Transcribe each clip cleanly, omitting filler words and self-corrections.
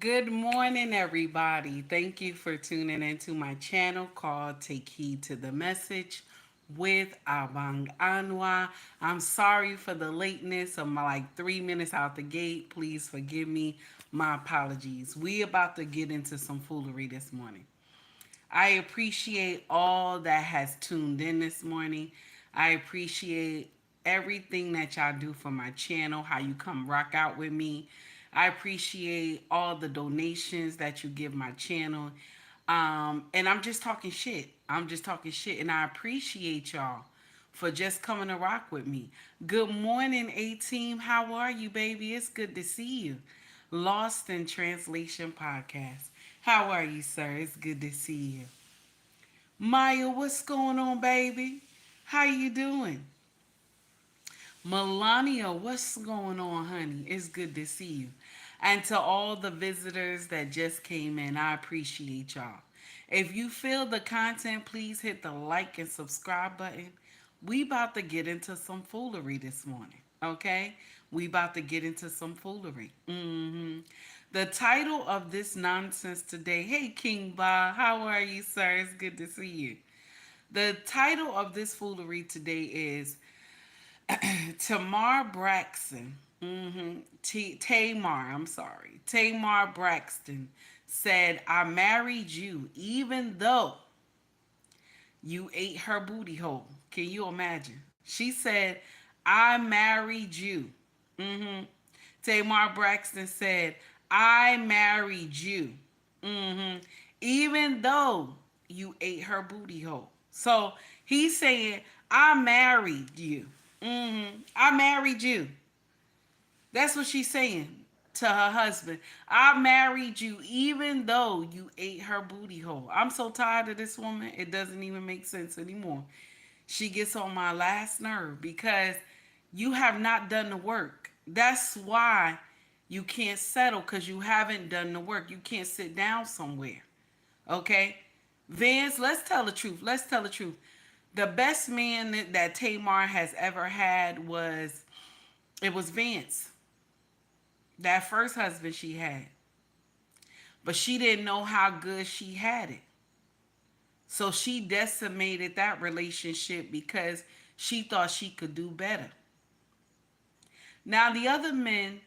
Good morning, everybody. Thank you for tuning into my channel called Take Heed to the Message with Abang Anwa. I'm sorry for the lateness. I'm like 3 minutes out the gate. Please forgive me. My apologies. We about to get into some foolery this morning. I appreciate all that has tuned in this morning. I appreciate everything that y'all do for my channel, how you come rock out with me. I appreciate all the donations that you give my channel. And I'm just talking shit. I'm just talking shit. And I appreciate y'all for just coming to rock with me. Good morning, A-Team. How are you, baby? It's good to see you. Lost in Translation Podcast. How are you, sir? It's good to see you. Maya, what's going on, baby? How you doing? Melania, what's going on, honey? It's good to see you. And to all the visitors that just came in, I appreciate y'all. If you feel the content, please hit the like and subscribe button. We about to get into some foolery this morning, okay? We about to get into some foolery. The title of this nonsense today, hey King Ba, how are you, sir? It's good to see you. The title of this foolery today is Tamar Braxton. Tamar, I'm sorry. Tamar Braxton said, I married you even though you ate her booty hole. Can you imagine? She said, I married you. Tamar Braxton said, I married you. Even though you ate her booty hole. So he's saying, I married you. I married you. That's what she's saying to her husband. I married you even though you ate her booty hole. I'm so tired of this woman. It doesn't even make sense anymore. She gets on my last nerve because you have not done the work. That's why you can't settle, because you haven't done the work. You can't sit down somewhere. Okay? Vance, let's tell the truth. Let's tell the truth. The best man that Tamar has ever had was Vance. That first husband she had. But she didn't know how good she had it. So she decimated that relationship because she thought she could do better. Now the other men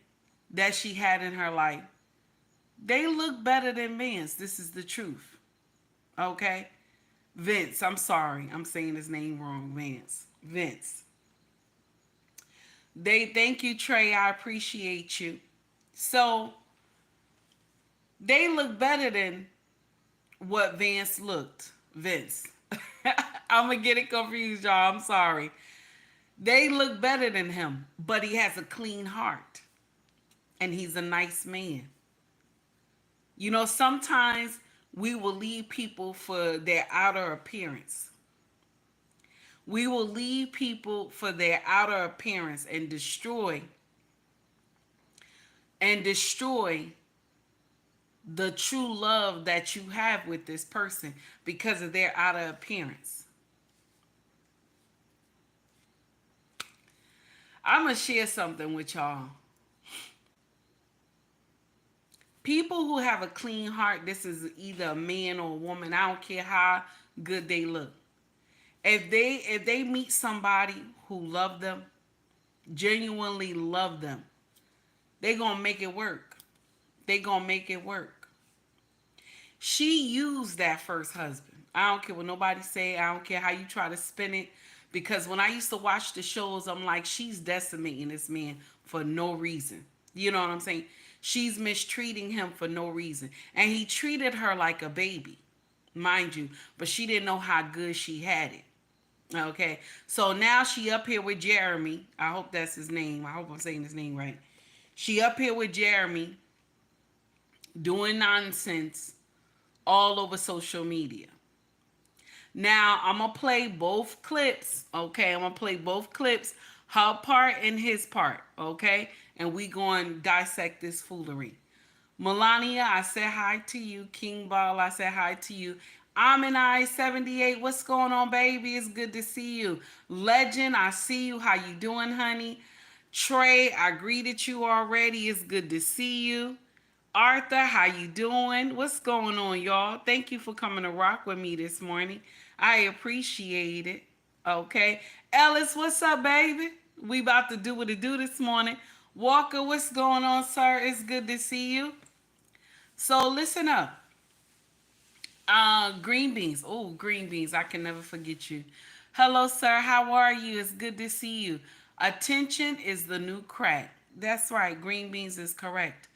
that she had in her life, they look better than Vance. This is the truth. Okay? Vince, I'm sorry. I'm saying his name wrong. Vince. They thank you, Trey. I appreciate you. So they look better than what Vance looked. Vince. I'm gonna get it confused, y'all. I'm sorry. They look better than him, but he has a clean heart. And he's a nice man. You know, sometimes we will leave people for their outer appearance. We will leave people for their outer appearance and destroy the true love that you have with this person because of their outer appearance. I'm going to share something with y'all. People who have a clean heart, this is either a man or a woman, I don't care how good they look. If they meet somebody who love them, genuinely love them, they going to make it work. They going to make it work. She used that first husband. I don't care what nobody say. I don't care how you try to spin it. Because when I used to watch the shows, I'm like, she's decimating this man for no reason. You know what I'm saying? She's mistreating him for no reason. And he treated her like a baby, mind you. But she didn't know how good she had it. Okay? So now she up here with Jeremy. I hope that's his name. I hope I'm saying his name right. She up here with Jeremy doing nonsense all over social media. Now, I'm going to play both clips, okay? I'm going to play both clips, her part and his part, okay? And we going to dissect this foolery. Melania, I said hi to you. King Ball, I said hi to you. I'm in I-78. What's going on, baby? It's good to see you. Legend, I see you. How you doing, honey? Trey, I greeted you already. It's good to see you. Arthur, how you doing? What's going on, y'all? Thank you for coming to rock with me this morning. I appreciate it. Okay. Ellis, what's up, baby? We about to do what it do this morning. Walker, what's going on, sir? It's good to see you. So listen up. Green beans. Oh, green beans. I can never forget you. Hello, sir. How are you? It's good to see you. Attention is the new crack. That's right. Green beans is correct.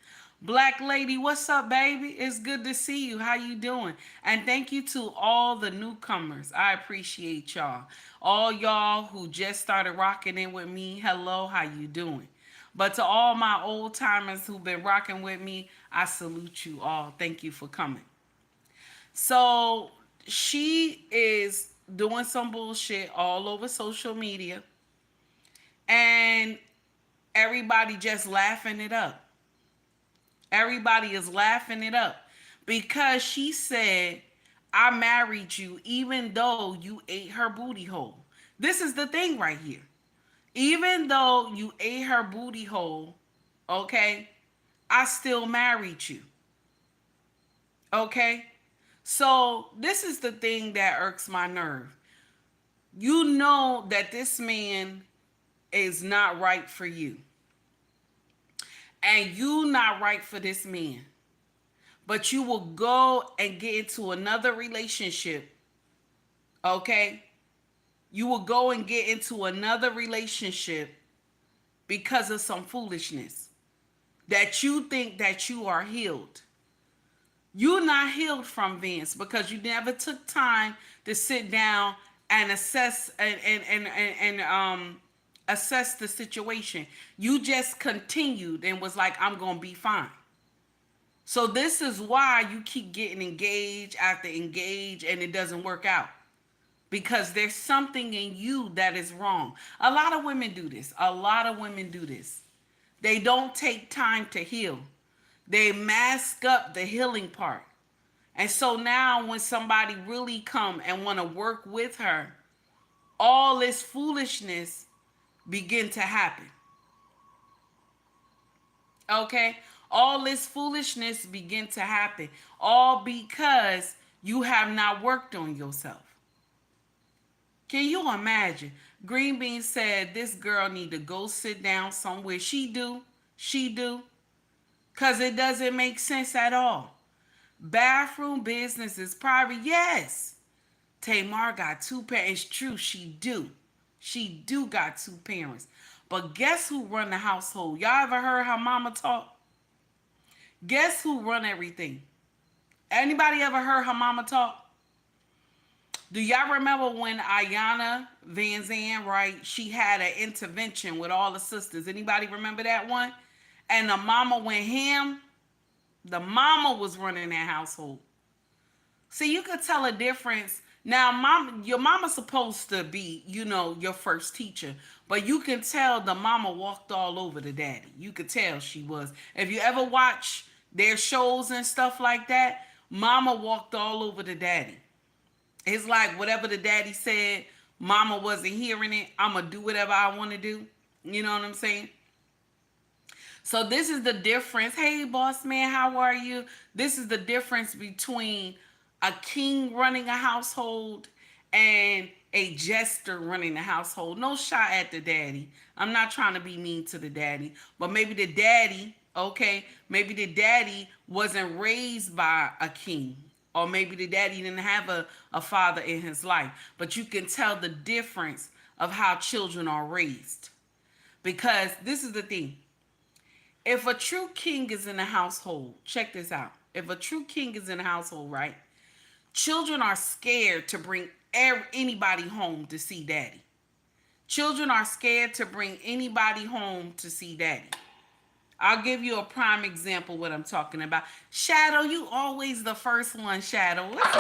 Black lady, what's up, baby? It's good to see you. How you doing? And thank you to all the newcomers. I appreciate y'all. All y'all who just started rocking in with me. Hello, how you doing? But to all my old timers who've been rocking with me, I salute you all. Thank you for coming. So she is doing some bullshit all over social media, and everybody just laughing it up. Everybody is laughing it up because she said, I married you even though you ate her booty hole. This is the thing right here. Even though you ate her booty hole, okay, I still married you. Okay? So this is the thing that irks my nerve. You know that this man is not right for you. And you not right for this man. But you will go and get into another relationship. Okay? You will go and get into another relationship because of some foolishness. That you think that you are healed. You're not healed from Vince because you never took time to sit down and assess and assess the situation. You just continued and was like, I'm gonna be fine. So this is why you keep getting engaged after engaged and it doesn't work out. Because there's something in you that is wrong. A lot of women do this. A lot of women do this. They don't take time to heal. They mask up the healing part. And so now when somebody really come and want to work with her, all this foolishness begin to happen. Okay? All this foolishness begin to happen. All because you have not worked on yourself. Can you imagine? Green Bean said this girl need to go sit down somewhere. She do. She do. Because it doesn't make sense at all. Bathroom business is private. Yes. Tamar got two parents. It's true. She do. She do got two parents. But guess who run the household? Y'all ever heard her mama talk? Guess who run everything? Anybody ever heard her mama talk? Do y'all remember when Ayanna Van Zandt, right? She had an intervention with all the sisters. Anybody remember that one? And the mama went ham. The mama was running that household. See, you could tell a difference. Now, your mama's supposed to be, your first teacher. But you can tell the mama walked all over the daddy. You could tell she was. If you ever watch their shows and stuff like that, mama walked all over the daddy. It's like whatever the daddy said, mama wasn't hearing it. I'm going to do whatever I want to do. You know what I'm saying? So this is the difference. Hey, boss man, how are you? This is the difference between a king running a household and a jester running the household. No shot at the daddy. I'm not trying to be mean to the daddy, but maybe the daddy, okay, maybe the daddy wasn't raised by a king. Or maybe the daddy didn't have a father in his life. But you can tell the difference of how children are raised. Because this is the thing. If a true king is in a household, check this out. If a true king is in a household, right? Children are scared to bring anybody home to see daddy. Children are scared to bring anybody home to see daddy. I'll give you a prime example what I'm talking about. Shadow, you always the first one, Shadow. What's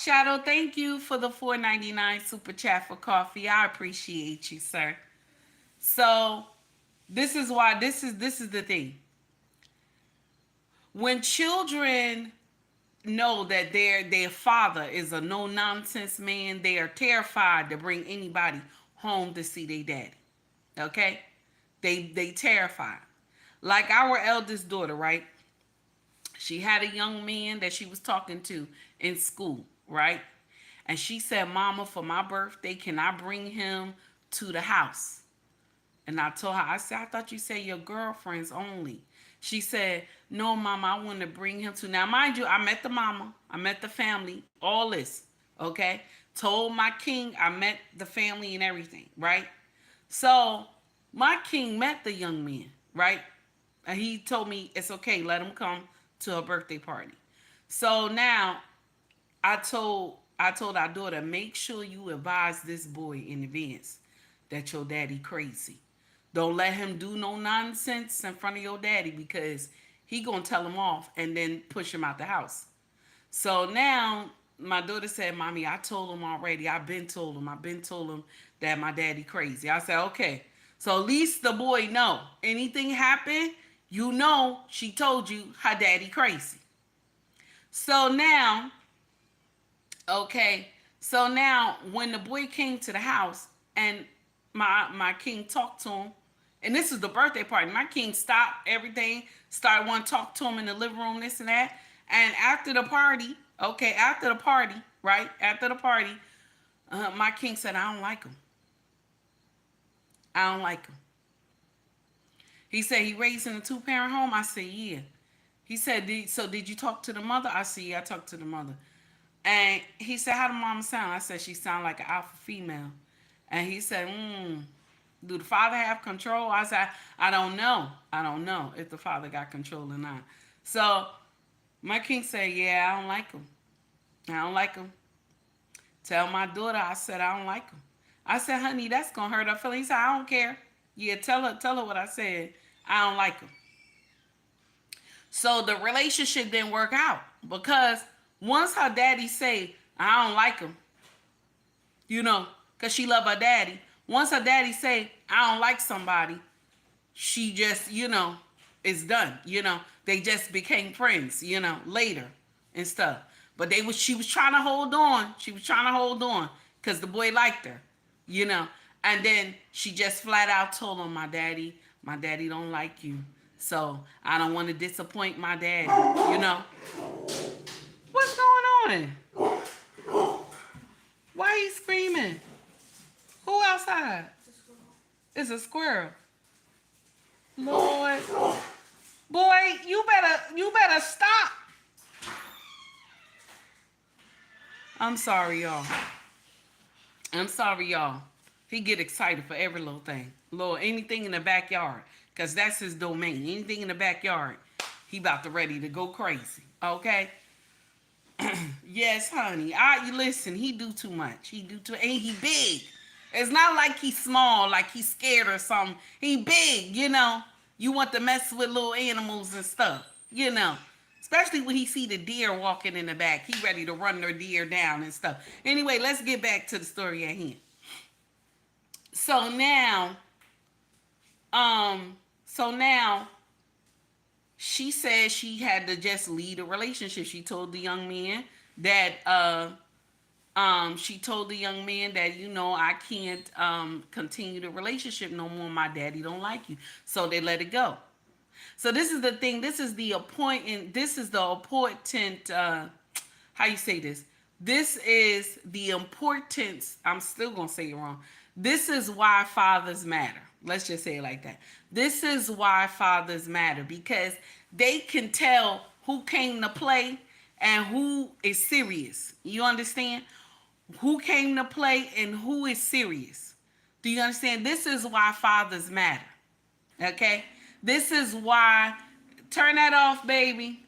Shadow, thank you for the $4.99 super chat for coffee. I appreciate you, sir. So this is why this is the thing. When children know that their father is a no-nonsense man, they are terrified to bring anybody home to see their daddy. Okay? They terrified. Like our eldest daughter, right? She had a young man that she was talking to in school, right? And she said, Mama, for my birthday, can I bring him to the house? And I told her, I said, I thought you said your girlfriends only. She said, no, Mama, I want to bring him to. Now, mind you, I met the mama, I met the family, all this, okay? Told my king, I met the family and everything, right? So my king met the young man, right? And he told me it's okay, let him come to a birthday party. So now I told our daughter, make sure you advise this boy in advance that your daddy crazy. Don't let him do no nonsense in front of your daddy because he gonna tell him off and then push him out the house. So now my daughter said, Mommy, I told him already. I've been told him that my daddy crazy. I said, okay. So at least the boy know. Anything happen, you know she told you her daddy crazy. So now, okay. So now when the boy came to the house and my king talked to him, and this is the birthday party. My king stopped everything, started wanting to talk to him in the living room, this and that. And after the party, okay, after the party, right? After the party, my king said, I don't like him. I don't like him. He said, he raised in a two-parent home? I said, yeah. He said, so did you talk to the mother? I said, yeah, I talked to the mother. And he said, how the mama sound? I said, she sound like an alpha female. And he said, do the father have control? I said, I don't know. I don't know if the father got control or not. So my king said, yeah, I don't like him. I don't like him. Tell my daughter, I said, I don't like him. I said, honey, that's going to hurt her feelings. He said, I don't care. Yeah, tell her what I said. I don't like him. So the relationship didn't work out because once her daddy say, I don't like him, because she love her daddy. Once her daddy say, I don't like somebody, she just, it's done. They just became friends, later and stuff. But she was trying to hold on. She was trying to hold on because the boy liked her, And then she just flat out told him, my daddy don't like you. So I don't want to disappoint my daddy, What's going on? Why are you screaming? Who outside? It's a squirrel. Lord. Boy, you better stop. I'm sorry, y'all. He get excited for every little thing. Lord, anything in the backyard. Because that's his domain. Anything in the backyard, he about to ready to go crazy. Okay? Yes, honey. Listen, he do too much. And he big. It's not like he's small, like he's scared or something. He big, You want to mess with little animals and stuff, Especially when he see the deer walking in the back. He ready to run their deer down and stuff. Anyway, let's get back to the story at hand. So now, she said she had to just lead a relationship. She told the young man that I can't continue the relationship no more. My daddy don't like you. So they let it go. So this is the thing. This is the important how you say this? This is the importance. I'm still going to say it wrong. This is why fathers matter. Let's just say it like that. This is why fathers matter because they can tell who came to play and who is serious. You understand? Who came to play and who is serious. Do you understand? This is why fathers matter. Okay? This is why. Turn that off, baby.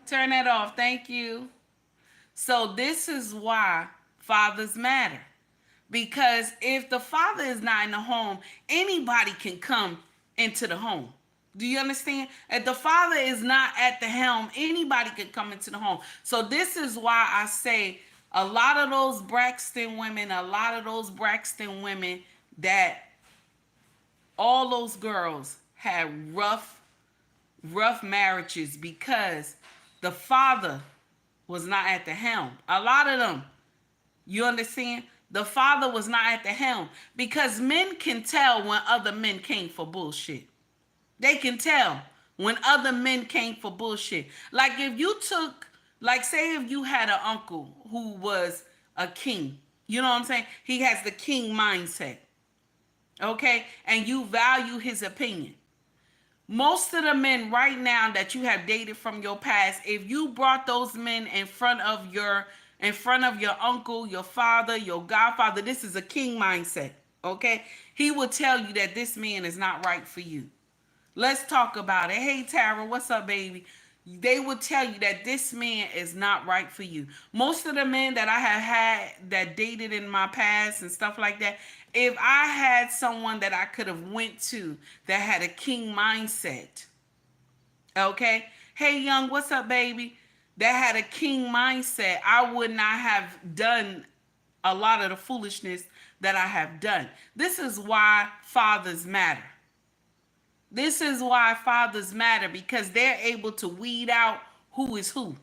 Turn that off. Thank you. So this is why fathers matter. Because if the father is not in the home, anybody can come into the home. Do you understand? If the father is not at the helm, anybody can come into the home. So this is why I say a lot of those Braxton women, that all those girls had rough marriages because the father was not at the helm. A lot of them, you understand? The father was not at the helm, because men can tell when other men came for bullshit. They can tell when other men came for bullshit. Like if you took, like say if you had an uncle who was a king, you know what I'm saying? He has the king mindset, okay? And you value his opinion. Most of the men right now that you have dated from your past, if you brought those men in front of your uncle, your father, your godfather, this is a king mindset, okay? He will tell you that this man is not right for you. Let's talk about it. Hey, Tara, what's up, baby? They will tell you that this man is not right for you. Most of the men that I have had that dated in my past and stuff like that, if I had someone that I could have went to that had a king mindset, okay? Hey, young, what's up, baby? That had a king mindset, I would not have done a lot of the foolishness that I have done. This is why fathers matter. This is why fathers matter, because they're able to weed out who is who.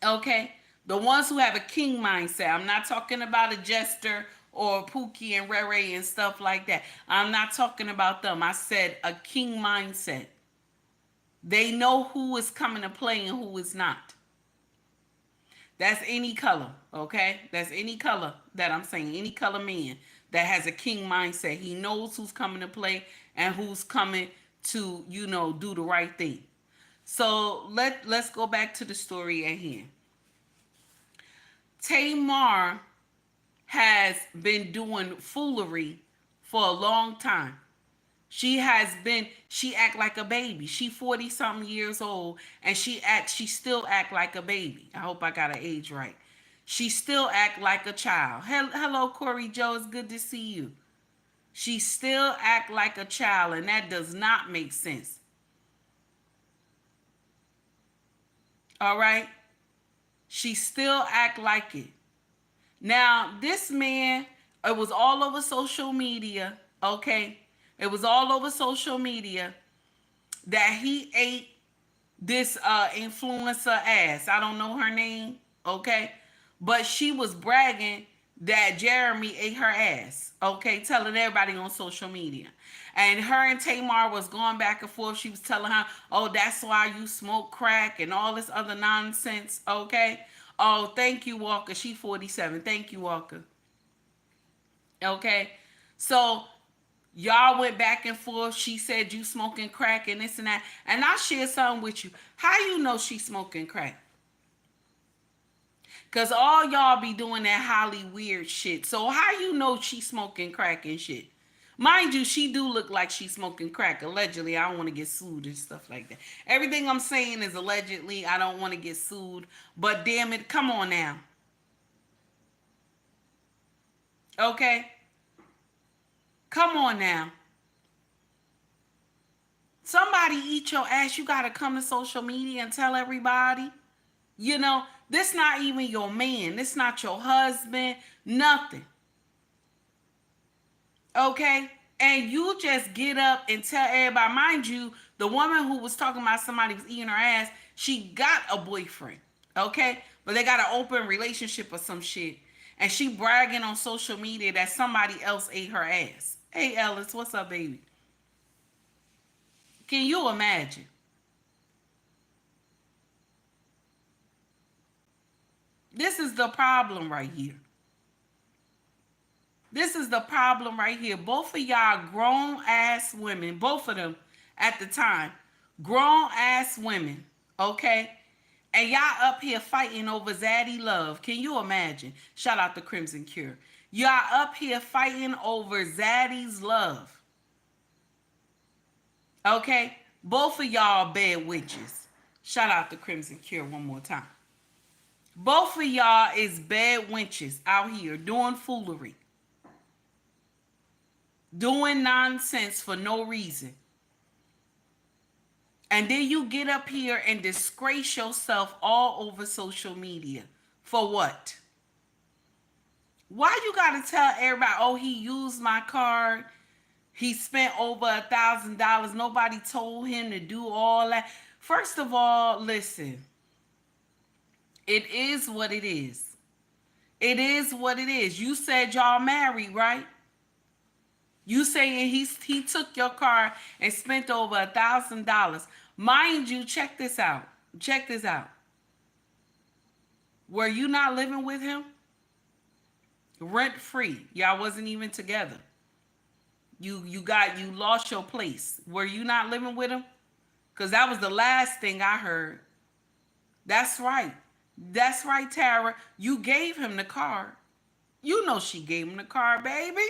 Okay? The ones who have a king mindset. I'm not talking about a Jester or Pookie and Rere and stuff like that. I'm not talking about them. I said a king mindset. They know who is coming to play and who is not. That's any color, okay? That's any color that I'm saying. Any color man that has a king mindset. He knows who's coming to play and who's coming to, do the right thing. So let's go back to the story at hand. Tamar has been doing foolery for a long time. She act like a baby. She 40 something years old and she still act like a baby. I hope I got her age right. She still act like a child. Hello, Corey Joe. It's good to see you. She still act like a child, and that does not make sense. All right? She still act like it. Now, this man, it was all over social media, okay? It was all over social media that he ate this influencer ass. I don't know her name, okay? But she was bragging that Jeremy ate her ass, okay? Telling everybody on social media. And her and Tamar was going back and forth. She was telling her, oh, that's why you smoke crack and all this other nonsense, okay? Oh, thank you, Walker. She 47. Thank you, Walker. Okay? So y'all went back and forth. She said you smoking crack and this and that. And I share something with you. How you know she smoking crack? Because all y'all be doing that Holly weird shit. So how you know she smoking crack and shit? Mind you, she do look like she's smoking crack. Allegedly, I don't want to get sued and stuff like that. Everything I'm saying is allegedly. I don't want to get sued. But damn it, come on now. Okay? Come on now. Somebody eat your ass. You got to come to social media and tell everybody. This not even your man. This not your husband. Nothing. Okay? And you just get up and tell everybody. Mind you, the woman who was talking about somebody was eating her ass, she got a boyfriend. Okay? But they got an open relationship or some shit. And she bragging on social media that somebody else ate her ass. Hey, Ellis, what's up, baby? Can you imagine? This is the problem right here. This is the problem right here. Both of y'all grown ass women, both of them at the time, grown ass women, okay? And y'all up here fighting over Zaddy Love. Can you imagine? Shout out to Crimson Cure. Y'all up here fighting over Zaddy's love. Okay? Both of y'all bad witches. Shout out to Crimson Cure one more time. Both of y'all is bad wenches out here doing foolery. Doing nonsense for no reason. And then you get up here and disgrace yourself all over social media. For what? Why you gotta tell everybody, oh, he used my card. He spent over $1,000. Nobody told him to do all that. First of all, listen. It is what it is. It is what it is. You said y'all married, right? You saying he took your car and spent over $1,000. Mind you, check this out. Check this out. Were you not living with him? Rent free. Y'all wasn't even together. You lost your place. Were you not living with him? Because that was the last thing I heard. That's right. That's right, Tara. You gave him the car. You know she gave him the car, baby.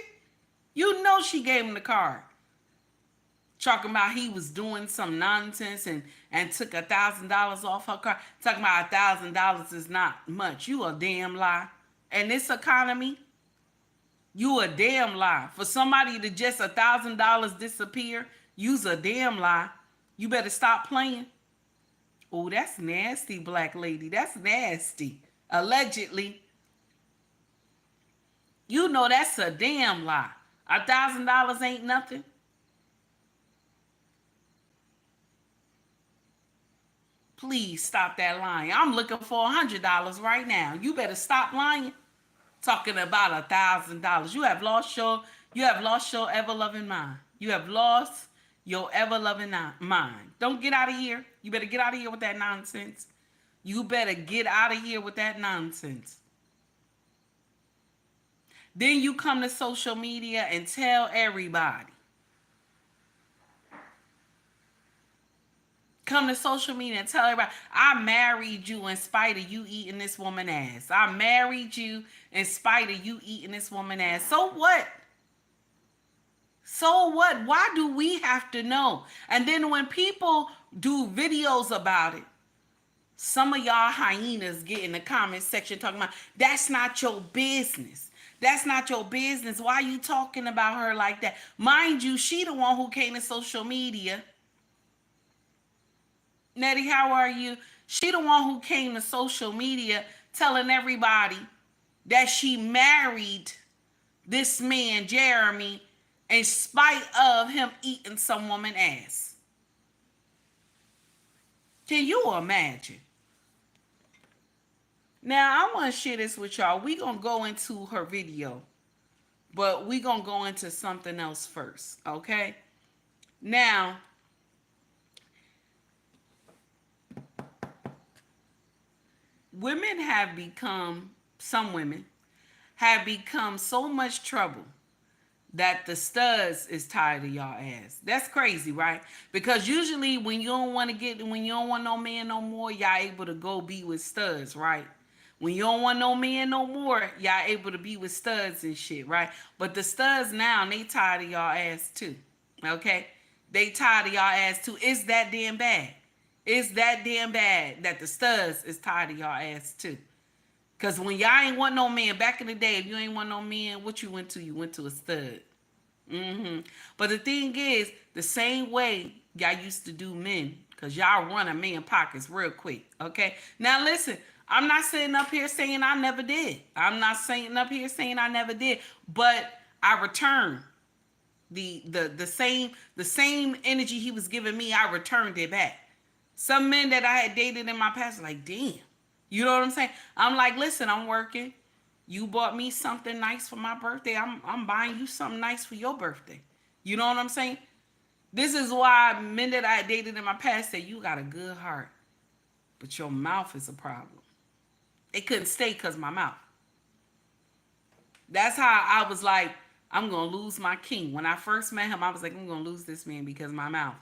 You know she gave him the car. Talking about he was doing some nonsense and took $1,000 off her car. Talking about $1,000 is not much. You a damn lie. And this economy, you a damn lie. For somebody to just $1,000 disappear, you's a damn lie. You better stop playing. Oh, that's nasty, black lady. That's nasty. Allegedly. You know that's a damn lie. $1,000 ain't nothing. Please stop that lying. I'm looking for $100 right now. You better stop lying. Talking about $1,000. You have lost your ever loving mind. You have lost your ever loving mind. Don't get out of here. You better get out of here with that nonsense. You better get out of here with that nonsense. Then you come to social media and tell everybody. Come to social media and tell everybody, I married you in spite of you eating this woman ass. I married you in spite of you eating this woman ass. So what? So what? Why do we have to know? And then when people do videos about it, some of y'all hyenas get in the comment section talking about, that's not your business. That's not your business. Why are you talking about her like that? Mind you, she the one who came to social media. Nettie, how are you? She the one who came to social media telling everybody that she married this man, Jeremy, in spite of him eating some woman ass. Can you imagine? Now, I want to share this with y'all. We're going to go into her video, but we're going to go into something else first, okay? Now, some women have become so much trouble that the studs is tired of y'all ass. That's crazy, right? Because usually when you don't want no man no more, y'all able to go be with studs, right? When you don't want no man no more, y'all able to be with studs and shit, right? But the studs now, they tired of y'all ass too, okay? They tired of y'all ass too. It's that damn bad. It's that damn bad that the studs is tired of y'all ass too. Because when y'all ain't want no man, back in the day, if you ain't want no man, what you went to? You went to a stud. But the thing is, the same way y'all used to do men, because y'all run a man pockets real quick, okay? Now listen, I'm not sitting up here saying I never did. I'm not sitting up here saying I never did, but I returned the same energy he was giving me. I returned it back. Some men that I had dated in my past, like, damn, you know what I'm saying? I'm like, listen, I'm working. You bought me something nice for my birthday. I'm buying you something nice for your birthday. You know what I'm saying? This is why men that I dated in my past say, you got a good heart, but your mouth is a problem. It couldn't stay because my mouth. That's how I was like, I'm going to lose my king. When I first met him, I was like, I'm going to lose this man because of my mouth.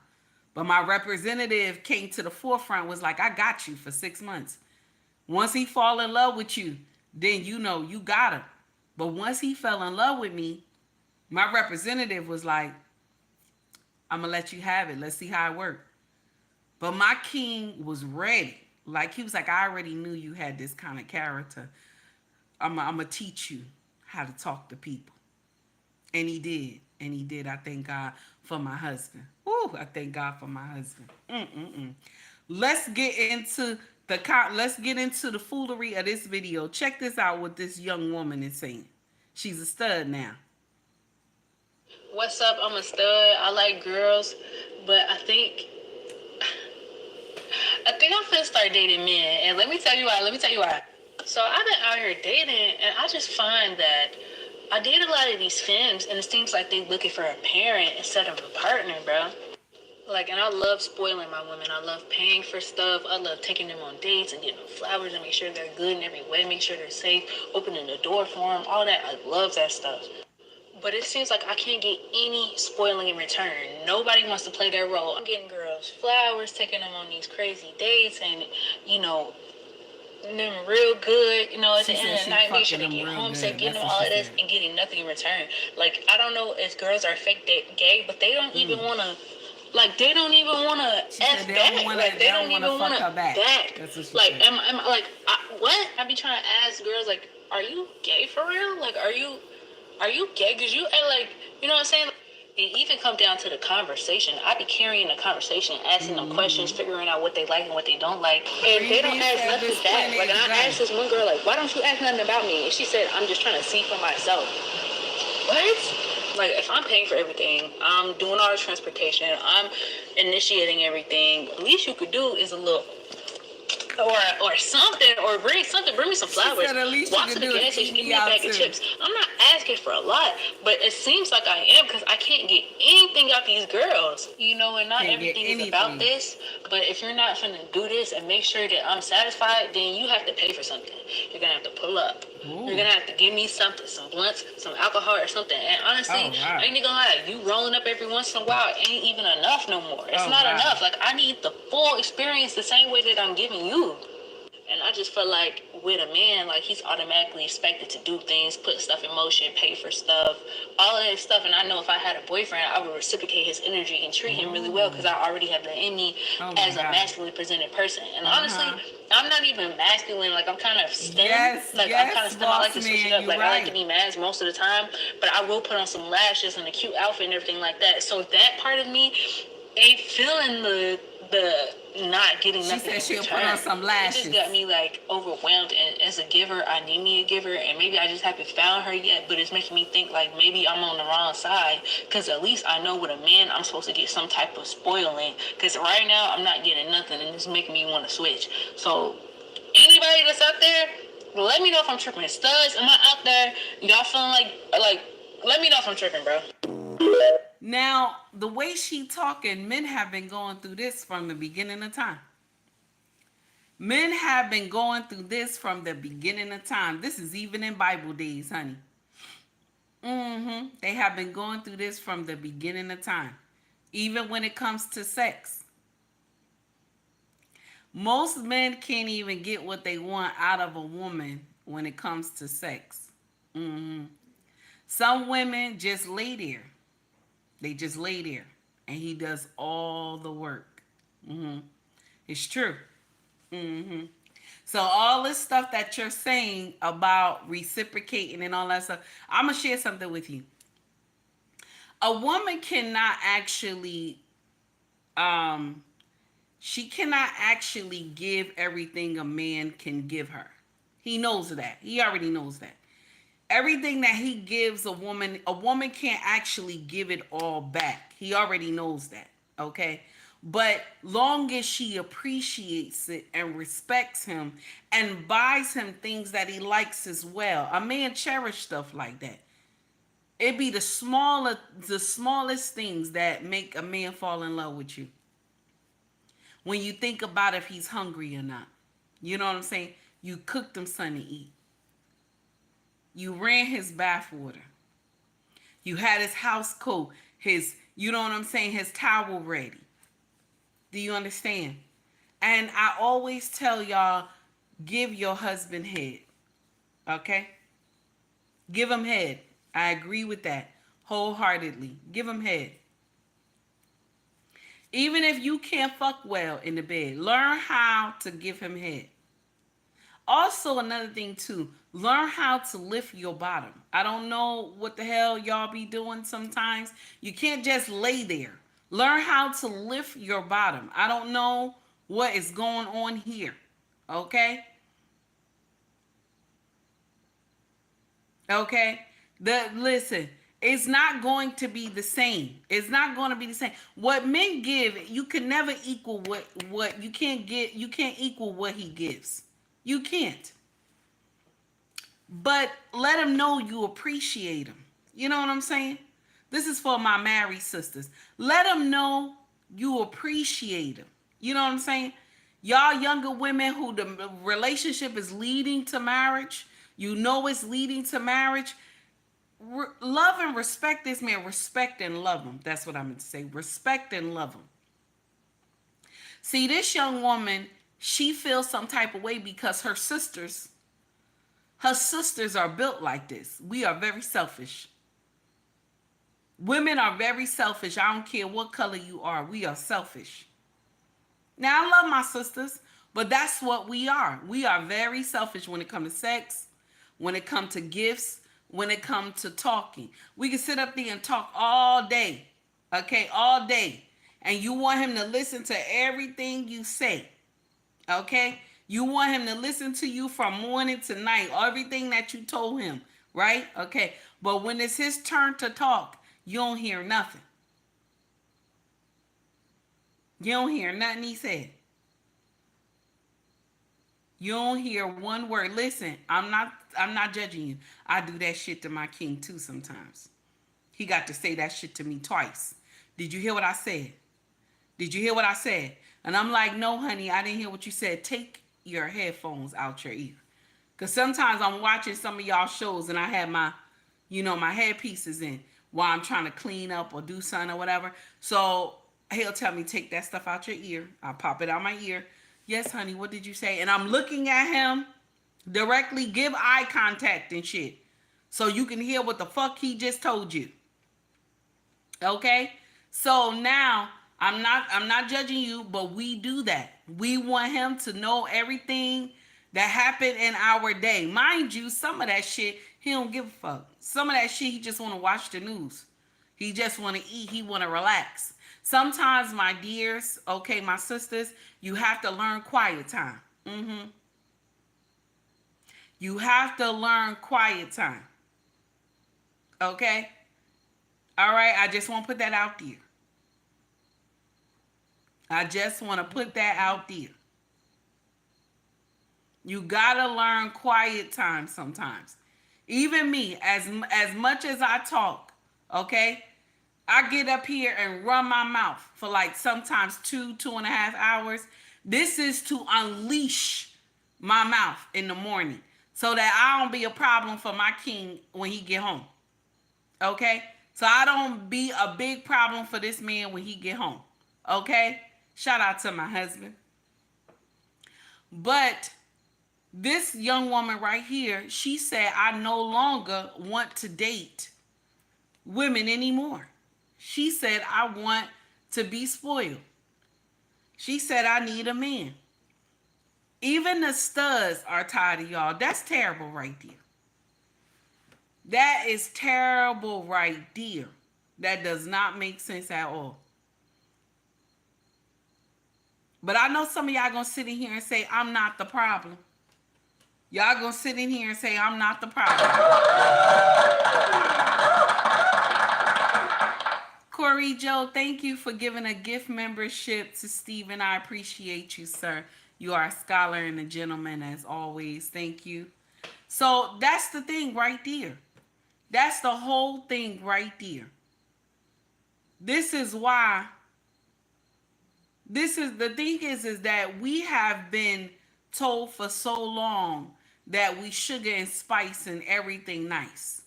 But my representative came to the forefront, was like, I got you for 6 months. Once he fall in love with you, then you know you got him. But once he fell in love with me, my representative was like, I'm going to let you have it. Let's see how it works. But my king was ready. Like, he was like, I already knew you had this kind of character. I'm going to teach you how to talk to people. And he did. And he did. I thank God for my husband. Woo, I thank God for my husband. Let's get into the foolery of this video. Check this out, what this young woman is saying. She's a stud now. What's up? I'm a stud. I like girls, but I think I'm finna start dating men. And let me tell you why. So I've been out here dating, and I just find that I date a lot of these femmes, and it seems like they looking for a parent instead of a partner, bro. Like, and I love spoiling my women. I love paying for stuff. I love taking them on dates and getting them flowers and make sure they're good in every way, make sure they're safe, opening the door for them, all that. I love that stuff. But it seems like I can't get any spoiling in return. Nobody wants to play their role. I'm getting girls flowers, taking them on these crazy dates, and, you know, them real good, you know, at She the said end of she the night, make sure fucking they them get real home safe, good. getting That's them what all she of this said. and getting nothing in return. Like, I don't know if girls are fake gay, but they don't even want to, like, they don't even want She to said F they back. don't want to. Like, They they don't don't want to even fuck want to her back. back. That's what she Like, said. am like, what? I be trying to ask girls, like, are you gay for real? Like, are you gay? Because you act like, you know what I'm saying? It even come down to the conversation. I be carrying the conversation, asking them questions, figuring out what they like and what they don't like. And they don't ask nothing back. Like, and I asked this one girl, like, why don't you ask nothing about me? And she said, I'm just trying to see for myself. What? Like, if I'm paying for everything, I'm doing all the transportation, I'm initiating everything, the least you could do is a little or something, or bring me some flowers. Said, at least Walk you to can the do gas is station, eat give me me a out bag too. of chips. I'm not asking for a lot, but it seems like I am because I can't get anything out these girls, you know. And not Can't everything get is about anything. this. But if you're not finna do this and make sure that I'm satisfied, then you have to pay for something. You're gonna have to pull up. Ooh. You're gonna have to give me something, some blunts, some alcohol, or something. And honestly, Oh, wow. I ain't gonna lie, you rolling up every once in a while ain't even enough no more. It's Oh, not wow. enough. Like, I need the full experience the same way that I'm giving you. And I just feel like with a man, like, he's automatically expected to do things, put stuff in motion, pay for stuff, all of that stuff. And I know if I had a boyfriend, I would reciprocate his energy and treat him really well because I already have that in me as a masculine presented person. And honestly, I'm not even masculine. Like, I'm kind of STEM. Yes, like, yes, I'm kind of STEM. I like to switch it up. Like, right. I like to be masc most of the time, but I will put on some lashes and a cute outfit and everything like that. So that part of me ain't feeling the not getting She nothing said in she'll return. put on some It lashes. just got me, like, overwhelmed. And as a giver, I need me a giver, and maybe I just haven't found her yet. But it's making me think like maybe I'm on the wrong side, because at least I know with a man I'm supposed to get some type of spoiling. Because right now I'm not getting nothing, and it's making me want to switch. So anybody that's out there, let me know if I'm tripping. Studs, am I out there? Y'all feeling like? Let me know if I'm tripping, bro. Now, the way she talking, men have been going through this from the beginning of time. Men have been going through this from the beginning of time. This is even in Bible days, honey. They have been going through this from the beginning of time. Even when it comes to sex. Most men can't even get what they want out of a woman when it comes to sex. Some women just lay there. They just lay there. And he does all the work. It's true. So all this stuff that you're saying about reciprocating and all that stuff, I'm going to share something with you. A woman cannot actually, she cannot actually give everything a man can give her. He knows that. He already knows that. Everything that he gives a woman can't actually give it all back. He already knows that. Okay? But long as she appreciates it and respects him and buys him things that he likes as well. A man cherish stuff like that. It be the smallest things that make a man fall in love with you. When you think about if he's hungry or not. You know what I'm saying? You cooked him something to eat. You ran his bath water. You had his house coat, you know what I'm saying, his towel ready. Do you understand? And I always tell y'all, give your husband head. Okay? Give him head. I agree with that wholeheartedly. Give him head. Even if you can't fuck well in the bed, learn how to give him head. Also, another thing too, learn how to lift your bottom. I don't know what the hell y'all be doing sometimes. You can't just lay there. Learn how to lift your bottom. I don't know what is going on here. Okay? Okay? Listen, it's not going to be the same. It's not going to be the same. What men give, you can never equal what you can't get. You can't equal what he gives. You can't. but let them know you appreciate them. You know what I'm saying? This is for my married sisters. Let them know you appreciate them. You know what I'm saying? Y'all younger women who the relationship is leading to marriage, you know it's leading to marriage. Love and respect this man. Respect and love him. That's what I'm going to say. Respect and love him. See, this young woman, she feels some type of way because her sisters are built like this. We are very selfish. Women are very selfish. I don't care what color you are. We are selfish. Now, I love my sisters, but that's what we are. We are very selfish when it comes to sex, when it comes to gifts, when it comes to talking. We can sit up there and talk all day, okay, all day. And you want him to listen to everything you say, okay? You want him to listen to you from morning to night, everything that you told him, right? Okay, but when it's his turn to talk, you don't hear nothing. You don't hear nothing he said. You don't hear one word. Listen, I'm not judging you. I do that shit to my king too sometimes. He got to say that shit to me twice. Did you hear what I said? Did you hear what I said? And I'm like, no, honey, I didn't hear what you said. Take your headphones out your ear. Because sometimes I'm watching some of y'all shows and I have my, my headpieces in while I'm trying to clean up or do something or whatever. So he'll tell me, take that stuff out your ear. I'll pop it out my ear. Yes, honey, what did you say? And I'm looking at him directly, give eye contact and shit. So you can hear what the fuck he just told you. Okay? So now I'm not judging you, but we do that. We want him to know everything that happened in our day. Mind you, some of that shit, he don't give a fuck. Some of that shit, he just want to watch the news. He just want to eat. He want to relax. Sometimes, my dears, okay, my sisters, you have to learn quiet time. You have to learn quiet time. Okay? All right, I just want to put that out there. I just want to put that out there. You gotta learn quiet time sometimes. Even me, as much as I talk, okay, I get up here and run my mouth for like sometimes 2.5 hours. This is to unleash my mouth in the morning so that I don't be a problem for my king when he get home. Okay, so I don't be a big problem for this man when he get home. Okay, shout out to my husband. But this young woman right here, she said, I no longer want to date women anymore. She said, I want to be spoiled. She said, I need a man. Even the studs are tired of y'all. That's terrible right there. That is terrible right there. That does not make sense at all. But I know some of y'all gonna sit in here and say, I'm not the problem. Y'all gonna sit in here and say, I'm not the problem. Corey Joe, thank you for giving a gift membership to Stephen. I appreciate you, sir. You are a scholar and a gentleman as always. Thank you. So that's the thing right there. That's the whole thing right there. This is why. This is the thing is that we have been told for so long that we sugar and spice and everything nice.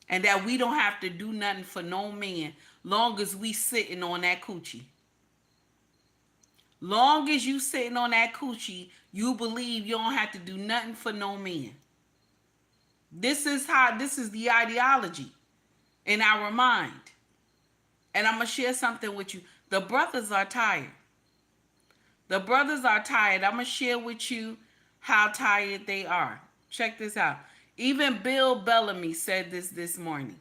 And that we don't have to do nothing for no man long as we sitting on that coochie. Long as you sitting on that coochie, you believe you don't have to do nothing for no man. This is the ideology in our mind. And I'm going to share something with you. The brothers are tired. The brothers are tired. I'm going to share with you how tired they are. Check this out. Even Bill Bellamy said this morning.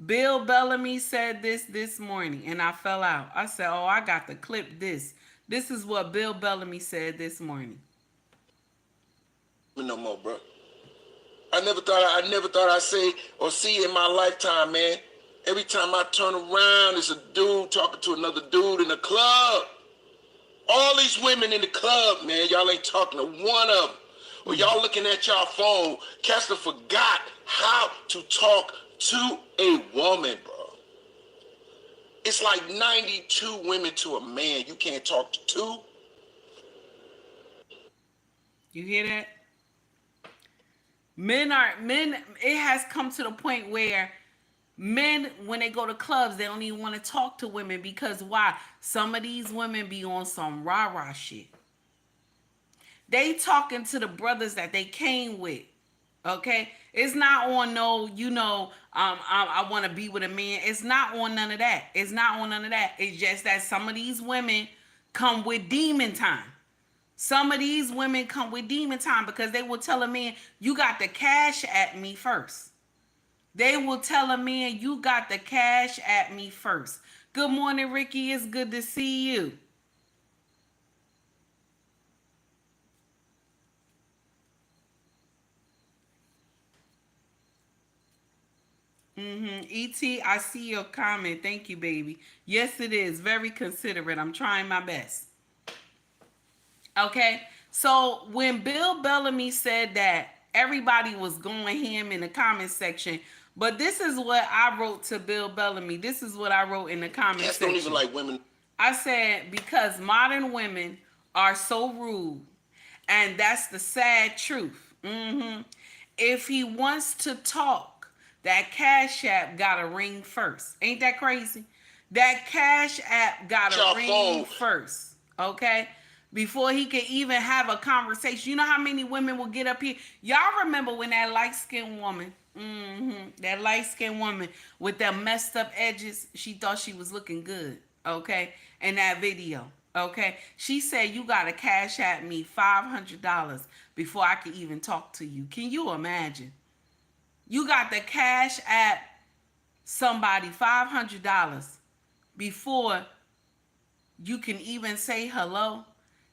Bill Bellamy said this morning, and I fell out. I said, oh, I got to clip this. This is what Bill Bellamy said this morning. No more, bro. I never thought I'd say or see in my lifetime, man. Every time I turn around, it's a dude talking to another dude in the club. All these women in the club, man, y'all ain't talking to one of them. But y'all looking at y'all phone, Kester forgot how to talk to a woman, bro. It's like 92 women to a man. You can't talk to two. You hear that? Men. It has come to the point where men, when they go to clubs, they don't even want to talk to women because why? Some of these women be on some rah rah shit. They talking to the brothers that they came with. Okay, it's not on no, I want to be with a man. It's not on none of that. It's not on none of that. It's just that some of these women come with demon time. Some of these women come with demon time because they will tell a man, you got to cash at me first. They will tell a man, you got to cash at me first. Good morning, Ricky. It's good to see you. E.T., I see your comment. Thank you, baby. Yes, it is. Very considerate. I'm trying my best. Okay? So when Bill Bellamy said that, everybody was going ham in the comment section. But this is what I wrote to Bill Bellamy. This is what I wrote in the comment Cats section. don't even like women. I said, because modern women are so rude. And that's the sad truth. If he wants to talk, that Cash App got to ring first. Ain't that crazy? That Cash App got to ring first. Okay? Before he can even have a conversation. You know how many women will get up here? Y'all remember when that light-skinned woman, that light-skinned woman with them messed up edges, she thought she was looking good. Okay? In that video. Okay? She said, you got to Cash App me $500 before I can even talk to you. Can you imagine? You got to Cash App somebody $500 before you can even say hello.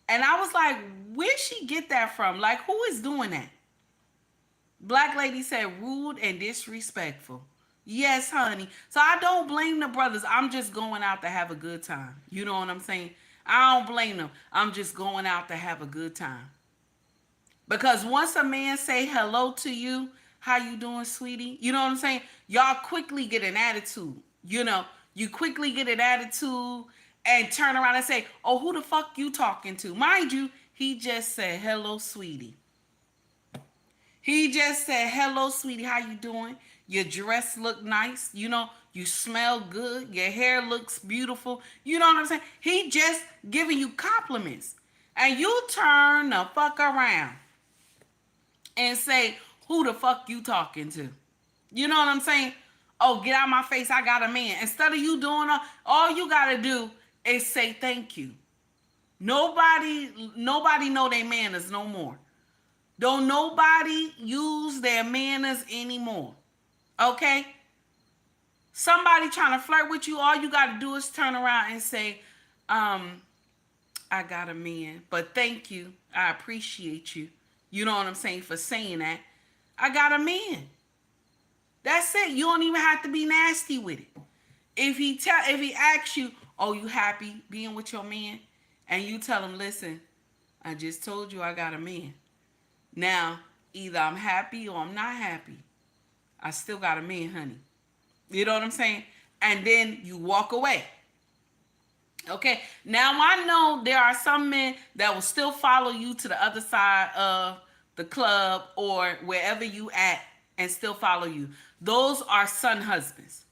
And I was like, where'd she get that from? Like, who is doing that? Black lady said, rude and disrespectful. Yes, honey. So I don't blame the brothers. I'm just going out to have a good time. You know what I'm saying? I don't blame them. I'm just going out to have a good time. Because once a man say hello to you, how you doing, sweetie? You know what I'm saying? Y'all quickly get an attitude. You quickly get an attitude and turn around and say, oh, who the fuck you talking to? Mind you, he just said, hello, sweetie. He just said, hello, sweetie. How you doing? Your dress look nice. You smell good. Your hair looks beautiful. You know what I'm saying? He just giving you compliments. And you turn the fuck around and say, who the fuck you talking to? You know what I'm saying? Oh, get out of my face. I got a man. Instead of you doing all you got to do is say thank you. Nobody know their manners no more. Don't nobody use their manners anymore. Okay? Somebody trying to flirt with you, all you got to do is turn around and say, I got a man, but thank you. I appreciate you. You know what I'm saying, for saying that. I got a man. That's it. You don't even have to be nasty with it. If he asks you, oh, you happy being with your man? And you tell him, listen, I just told you I got a man. Now, either I'm happy or I'm not happy. I still got a man, honey. You know what I'm saying? And then you walk away. Okay, now I know there are some men that will still follow you to the other side of the club or wherever you at and still follow you. Those are son husbands.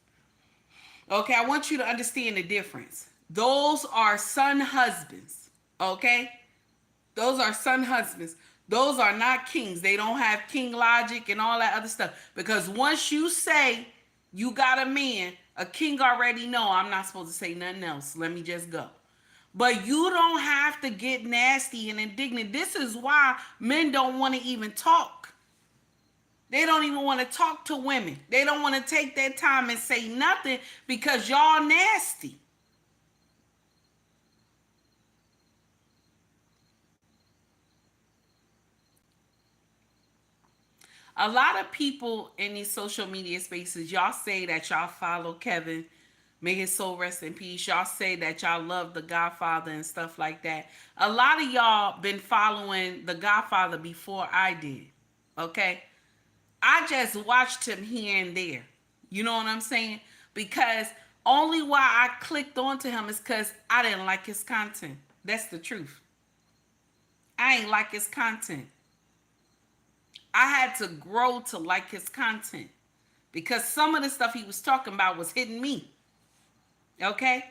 Okay, I want you to understand the difference. Those are son husbands. Okay, those are son husbands. Those are not kings. They don't have king logic and all that other stuff. Because once you say you got a man, a king already know I'm not supposed to say nothing else. Let me just go. But you don't have to get nasty and indignant. This is why men don't want to even talk. They don't even want to talk to women. They don't want to take their time and say nothing because y'all nasty. A lot of people in these social media spaces, y'all say that y'all follow Kevin May his soul rest in peace. Y'all say that y'all love the Godfather and stuff like that. A lot of y'all been following the Godfather before I did. Okay? I just watched him here and there. You know what I'm saying? Because only why I clicked onto him is because I didn't like his content. That's the truth. I ain't like his content. I had to grow to like his content because some of the stuff he was talking about was hitting me. Okay?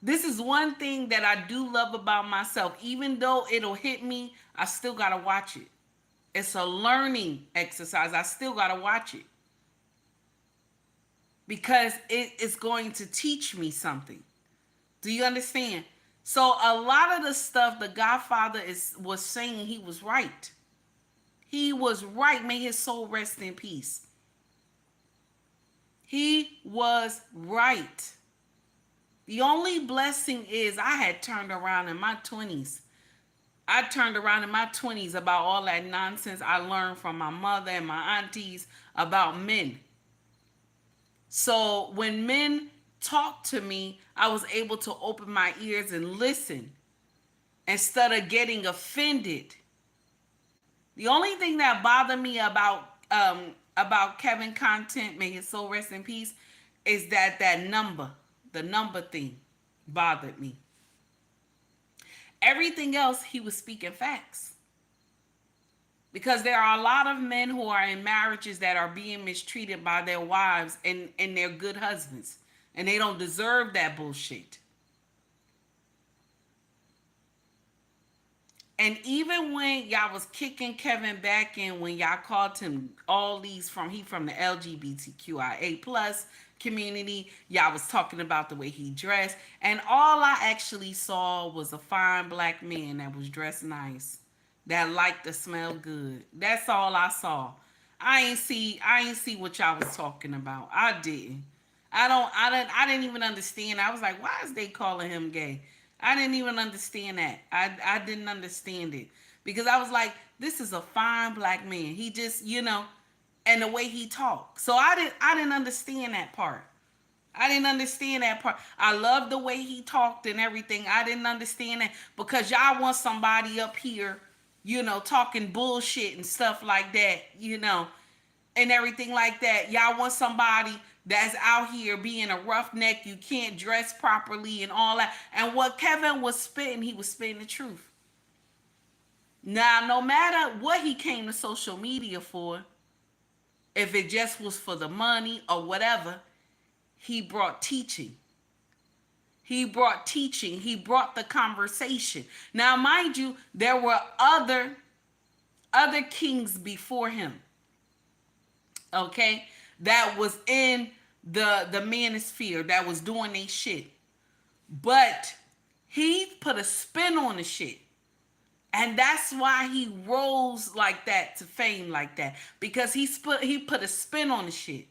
This is one thing that I do love about myself. Even though it'll hit me, I still got to watch it. It's a learning exercise. I still got to watch it because it is going to teach me something. Do you understand? So a lot of the stuff the Godfather was saying, he was right. He was right. May his soul rest in peace. He was right. The only blessing is I had turned around in my 20s. I turned around in my 20s about all that nonsense I learned from my mother and my aunties about men. So when men talked to me, I was able to open my ears and listen instead of getting offended. The only thing that bothered me about Kevin content, may his soul rest in peace, is that number, the number thing, bothered me. Everything else, he was speaking facts. Because there are a lot of men who are in marriages that are being mistreated by their wives and their good husbands. And they don't deserve that bullshit. And even when y'all was kicking Kevin back in, when y'all called him all these from the LGBTQIA plus community, y'all was talking about the way he dressed. And all I actually saw was a fine black man that was dressed nice, that liked to smell good. That's all I saw. I ain't see what y'all was talking about. I didn't. I didn't even understand. I was like, why is they calling him gay? I didn't even understand that. I didn't understand it. Because I was like, this is a fine black man. He just, and the way he talked. So I didn't understand that part. I didn't understand that part. I love the way he talked and everything. I didn't understand that because y'all want somebody up here, talking bullshit and stuff like that, and everything like that. Y'all want somebody that's out here being a roughneck. You can't dress properly and all that. And what Kevin was spitting, he was spitting the truth. Now, no matter what he came to social media for, if it just was for the money or whatever, he brought teaching. He brought teaching. He brought the conversation. Now, mind you, there were other kings before him. Okay? That was in the manosphere, that was doing their shit. But he put a spin on the shit. And that's why he rose like that to fame like that. Because he put a spin on the shit.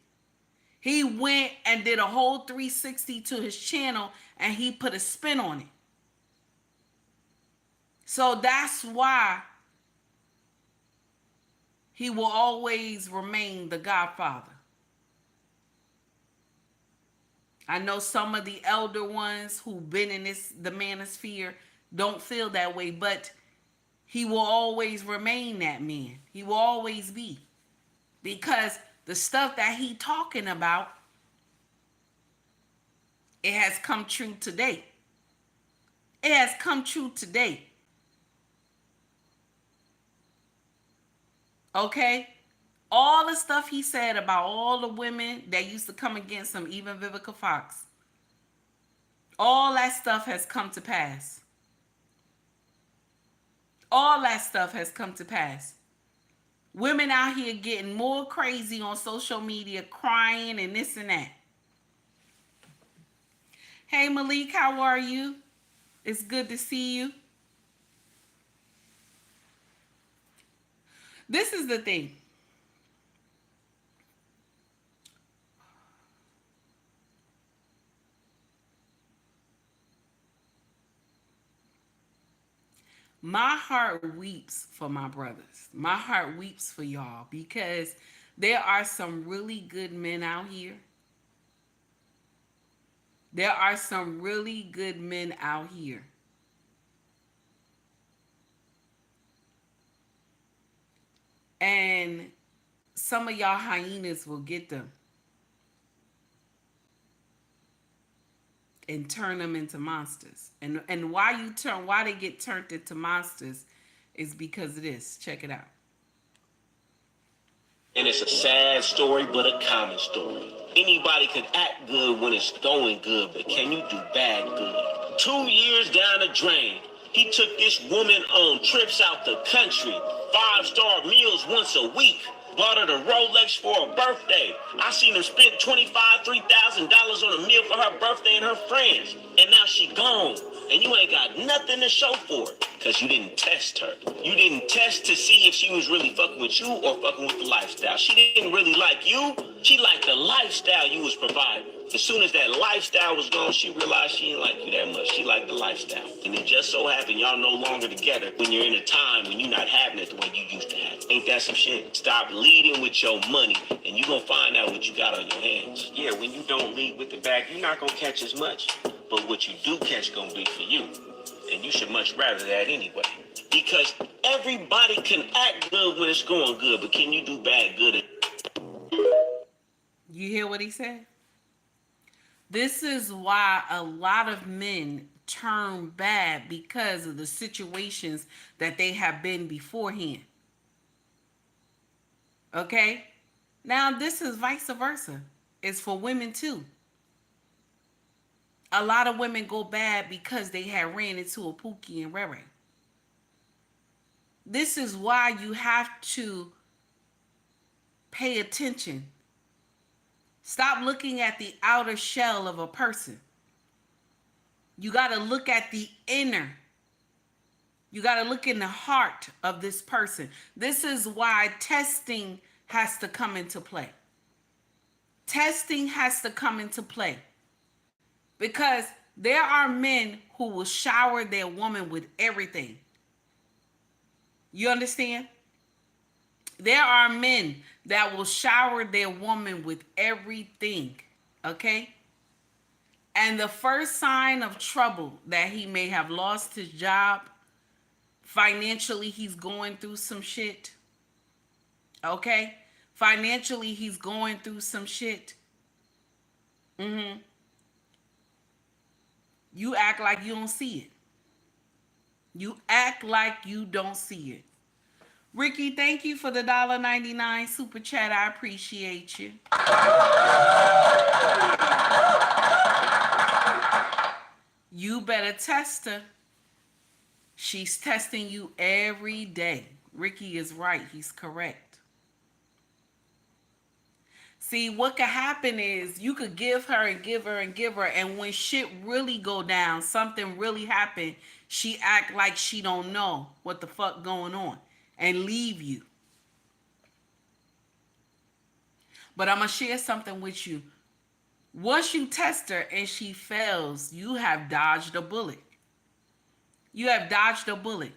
He went and did a whole 360 to his channel and he put a spin on it. So that's why he will always remain the Godfather. I know some of the elder ones who've been in the manosphere don't feel that way, but he will always remain that man. He will always be. Because the stuff that he talking about, it has come true today. It has come true today. Okay? All the stuff he said about all the women that used to come against him, even Vivica Fox, all that stuff has come to pass. All that stuff has come to pass. Women out here getting more crazy on social media, crying and this and that. Hey Malik, how are you? It's good to see you. This is the thing. My heart weeps for my brothers. My heart weeps for y'all because there are some really good men out here. There are some really good men out here. And some of y'all hyenas will get them and turn them into monsters. And why they get turned into monsters is because of this. Check it out. And it's a sad story, but a common story. Anybody can act good when it's going good, but can you do bad good? 2 years down the drain, he took this woman on trips out the country, 5-star meals once a week, bought her the Rolex for her birthday. I seen her spend $2,500-$3,000 on a meal for her birthday and her friends. And now she gone. And you ain't got nothing to show for it. Because you didn't test her. You didn't test to see if she was really fucking with you or fucking with the lifestyle. She didn't really like you. She liked the lifestyle you was providing. As soon as that lifestyle was gone, she realized she didn't like you that much. She liked the lifestyle. And it just so happened y'all no longer together when you're in a time when you're not having it the way you used to have it. Ain't that some shit? Stop leading with your money, and you gonna find out what you got on your hands. Yeah, when you don't lead with the bag, you're not gonna catch as much. But what you do catch gonna be for you. And you should much rather that anyway. Because everybody can act good when it's going good, but can you do bad good? You hear what he said? This is why a lot of men turn bad because of the situations that they have been beforehand. Okay? Now, this is vice versa. It's for women too. A lot of women go bad because they had ran into a Pookie and Rere. This is why you have to pay attention. Stop looking at the outer shell of a person. You got to look at the inner. You got to look in the heart of this person. This is why testing has to come into play. Testing has to come into play. Because there are men who will shower their woman with everything. You understand? There are men that will shower their woman with everything. Okay? And the first sign of trouble that he may have lost his job, financially he's going through some shit. Okay? Financially he's going through some shit. You act like you don't see it. You act like you don't see it. Ricky, thank you for the $1.99 super chat. I appreciate you. You better test her. She's testing you every day. Ricky is right. He's correct. See, what could happen is you could give her and give her and give her, and when shit really go down, something really happen, she act like she don't know what the fuck going on and leave you. But I'm going to share something with you. Once you test her and she fails, you have dodged a bullet. You have dodged a bullet.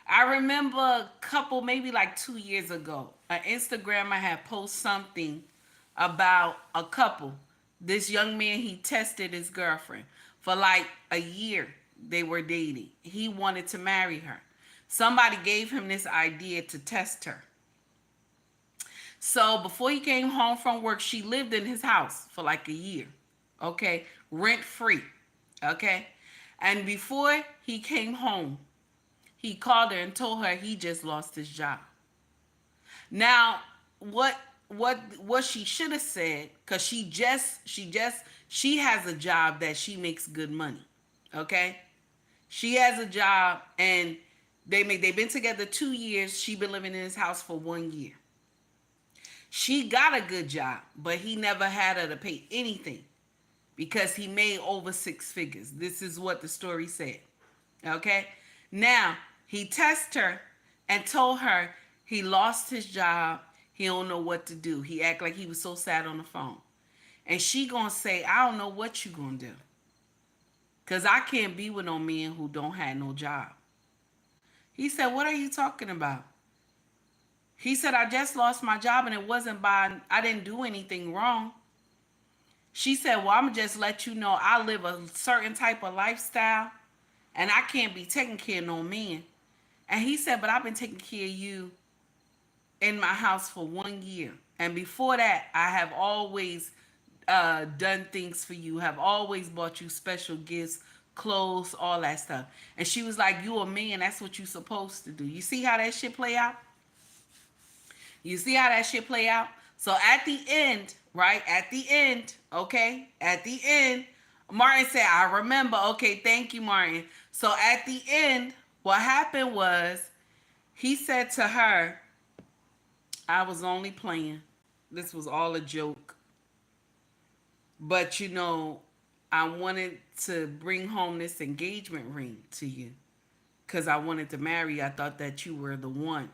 I remember a couple, maybe like 2 years ago, an Instagrammer had posted something about a couple. This young man, he tested his girlfriend for like a year. They were dating. He wanted to marry her. Somebody gave him this idea to test her. So before he came home from work, she lived in his house for like a year. Okay? Rent free. Okay? And before he came home, he called her and told her he just lost his job. Now, what she should have said, because she has a job that she makes good money. Okay? She has a job and they've been together 2 years. She been living in his house for 1 year. She got a good job, but he never had her to pay anything because he made over 6 figures. This is what the story said. Okay? Now, he tested her and told her he lost his job. He don't know what to do. He act like he was so sad on the phone. And she gonna say, I don't know what you gonna do. Because I can't be with no man who don't have no job. He said, what are you talking about? He said, I just lost my job and it wasn't I didn't do anything wrong. She said, well, I'm going to just let you know I live a certain type of lifestyle and I can't be taking care of no man. And he said, but I've been taking care of you in my house for 1 year. And before that, I have always done things for you, have always bought you special gifts, clothes, all that stuff. And she was like, you a man, that's what you supposed to do. You see how that shit play out? You see how that shit play out? So at the end, right? At the end, okay? At the end, Martin said, I remember. Okay, thank you, Martin. So at the end, what happened was he said to her, I was only playing. This was all a joke. But I wanted to bring home this engagement ring to you because I wanted to marry you. I thought that you were the one.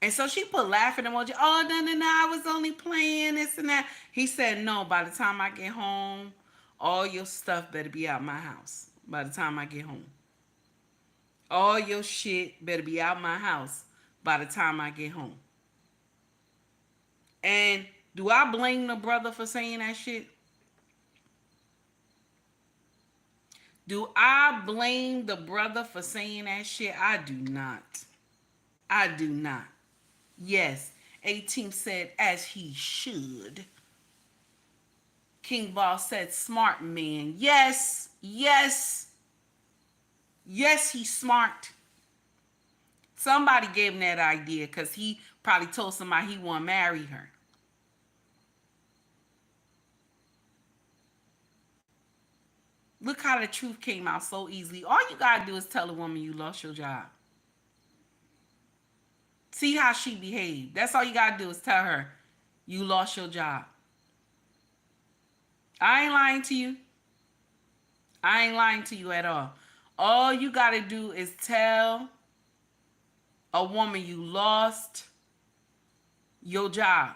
And so she put laughing emoji. Oh, no, I was only playing this and that. He said, no, by the time I get home, all your stuff better be out my house. By the time I get home. All your shit better be out my house by the time I get home. And do I blame the brother for saying that shit? Do I blame the brother for saying that shit? I do not. I do not. Yes, 18 said, as he should. King Ball said, smart man. Yes, yes. Yes, he's smart. Somebody gave him that idea because he probably told somebody he want to marry her. Look how the truth came out so easily. All you got to do is tell a woman you lost your job. See how she behaved. That's all you got to do is tell her you lost your job. I ain't lying to you. I ain't lying to you at all. All you got to do is tell a woman you lost your job.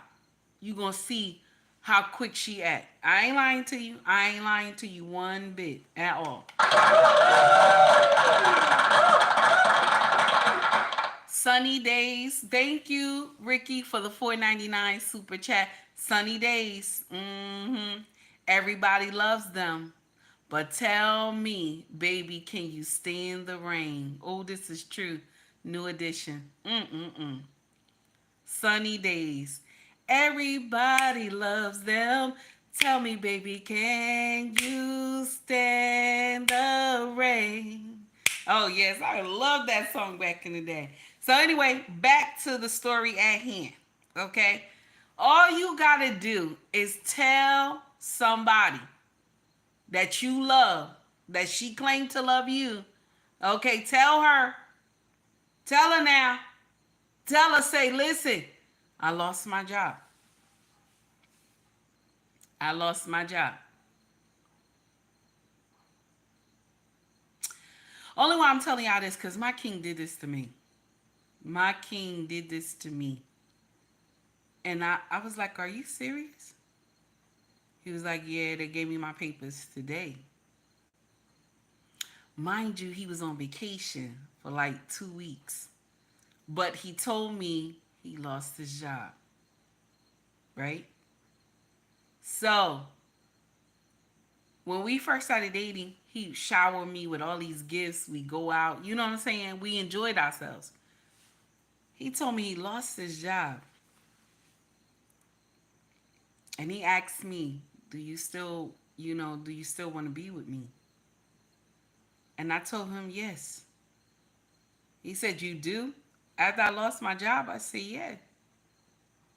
You going to see how quick she act. I ain't lying to you. I ain't lying to you one bit at all. Sunny Days. Thank you, Ricky, for the $4.99 super chat. Sunny Days. Everybody loves them. But tell me, baby, can you stand the rain? Oh, this is true. New edition. Sunny Days. Everybody loves them. Tell me, baby, can you stand the rain? Oh, yes, I love that song back in the day. So anyway, back to the story at hand, okay? All you got to do is tell somebody that you love, that she claimed to love you, okay? Tell her now. Tell her, say, listen, I lost my job. I lost my job. Only why I'm telling y'all this, because my king did this to me. My king did this to me. And I was like, are you serious? He was like, yeah, they gave me my papers today. Mind you, he was on vacation for like 2 weeks. But he told me he lost his job. Right? So, when we first started dating, he showered me with all these gifts. We go out. You know what I'm saying? We enjoyed ourselves. He told me he lost his job. And he asked me, do you still want to be with me? And I told him yes. He said, you do? After I lost my job, I said, yeah.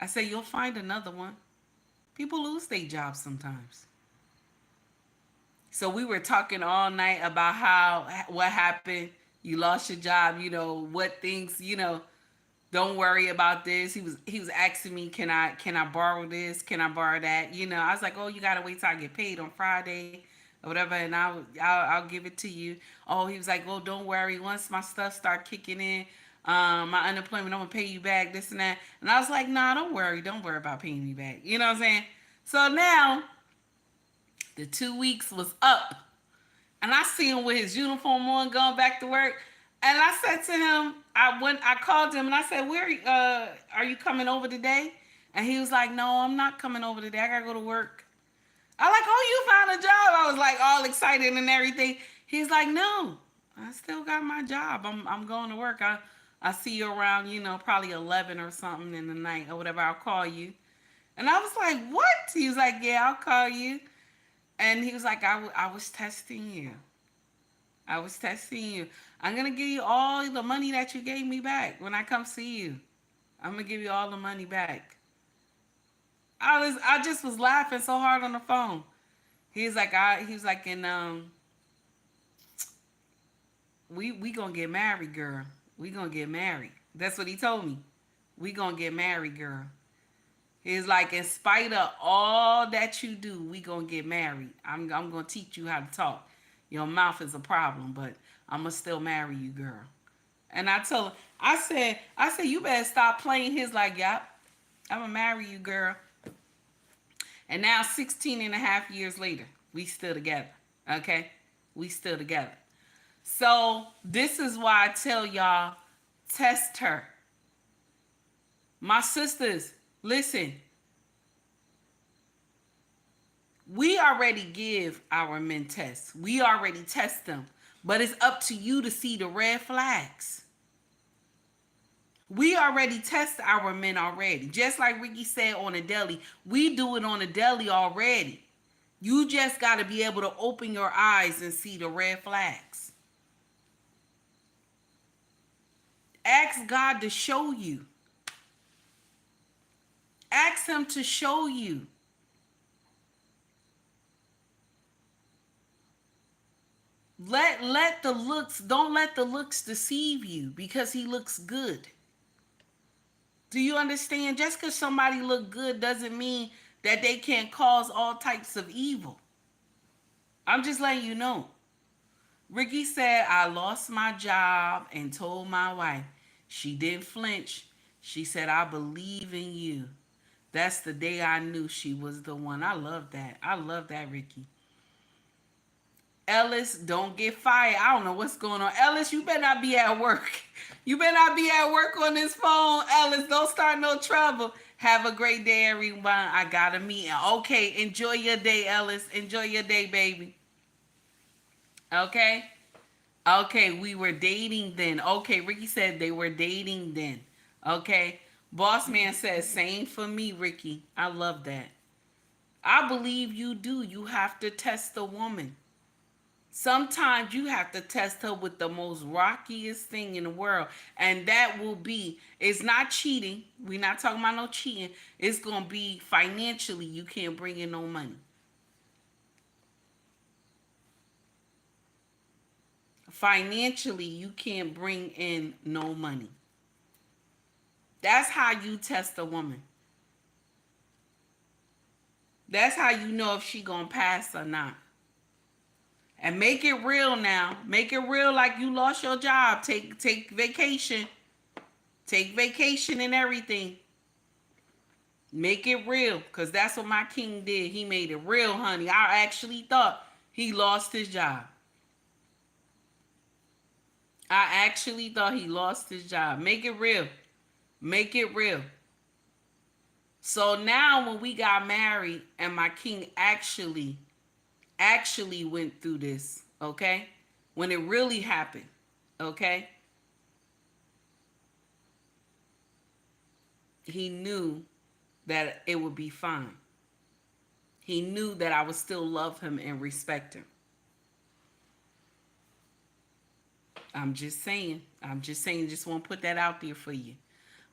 I said, you'll find another one. People lose their jobs sometimes. So we were talking all night about what happened. You lost your job, what things, don't worry about this. He was asking me, can I borrow this? Can I borrow that? I was like, oh, you gotta wait till I get paid on Friday or whatever, and I'll give it to you. Oh, he was like, oh, don't worry. Once my stuff start kicking in, my unemployment, I'm gonna pay you back, this and that. And I was like, nah, don't worry about paying me back. You know what I'm saying? So now the 2 weeks was up, and I see him with his uniform on, going back to work. And I said to him, I called him and I said, where are you coming over today? And he was like, no, I'm not coming over today. I gotta go to work. I like, oh, you found a job. I was like all excited and everything. He's like, no, I still got my job. I'm going to work. I see you around, probably 11 or something in the night or whatever. I'll call you. And I was like, what? He was like, yeah, I'll call you. And he was like, I was testing you. I was testing you. I'm going to give you all the money that you gave me back when I come see you. I'm going to give you all the money back. I just was laughing so hard on the phone. He was like, we gonna get married, girl. We gonna get married. That's what he told me. We gonna get married, girl. He's like, in spite of all that you do, we gonna get married. I'm gonna teach you how to talk. Your mouth is a problem, but I'm gonna still marry you, girl. And I told him, I said, you better stop playing. He's like, yep, I'm gonna marry you, girl. And now 16 and a half years later, we still together. Okay? We still together. So this is why I tell y'all, test her. My sisters, listen. We already give our men tests. We already test them. But it's up to you to see the red flags. We already test our men already. Just like Ricky said on a daily, we do it on a daily already. You just got to be able to open your eyes and see the red flags. Ask God to show you. Ask him to show you. Don't let the looks deceive you because he looks good. Do you understand? Just because somebody look good doesn't mean that they can't cause all types of evil. I'm just letting you know. Ricky said, I lost my job and told my wife. She didn't flinch. She said, I believe in you. That's the day I knew she was the one. I love that. I love that, Ricky. Ellis, don't get fired. I don't know what's going on. Ellis, you better not be at work. You better not be at work on this phone. Ellis, don't start no trouble. Have a great day, everyone. I got a meeting. Okay, enjoy your day, Ellis. Enjoy your day, baby. Okay? Okay, we were dating then. Okay, Ricky said they were dating then. Okay? Boss man says, same for me, Ricky. I love that. I believe you do. You have to test a woman. Sometimes you have to test her with the most rockiest thing in the world. And that will be, it's not cheating. We're not talking about no cheating. It's going to be financially, you can't bring in no money. Financially, you can't bring in no money. That's how you test a woman. That's how you know if she going to pass or not. And make it real now. Make it real like you lost your job. Take vacation. Take vacation and everything. Make it real. Because that's what my king did. He made it real, honey. I actually thought he lost his job. I actually thought he lost his job. Make it real. Make it real. So now when we got married and my king actually went through this, okay? When it really happened, okay? He knew that it would be fine. He knew that I would still love him and respect him. I'm just saying. Just want to put that out there for you.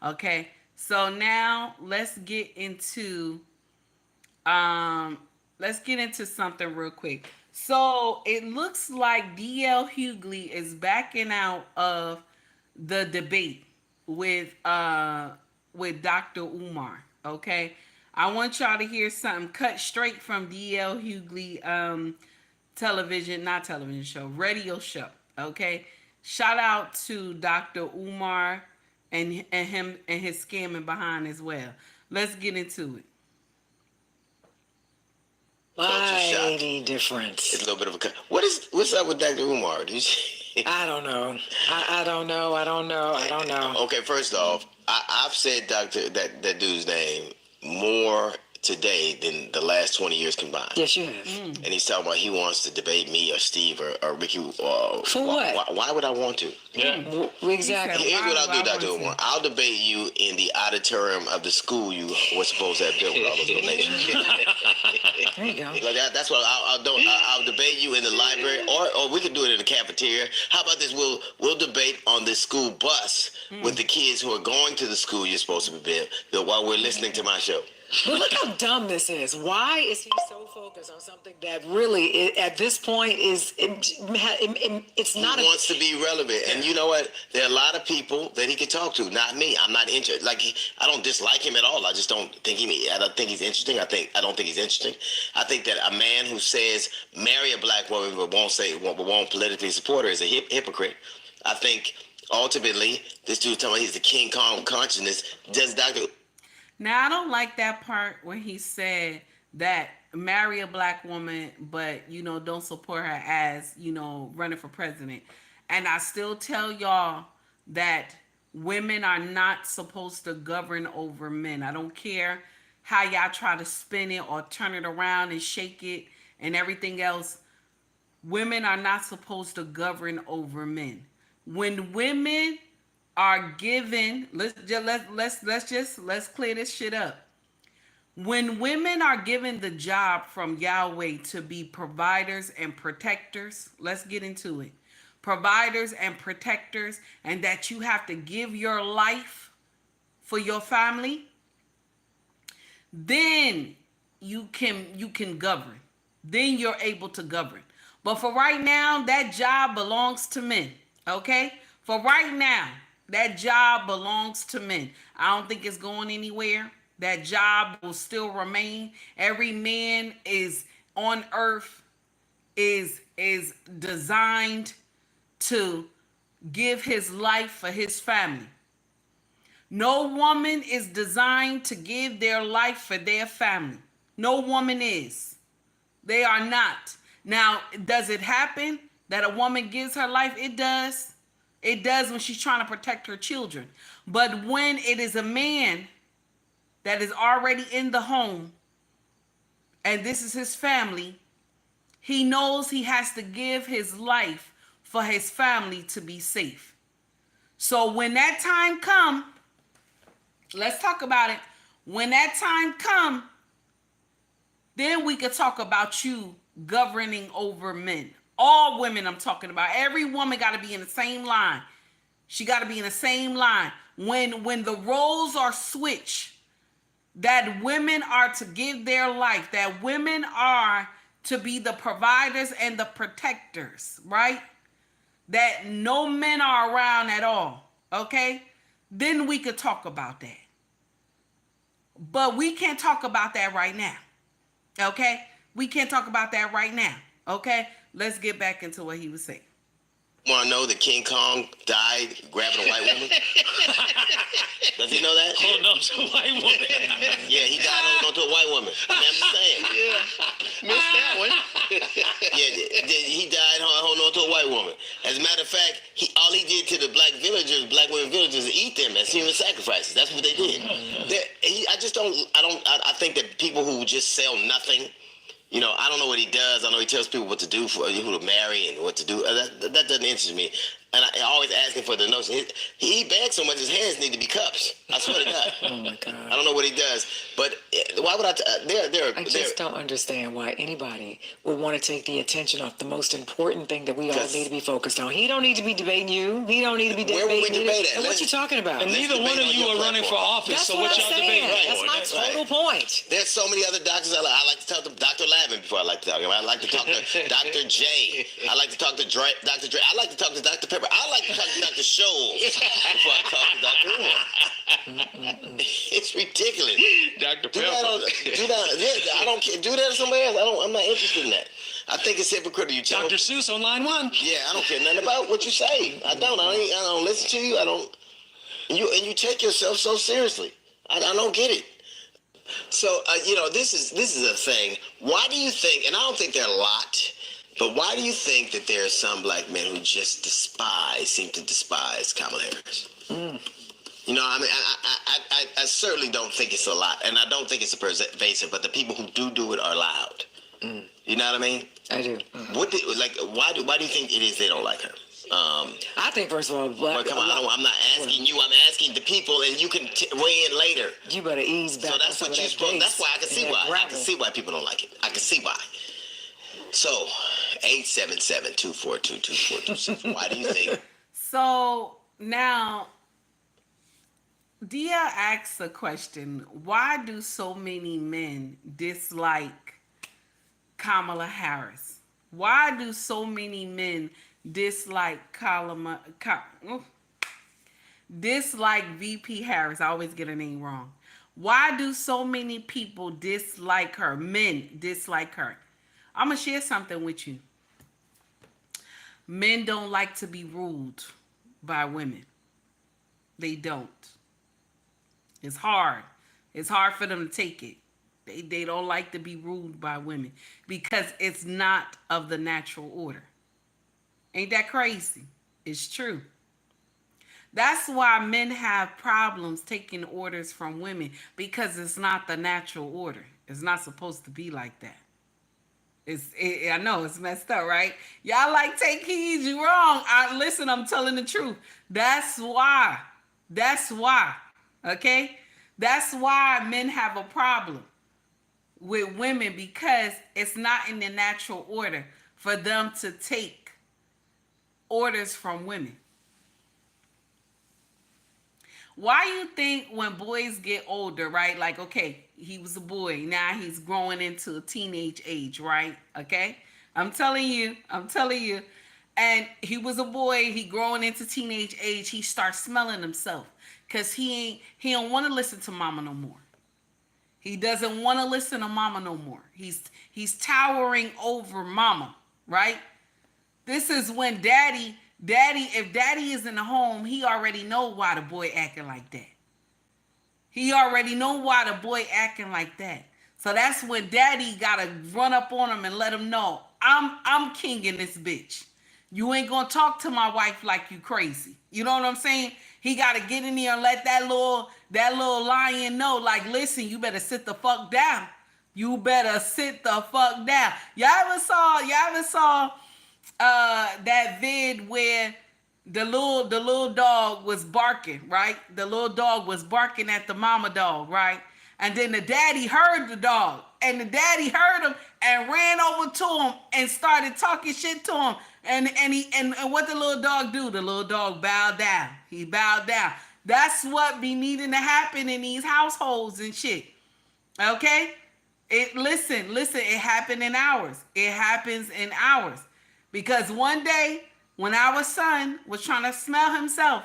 Okay? So now let's get into something real quick. So it looks like DL Hughley is backing out of the debate with Dr. Umar. Okay, I want y'all to hear something cut straight from DL Hughley radio show. Okay, shout out to Dr. Umar and him and his scamming behind as well. Let's get into it. Mighty difference. It's a little bit of a what's up with Dr. Umar? I don't know. I don't know. Okay, first off, I've said that dude's name more today than the last 20 years combined. Yes, you have. And he's talking about he wants to debate me or Steve or Ricky. For what? Why would I want to? Yeah. Exactly. Here's what I'll do, Why Dr. would I Umar. I'll debate you in the auditorium of the school you were supposed to have built with all those donations. There you go. Like that's what I'll debate you in the library, or we could do it in the cafeteria. How about this? We'll debate on this school bus with the kids who are going to the school you're supposed to be built while we're listening to my show. But look how dumb this is. Why is he so focused on something that really, at this point, it's not? He wants to be relevant, and you know what? There are a lot of people that he can talk to. Not me. I'm not interested. Like I don't dislike him at all. I just don't think I don't think he's interesting. I don't think he's interesting. I think that a man who says marry a black woman but won't politically support her is a hypocrite. I think ultimately this dude talking about he's the King Kong consciousness. Does Dr. Now, I don't like that part when he said that marry a black woman, but, don't support her as, running for president. And I still tell y'all that women are not supposed to govern over men. I don't care how y'all try to spin it or turn it around and shake it and everything else. Women are not supposed to govern over men. When women are given, let's clear this shit up. When women are given the job from Yahweh to be providers and protectors, let's get into it. Providers and protectors, and that you have to give your life for your family, then you can govern. Then you're able to govern. But for right now, that job belongs to men. Okay? For right now, that job belongs to men. I don't think it's going anywhere. That job will still remain. Every man is on earth is designed to give his life for his family. No woman is designed to give their life for their family. No woman is. They are not. Now, does it happen that a woman gives her life? It does. It does when she's trying to protect her children. But when it is a man that is already in the home and this is his family, he knows he has to give his life for his family to be safe. So when that time come, let's talk about it. When that time come, then we could talk about you governing over men. All women I'm talking about. Every woman got to be in the same line. She got to be in the same line. When the roles are switched, that women are to give their life, that women are to be the providers and the protectors, right? That no men are around at all, okay? Then we could talk about that. But we can't talk about that right now, okay? We can't talk about that right now, okay? Let's get back into what he was saying. Want to know that King Kong died grabbing a white woman? Does he know that? Holding on to a white woman. Yeah, he died holding on to a white woman. I'm just saying. Yeah, missed that one. Yeah, he died holding on to a white woman. As a matter of fact, all he did to the black women villagers, is eat them as human sacrifices. That's what they did. I think that people who just sell nothing, I don't know what he does. I know he tells people what to do, for who to marry and what to do. That doesn't interest me. And I always ask him for the notes. He bags so much, his hands need to be cups. I swear to God. Oh my God. I don't know what he does, but why would I? I just don't understand why anybody would want to take the attention off the most important thing that we all need to be focused on. He don't need to be debating you. He don't need to be debating. Where would we debate at? And what you talking about? And neither one of you are running for office, That's so what what I'm y'all saying. debating? That's my total point. There's so many other doctors. I like to talk to Dr. Lavin before I like to talk to him. I like to talk to Dr. J. I like to talk to Dr. Dre. I like to talk to Dr. Pepper. I like to talk to Dr. Scholes before I talk to Dr. Umar. It's ridiculous. Dr. Do Pepper. that. I don't care. Do that to somebody else. I'm not interested in that. I think it's hypocritical. You tell Dr. Seuss on line 1. Yeah, I don't care nothing about what you say. I don't listen to you. I don't. And you take yourself so seriously. I don't get it. So this is a thing. Why do you think? And I don't think there are a lot. But why do you think that there are some black men who just seem to despise Kamala Harris? You know, I mean, I certainly don't think it's a lot, and I don't think it's a pervasive. But the people who do it are loud. You know what I mean? I do. Why do you think it is they don't like her? I think, first of all, Well, come on, I'm not asking you. I'm asking the people, and you can weigh in later. you better ease back. So that's what you're supposed. That's why I can see why. I can see why people don't like it. I can see why. So, 877-242-2427. Why do you think? So now, Dia asks a question. Why do so many men dislike Kamala Harris? Why do so many men dislike dislike VP Harris? I always get her name wrong. Why do so many people dislike her? Men dislike her. I'm going to share something with you. Men don't like to be ruled by women. They don't. It's hard. It's hard for them to take it. They don't like to be ruled by women because it's not of the natural order. Ain't that crazy? It's true. That's why men have problems taking orders from women, because it's not the natural order. It's not supposed to be like that. I know it's messed up, right? Y'all like, take heed, you wrong. Listen, I'm telling the truth. That's why. Okay? That's why men have a problem with women, because it's not in the natural order for them to take orders from women. Why you think when boys get older, right? Like, okay, he was a boy. Now he's growing into a teenage age, right? Okay? I'm telling you. And he was a boy. He growing into teenage age. He starts smelling himself because he don't want to listen to mama no more. He doesn't want to listen to mama no more. He's towering over mama, right? This is when if daddy is in the home, he already know why the boy acting like that. He already know why the boy acting like that. So that's when daddy gotta run up on him and let him know, I'm king in this bitch. You ain't gonna talk to my wife like you crazy. You know what I'm saying? He gotta get in there and let that little lion know, like, listen, you better sit the fuck down. You better sit the fuck down. Y'all ever saw that vid where the little dog was barking, right? The little dog was barking at the mama dog, right? And then the daddy heard the dog, and the daddy heard him and ran over to him and started talking shit to him. And what the little dog do? The little dog bowed down. He bowed down. That's what be needing to happen in these households and shit. Okay? Listen, it happened in ours. It happens in ours. Because one day, when our son was trying to smell himself,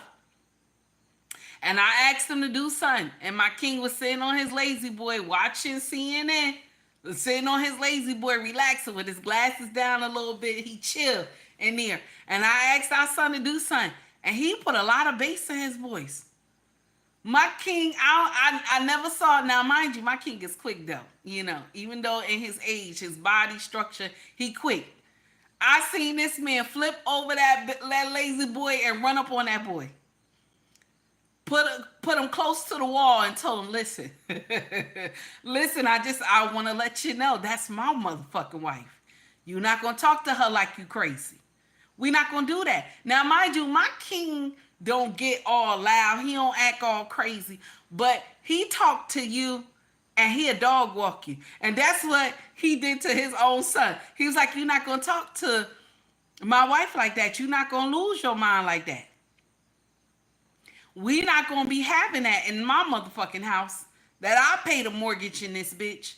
and I asked him to do something, and my king was sitting on his lazy boy watching CNN, sitting on his lazy boy relaxing with his glasses down a little bit. He chilled in there. And I asked our son to do something, and he put a lot of bass in his voice. My king, I never saw it. Now, mind you, my king is quick though. You know, even though in his age, his body structure, he quick. I seen this man flip over that lazy boy and run up on that boy. Put him close to the wall and told him, listen, I want to let you know that's my motherfucking wife. You're not going to talk to her like you crazy. We're not going to do that. Now, mind you, my king don't get all loud. He don't act all crazy. But he talked to you and he a dog walk you. And that's what he did to his own son. He was like, you're not going to talk to my wife like that. You're not going to lose your mind like that. We're not going to be having that in my motherfucking house that I paid a mortgage in this bitch.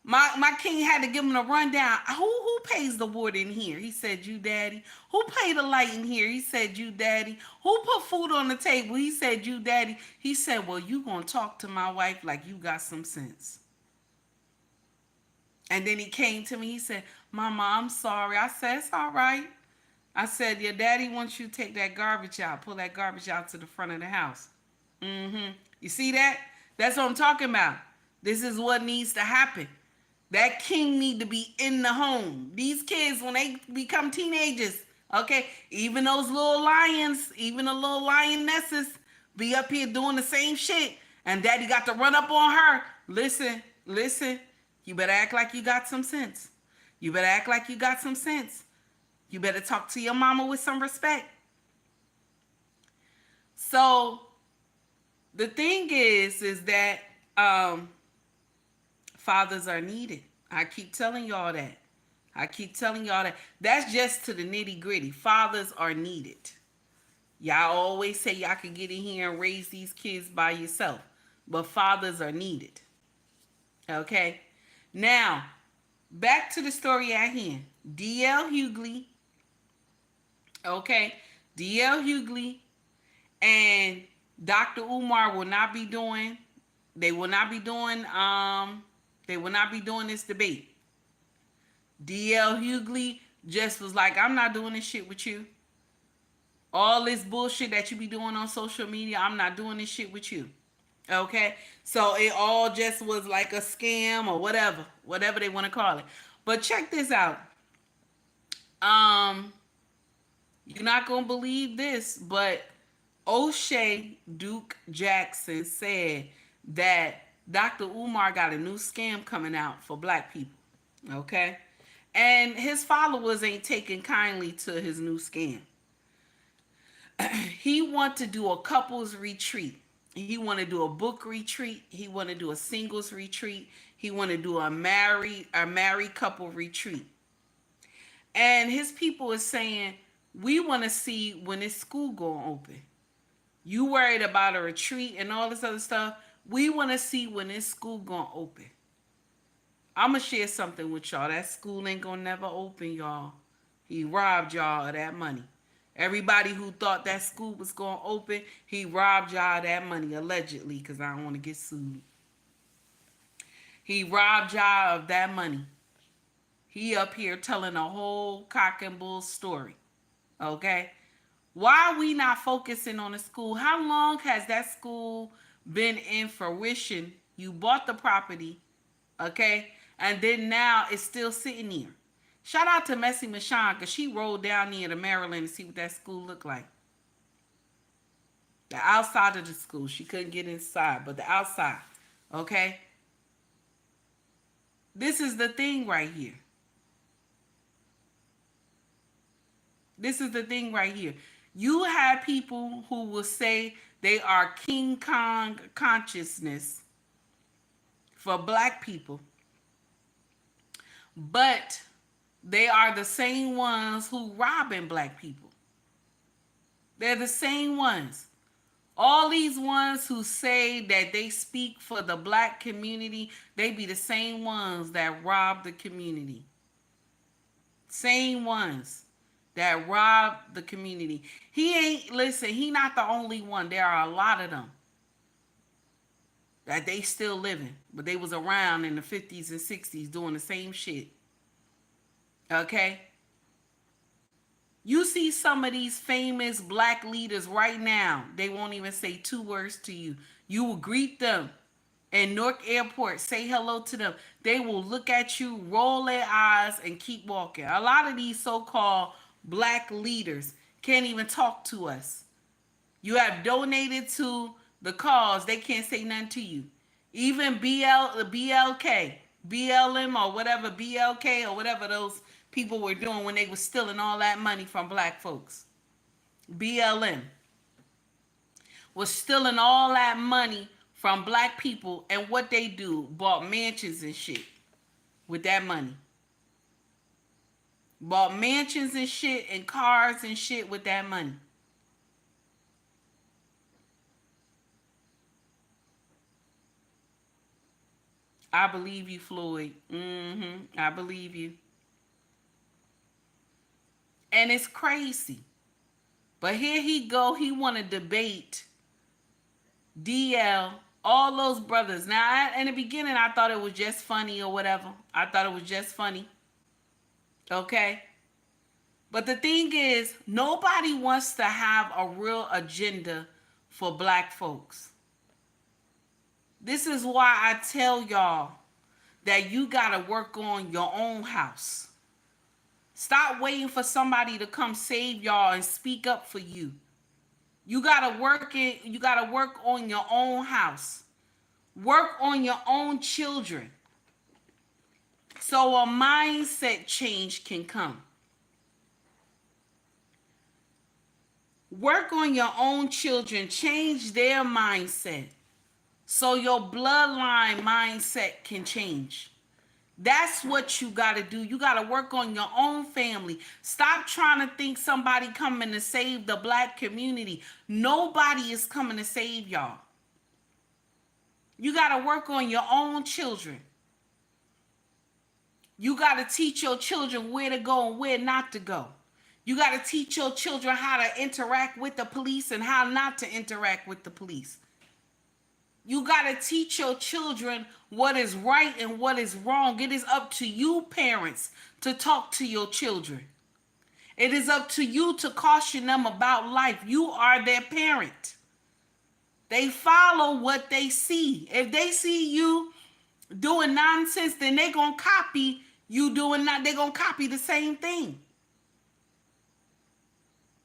My king had to give him a rundown. Who pays the water in here? He said, you, daddy. Who paid the light in here? He said, you, daddy. Who put food on the table? He said, you, daddy. He said, well, you going to talk to my wife like you got some sense. And then he came to me. He said, Mama, I'm sorry. I said, it's all right. I said, your daddy wants you to take that garbage out. Pull that garbage out to the front of the house. You see that? That's what I'm talking about. This is what needs to happen. That king need to be in the home. These kids, when they become teenagers, okay, even those little lions, even the little lionesses, Be up here doing the same shit, and daddy got to run up on her. Listen, listen. You better act like you got some sense. You better act like you got some sense. You better talk to your mama with some respect. So the thing is that fathers are needed. I keep telling y'all that. I keep telling y'all that. That's just to the nitty gritty. Fathers are needed. Y'all always say y'all can get in here and raise these kids by yourself, but fathers are needed. Okay? Now, back to the story at hand. D.L. Hughley, okay? D.L. Hughley and Dr. Umar will not be doing, they will not be doing this debate. D.L. Hughley just was like, I'm not doing this shit with you. All this bullshit that you be doing on social media, I'm not doing this shit with you. Okay? So it all just was like a scam or whatever they want to call it. But check this out. You're not going to believe this, but O'Shea Duke Jackson said that Dr. Umar got a new scam coming out for black people. Okay? And his followers ain't taking kindly to his new scam. He want to do a couples retreat. He want to do a book retreat. He want to do a singles retreat. He want to do a married couple retreat. And his people is saying, we want to see when this school going open. You worried about a retreat and all this other stuff. We want to see when this school going to open. I'm going to share something with y'all. That school ain't going to never open, y'all. He robbed y'all of that money. Everybody who thought that school was going to open, he robbed y'all of that money, allegedly, because I don't want to get sued. He robbed y'all of that money. He up here telling a whole cock and bull story. Okay? Why are we not focusing on the school? How long has that school been in fruition? You bought the property, okay? And then now it's still sitting there. Shout out to Messy Michonne, because she rolled down there to Maryland to see what that school looked like. The outside of the school. She couldn't get inside, but the outside. Okay? This is the thing right here. This is the thing right here. You have people who will say they are King Kong consciousness for black people, but they are the same ones who robbing black people. They're the same ones. All these ones who say that they speak for the black community, they be the same ones that rob the community. Same ones that rob the community. He not the only one. There are a lot of them that they still living, but they was around in the 50s and 60s doing the same shit. Okay? You see some of these famous black leaders right now, they won't even say 2 words to you. You will greet them in Newark Airport, say hello to them. They will look at you, roll their eyes, and keep walking. A lot of these so-called black leaders can't even talk to us. You have donated to the cause, they can't say nothing to you. Even BLK, BLM or whatever, BLK or whatever those people were doing when they were stealing all that money from black folks. BLM was stealing all that money from black people, and what they do, bought mansions and shit with that money. Bought mansions and shit and cars and shit with that money. I believe you, Floyd. I believe you. And it's crazy. But here he go. He want to debate DL, all those brothers. Now, in the beginning, I thought it was just funny or whatever. I thought it was just funny. Okay? But the thing is, nobody wants to have a real agenda for black folks. This is why I tell y'all that you got to work on your own house. Stop waiting for somebody to come save y'all and speak up for you. You gotta work it. You gotta work on your own house. Work on your own children. So a mindset change can come. Work on your own children. Change their mindset. So your bloodline mindset can change. That's what you got to do. You got to work on your own family. Stop trying to think somebody coming to save the black community. Nobody is coming to save y'all. You got to work on your own children. You got to teach your children where to go and where not to go. You got to teach your children how to interact with the police and how not to interact with the police. You got to teach your children what is right and what is wrong. It is up to you, parents, to talk to your children. It is up to you to caution them about life. You are their parent. They follow what they see. If they see you doing nonsense, then they're going to copy you doing that. They're going to copy the same thing.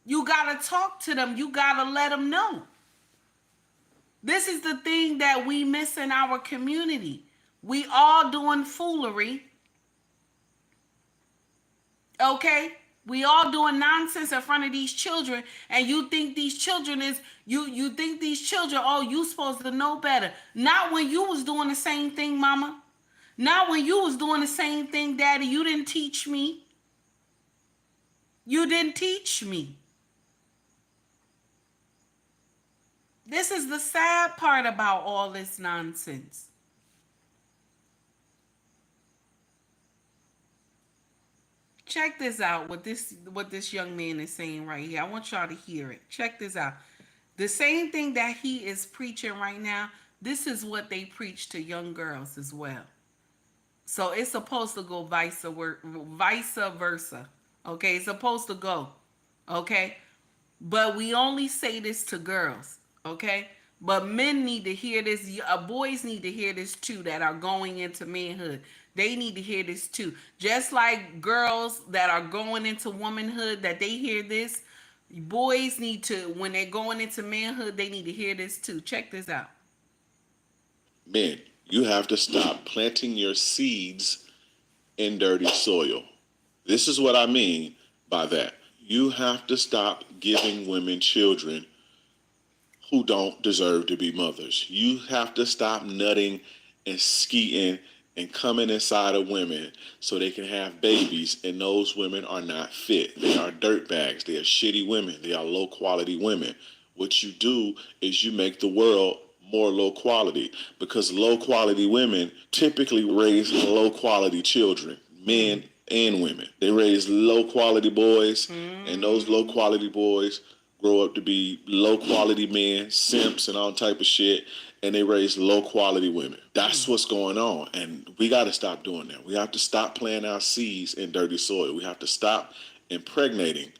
You got to talk to them. You got to let them know. This is the thing that we miss in our community. We all doing foolery. Okay? We all doing nonsense in front of these children, and you think these children is you think these children, oh, you supposed to know better. Not when you was doing the same thing, mama. Not when you was doing the same thing, daddy. You didn't teach me. You didn't teach me. This is the sad part about all this nonsense. Check this out, what this young man is saying right here. I want y'all to hear it. Check this out. The same thing that he is preaching right now, this is what they preach to young girls as well. So it's supposed to go vice versa. Okay, it's supposed to go. Okay? But we only say this to girls. Okay, but men need to hear this. Boys need to hear this too, that are going into manhood. They need to hear this too. Just like girls that are going into womanhood, that they hear this. Boys need to, when they're going into manhood, they need to hear this too. Check this out. Men, you have to stop planting your seeds in dirty soil. This is what I mean by that. You have to stop giving women children who don't deserve to be mothers. You have to stop nutting and skeeting and coming inside of women so they can have babies, and those women are not fit. They are dirtbags. They are shitty women. They are low quality women. What you do is you make the world more low quality, because low quality women typically raise low quality children, men and women. They raise low quality boys, and those low quality boys grow up to be low quality men, simps, and all type of shit, and they raise low quality women. That's what's going on, and we got to stop doing that. We have to stop planting our seeds in dirty soil. We have to stop impregnating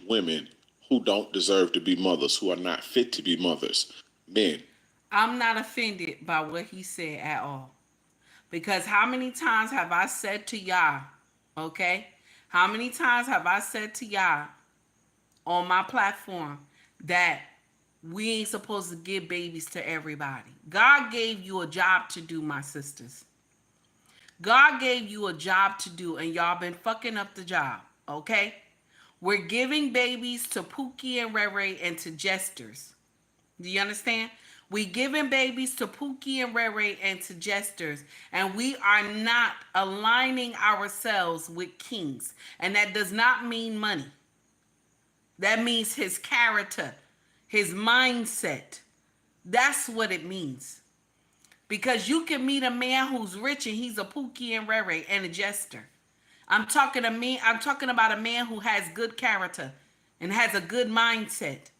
women who don't deserve to be mothers, who are not fit to be mothers. Men. I'm not offended by what he said at all. Because how many times have I said to y'all, okay? How many times have I said to y'all on my platform that we ain't supposed to give babies to everybody? God gave you a job to do, my sisters. God gave you a job to do, and y'all been fucking up the job, okay? We're giving babies to Pookie and Rere and to jesters. Do you understand? We giving babies to Pookie and Rere and to jesters, and we are not aligning ourselves with kings. And that does not mean money. That means his character, his mindset. That's what it means. Because you can meet a man who's rich and he's a Pookie and Rere and a jester. I'm talking about a man who has good character and has a good mindset.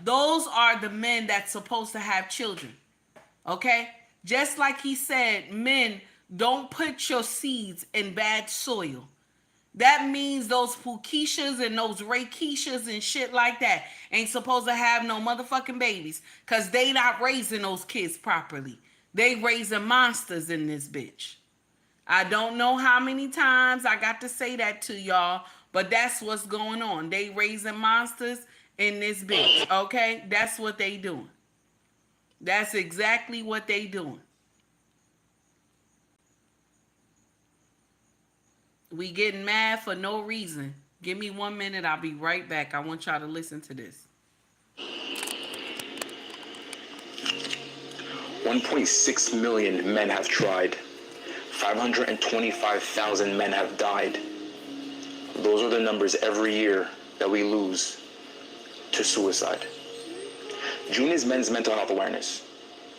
Those are the men that's supposed to have children. Okay? Just like he said, men, don't put your seeds in bad soil. That means those Pukishas and those Raykishas and shit like that ain't supposed to have no motherfucking babies, because they not raising those kids properly. They raising monsters in this bitch. I don't know how many times I got to say that to y'all, but that's what's going on. They raising monsters in this bitch. Okay, that's what they doing. That's exactly what they doing. We getting mad for no reason. Give me 1 minute. I'll be right back. I want y'all to listen to this. 1.6 million men have tried. 525,000 men have died. Those are the numbers every year that we lose to suicide. June is Men's Mental Health Awareness.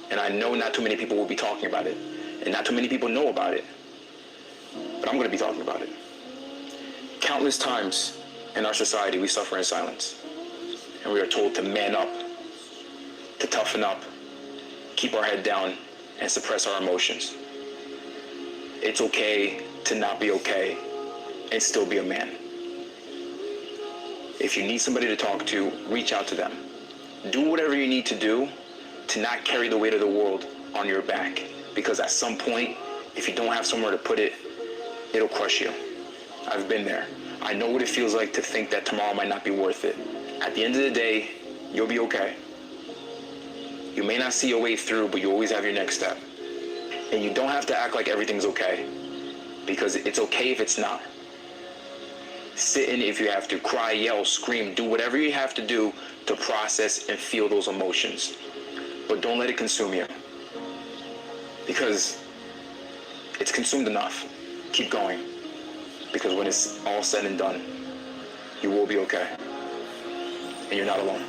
And I know not too many people will be talking about it. And not too many people know about it. But I'm going to be talking about it. Countless times in our society, we suffer in silence. And we are told to man up, to toughen up, keep our head down, and suppress our emotions. It's okay to not be okay and still be a man. If you need somebody to talk to, reach out to them. Do whatever you need to do to not carry the weight of the world on your back. Because at some point, if you don't have somewhere to put it, it'll crush you. I've been there. I know what it feels like to think that tomorrow might not be worth it. At the end of the day, you'll be okay. You may not see your way through, but you always have your next step. And you don't have to act like everything's okay, because it's okay if it's not. Sit in if you have to, cry, yell, scream, do whatever you have to do to process and feel those emotions. But don't let it consume you, because it's consumed enough. Keep going, because when it's all said and done, you will be okay, and you're not alone.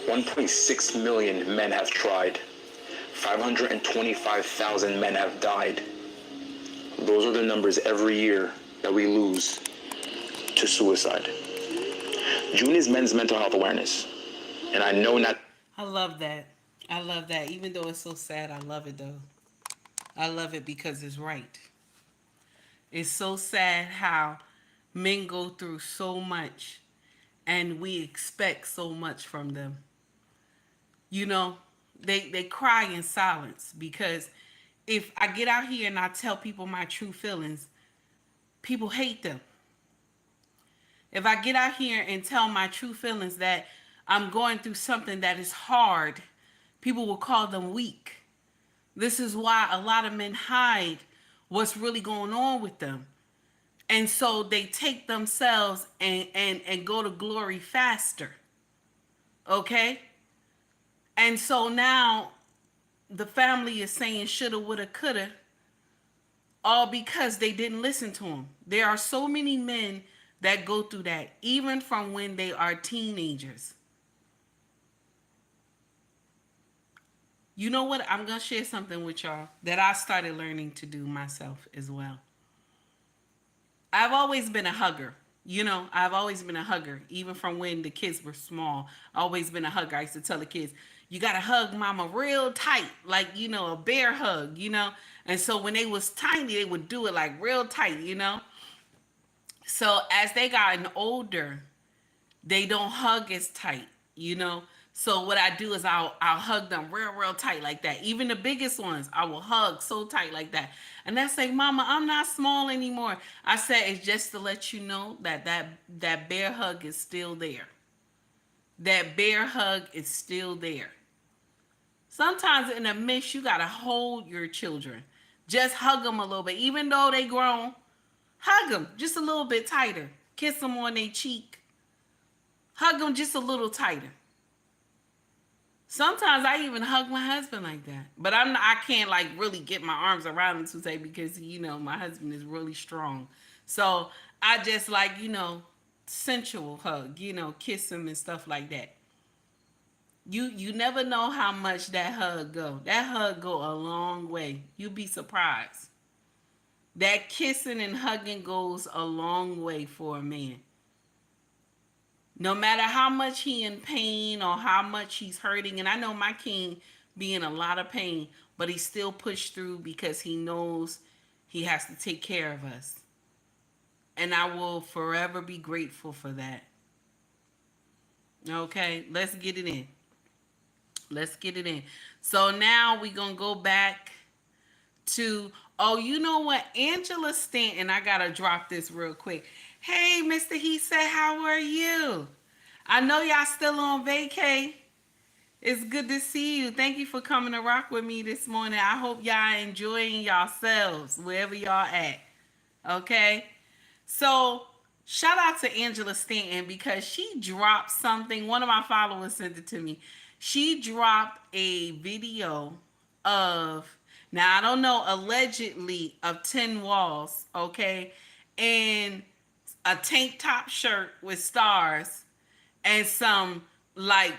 1.6 million men have tried. 525,000 men have died. Those are the numbers every year that we lose to suicide. June is Men's Mental Health Awareness. And I know not... I love that. I love that. Even though it's so sad, I love it though. I love it because it's right. It's so sad how men go through so much and we expect so much from them. You know, they cry in silence, because if I get out here and I tell people my true feelings, people hate them. If I get out here and tell my true feelings that I'm going through something that is hard, people will call them weak. This is why a lot of men hide what's really going on with them. And so they take themselves and go to glory faster. Okay? And so now the family is saying shoulda, woulda, coulda, all because they didn't listen to them. There are so many men that go through that, even from when they are teenagers. You know what? I'm going to share something with y'all that I started learning to do myself as well. I've always been a hugger. You know, I've always been a hugger, even from when the kids were small. I've always been a hugger. I used to tell the kids, you got to hug mama real tight, like, you know, a bear hug, you know. And so when they was tiny, they would do it like real tight, you know. So as they gotten older, they don't hug as tight, you know. So what I do is I'll hug them real tight like that. Even the biggest ones, I will hug so tight like that. And they say, Mama, I'm not small anymore. I said, it's just to let you know that bear hug is still there. That bear hug is still there. Sometimes in the midst, you got to hold your children. Just hug them a little bit. Even though they grown, hug them just a little bit tighter. Kiss them on their cheek. Hug them just a little tighter. Sometimes I even hug my husband like that. But I can't like really get my arms around him to say, because, you know, my husband is really strong. So I just like, you know, sensual hug, you know, kiss him and stuff like that. You never know how much that hug go. That hug go a long way. You'd be surprised. That kissing and hugging goes a long way for a man. No matter how much he in pain or how much he's hurting, and I know my king be in a lot of pain, but he still pushed through because he knows he has to take care of us. And I will forever be grateful for that. Okay, let's get it in. Let's get it in. So now we're going to go back to, Oh, you know what? Angela Stanton, I gotta drop this real quick. Hey, Mr. He said, how are you? I know y'all still on vacay. It's good to see you. Thank you for coming to rock with me this morning. I hope y'all enjoying yourselves wherever y'all at. Okay? So, shout out to Angela Stanton because she dropped something. One of my followers sent it to me. She dropped a video of, now I don't know, allegedly of 10 walls, okay? And a tank top shirt with stars and some like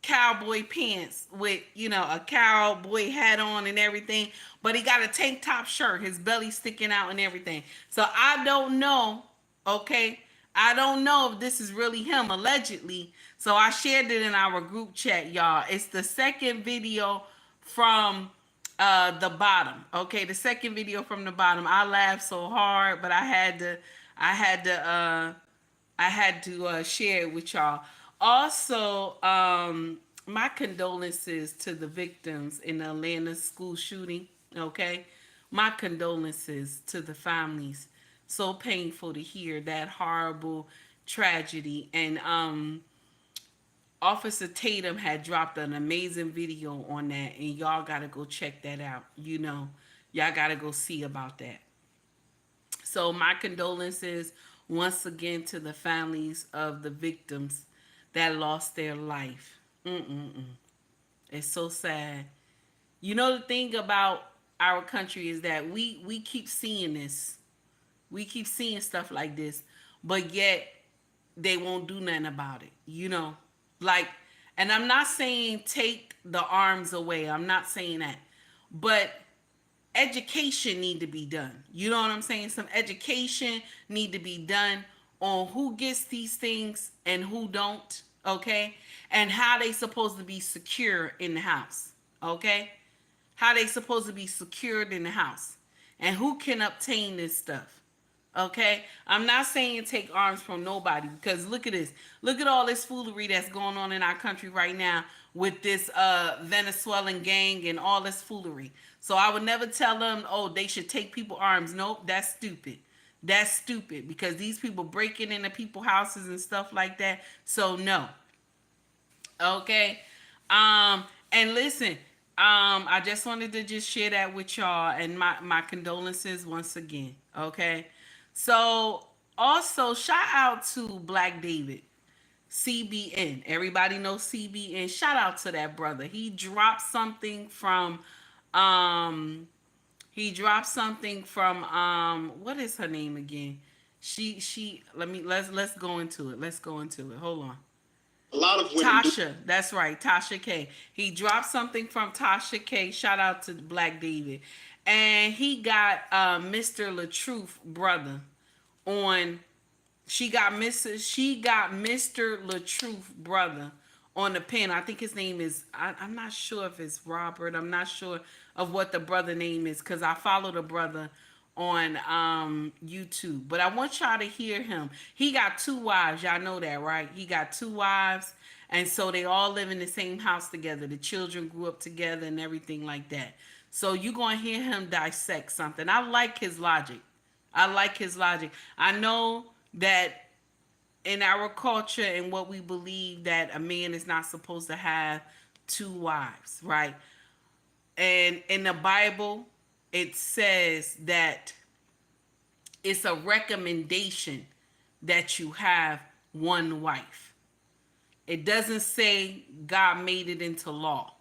cowboy pants with, you know, a cowboy hat on and everything, but he got a tank top shirt, his belly sticking out and everything. So I don't know, okay? I don't know if this is really him, allegedly. So I shared it in our group chat, y'all. It's the second video from the bottom, okay? The second video from the bottom. I laughed so hard, but I had to share it with y'all. Also, my condolences to the victims in the Atlanta school shooting. Okay, my condolences to the families. So painful to hear that horrible tragedy. And Officer Tatum had dropped an amazing video on that, and y'all gotta go check that out. You know, y'all gotta go see about that. So my condolences once again to the families of the victims that lost their life. It's so sad. You know, the thing about our country is that we keep seeing this. We keep seeing stuff like this, but yet they won't do nothing about it. You know, like, and I'm not saying take the arms away. I'm not saying that, but education need to be done. You know what I'm saying? Some education need to be done on who gets these things and who don't, okay? And how they supposed to be secure in the house, okay? How they supposed to be secured in the house and who can obtain this stuff. Okay, I'm not saying take arms from nobody, because look at this. Look at all this foolery that's going on in our country right now with this Venezuelan gang and all this foolery. So I would never tell them, oh, they should take people arms. Nope, that's stupid. That's stupid, because these people breaking into people's houses and stuff like that. So no. Okay. And listen, I just wanted to just share that with y'all, and my condolences once again. Okay. So also shout out to Black David, CBN. Everybody knows CBN. Shout out to that brother. He dropped something from what is her name again? Let's go into it. Let's go into it. Hold on. A lot of women Tasha, that's right, Tasha K. He dropped something from Tasha K. Shout out to Black David. And he got Mr. LaTruth brother on. She got Mr. LaTruth brother on the pen. I think his name is, I'm not sure if it's Robert. I'm not sure of what the brother name is, because I follow the brother on YouTube. But I want y'all to hear him. He got 2 wives. Y'all know that, right? He got 2 wives. And so they all live in the same house together. The children grew up together and everything like that. So you're going to hear him dissect something. I like his logic. I know that in our culture and what we believe, that a man is not supposed to have 2 wives, right? And in the Bible, it says that it's a recommendation that you have 1 wife. It doesn't say God made it into law.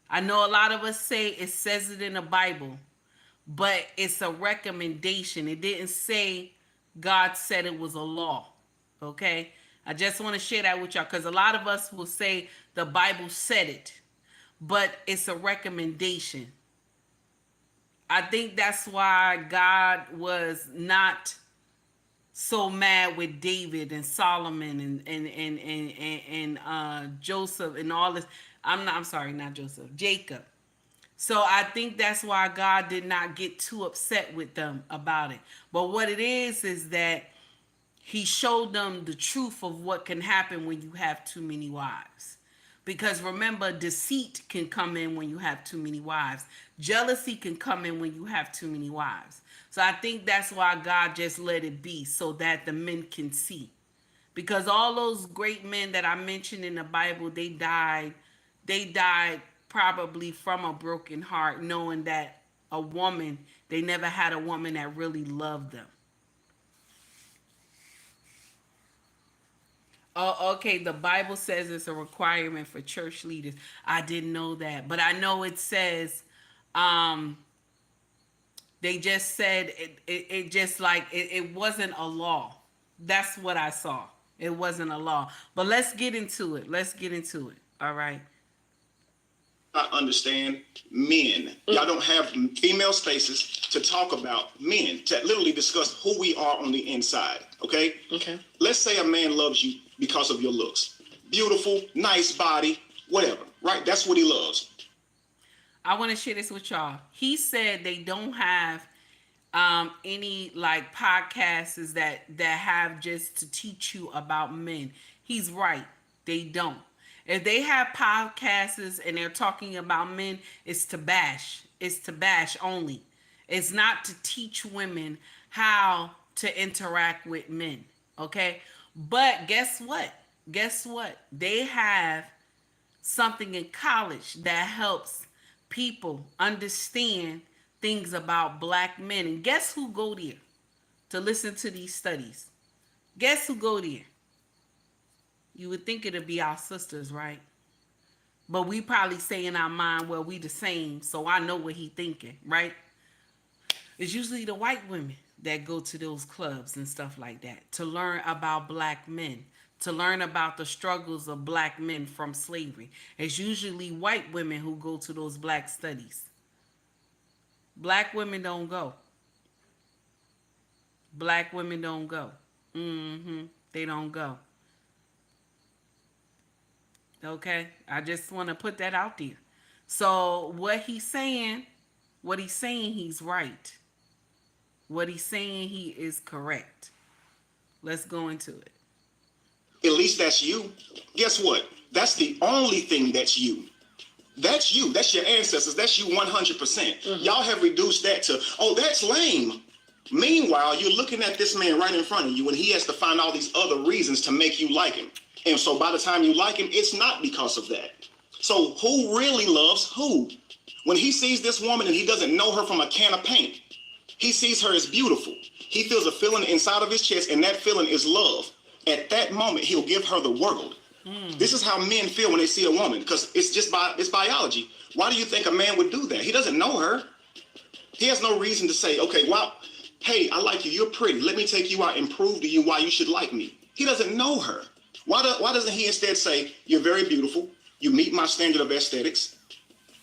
I know a lot of us say it says it in the Bible, but it's a recommendation. It didn't say God said it was a law. Okay? I just want to share that with y'all, because a lot of us will say the Bible said it, but it's a recommendation. I think that's why God was not so mad with David and Solomon and Joseph and all this. I'm sorry, not Joseph, Jacob. So I think that's why God did not get too upset with them about it. But what it is that he showed them the truth of what can happen when you have too many wives. Because remember, deceit can come in when you have too many wives. Jealousy can come in when you have too many wives. So I think that's why God just let it be, so that the men can see. Because all those great men that I mentioned in the Bible, they died. They died probably from a broken heart, knowing that a woman, they never had a woman that really loved them. Oh, okay. The Bible says it's a requirement for church leaders. I didn't know that, but I know it says, um, they just said it just like it wasn't a law. That's what I saw. It wasn't a law. But let's get into it. Let's get into it. All right. I understand men. Y'all don't have female spaces to talk about men, to literally discuss who we are on the inside. Okay? Okay. Let's say a man loves you because of your looks. Beautiful, nice body, whatever, right? That's what he loves. I want to share this with y'all. He said they don't have any like podcasts that have just to teach you about men. He's right. They don't. If they have podcasts and they're talking about men, it's to bash. It's to bash only. It's not to teach women how to interact with men. Okay? But guess what? Guess what? They have something in college that helps people understand things about black men. And guess who go there to listen to these studies? Guess who go there? You would think it'd be our sisters, right? But we probably say in our mind, well, we the same, so I know what he thinking, right? It's usually the white women that go to those clubs and stuff like that to learn about black men, to learn about the struggles of black men from slavery. It's usually white women who go to those black studies. Black women don't go. Black women don't go. They don't go. Okay? I just want to put that out there. So what he's saying, he's right. What he's saying, he is correct. Let's go into it. At least that's you. Guess what? That's the only thing that's you. That's you. That's your ancestors. That's you 100%. Y'all have reduced that to, oh, that's lame. Meanwhile, you're looking at this man right in front of you, and he has to find all these other reasons to make you like him. And so by the time you like him, it's not because of that. So who really loves who? When he sees this woman and he doesn't know her from a can of paint, he sees her as beautiful. He feels a feeling inside of his chest, and that feeling is love. At that moment, he'll give her the world. This is how men feel when they see a woman, because it's biology. Why do you think a man would do that? He doesn't know her. He has no reason to say, okay, well, hey, I like you. You're pretty. Let me take you out and prove to you why you should like me. He doesn't know her. Why doesn't he instead say, you're very beautiful. You meet my standard of aesthetics.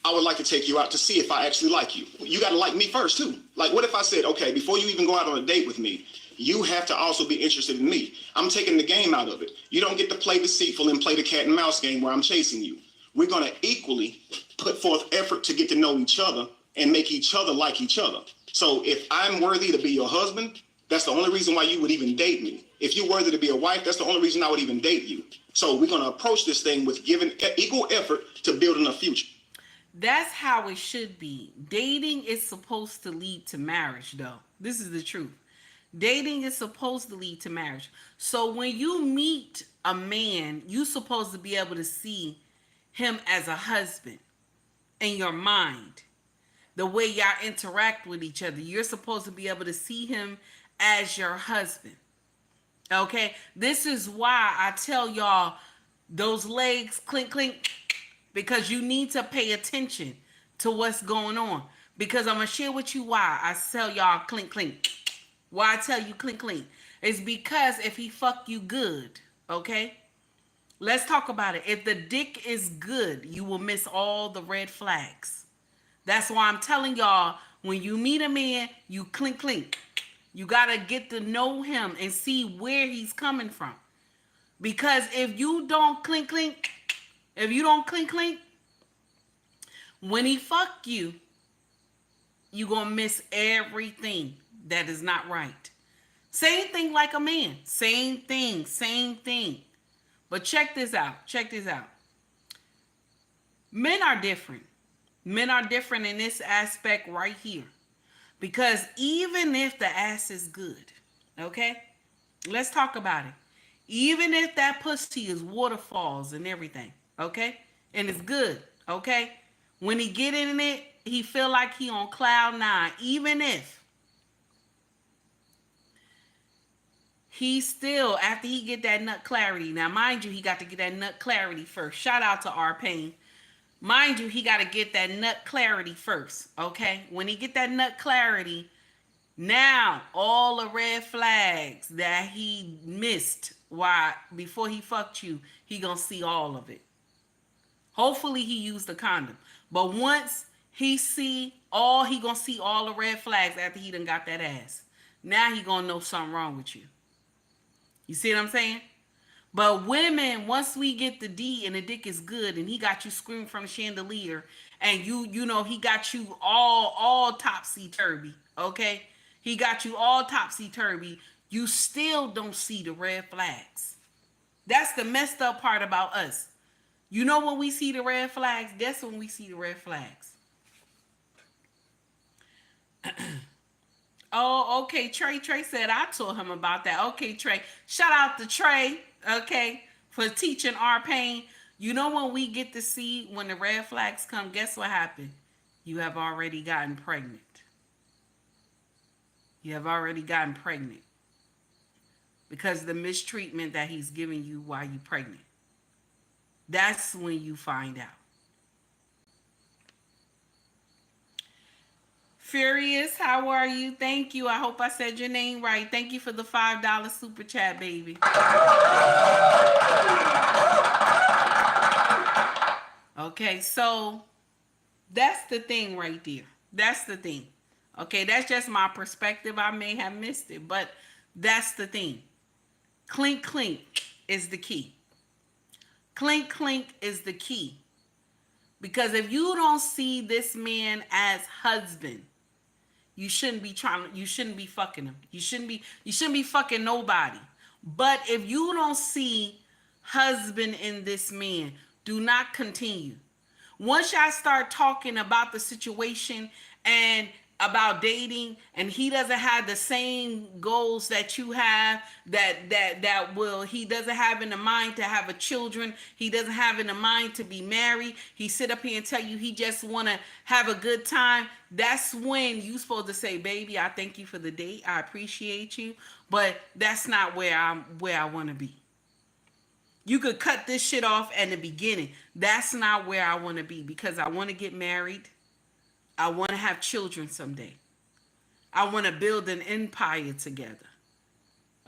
I would like to take you out to see if I actually like you. You got to like me first, too. Like, what if I said, okay, before you even go out on a date with me, you have to also be interested in me. I'm taking the game out of it. You don't get to play deceitful and play the cat and mouse game where I'm chasing you. We're going to equally put forth effort to get to know each other and make each other like each other. So if I'm worthy to be your husband, that's the only reason why you would even date me. If you're worthy to be a wife, that's the only reason I would even date you. So we're going to approach this thing with giving equal effort to building a future. That's how it should be. Dating is supposed to lead to marriage, though. This is the truth. Dating is supposed to lead to marriage. So when you meet a man, you're supposed to be able to see him as a husband in your mind. The way y'all interact with each other, you're supposed to be able to see him as your husband. Okay? This is why I tell y'all those legs clink, clink, because you need to pay attention to what's going on. Because I'm going to share with you why I tell y'all clink, clink. Why I tell you clink, clink. It's because if he fuck you good, okay? Let's talk about it. If the dick is good, you will miss all the red flags. That's why I'm telling y'all, when you meet a man, you clink, clink. You got to get to know him and see where he's coming from. Because if you don't clink, clink, when he fuck you, you gonna miss everything that is not right. Same thing like a man. Same thing. But check this out. Men are different. Men are different in this aspect right here. Because even if the ass is good, okay? Let's talk about it. Even if that pussy is waterfalls and everything, okay? And it's good, okay? When he get in it, he feel like he on cloud nine. Even if he still, after he get that nut clarity, now mind you, he got to get that nut clarity first. Shout out to R Pain. Mind you, he got to get that nut clarity first, okay? When he get that nut clarity, now all the red flags that he missed before he fucked you, he gonna see all of it. Hopefully he used the condom. But once he gonna see all the red flags after he done got that ass. Now he gonna know something wrong with you. You see what I'm saying? But women, once we get the D and the dick is good and he got you screaming from the chandelier and you know he got you all topsy-turvy, okay? He got you all topsy-turvy. You still don't see the red flags. That's the messed up part about us. You know when we see the red flags? That's when we see the red flags. Oh, okay. Trey said I told him about that. Okay, Trey. Shout out to Trey, okay, for teaching our pain. You know when we get to see when the red flags come, guess what happened? You have already gotten pregnant. You have already gotten pregnant. Because the mistreatment that he's giving you while you're pregnant. That's when you find out. Furious, how are you? Thank you. I hope I said your name right. Thank you for the $5 super chat, baby. Okay, so that's the thing right there. That's the thing. Okay, that's just my perspective. I may have missed it, but that's the thing. Clink, clink is the key. Clink, clink is the key. Because if you don't see this man as husband, you shouldn't be fucking him. You shouldn't be fucking nobody. But if you don't see husband in this man, do not continue. Once y'all start talking about the situation and about dating, and he doesn't have the same goals that you have, he doesn't have in the mind to have a children, he doesn't have in the mind to be married, he sit up here and tell you he just want to have a good time, that's when you supposed to say, baby, I thank you for the date, I appreciate you, but that's not where I want to be. You could cut this shit off at the beginning. That's not where I want to be, because I want to get married. I want to have children someday. I want to build an empire together.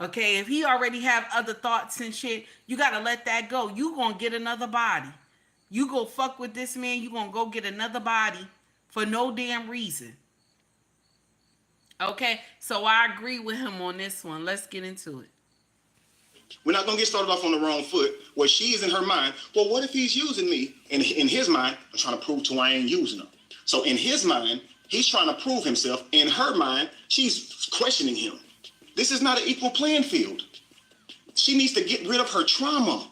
Okay, if he already have other thoughts and shit, you got to let that go. You going to get another body. You go fuck with this man, you going to go get another body for no damn reason. Okay, so I agree with him on this one. Let's get into it. We're not going to get started off on the wrong foot where she is in her mind. Well, what if he's using me? And in his mind, I'm trying to prove to her I ain't using her. So in his mind, he's trying to prove himself. In her mind, she's questioning him. This is not an equal playing field. She needs to get rid of her trauma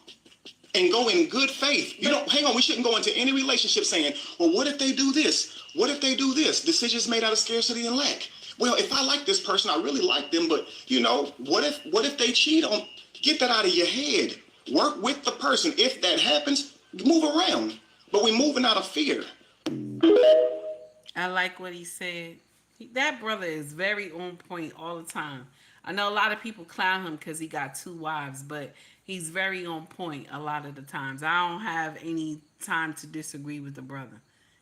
and go in good faith. Hang on, we shouldn't go into any relationship saying, well, what if they do this? What if they do this? Decisions made out of scarcity and lack. Well, if I like this person, I really like them, but what if they cheat on? Get that out of your head. Work with the person. If that happens, move around. But we're moving out of fear. I like what he said. That brother is very on point all the time. I know a lot of people clown him because he got 2 wives, but he's very on point a lot of the times. I don't have any time to disagree with the brother.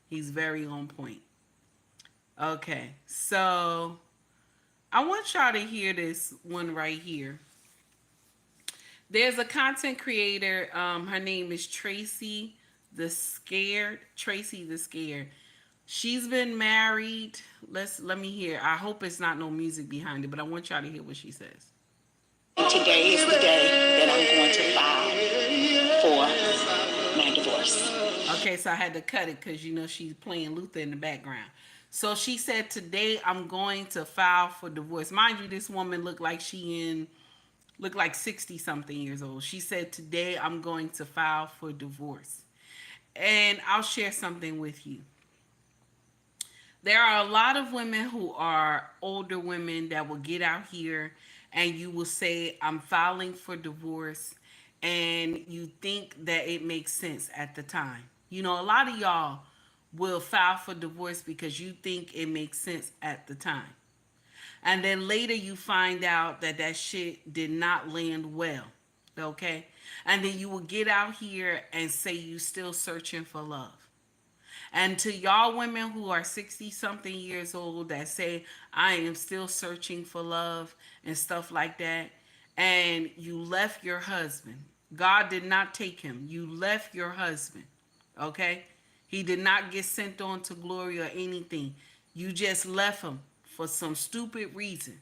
He's very on point. Okay, so I want y'all to hear this one right here. There's a content creator. Her name is Tracy the Scared. Tracy the Scared. She's been married. Let me hear. I hope it's not no music behind it, but I want y'all to hear what she says. Today is the day that I'm going to file for my divorce. Okay, so I had to cut it because she's playing Luther in the background. So she said, today I'm going to file for divorce. Mind you, this woman looked like 60 something years old. She said, today I'm going to file for divorce. And I'll share something with you. There are a lot of women who are older women that will get out here and you will say, I'm filing for divorce, and you think that it makes sense at the time. You know, a lot of y'all will file for divorce because you think it makes sense at the time. And then later you find out that that shit did not land well. Okay? And then you will get out here and say you still searching for love. And to y'all women who are 60 something years old that say, I am still searching for love and stuff like that, and you left your husband. God did not take him. You left your husband. Okay? He did not get sent on to glory or anything. You just left him for some stupid reason.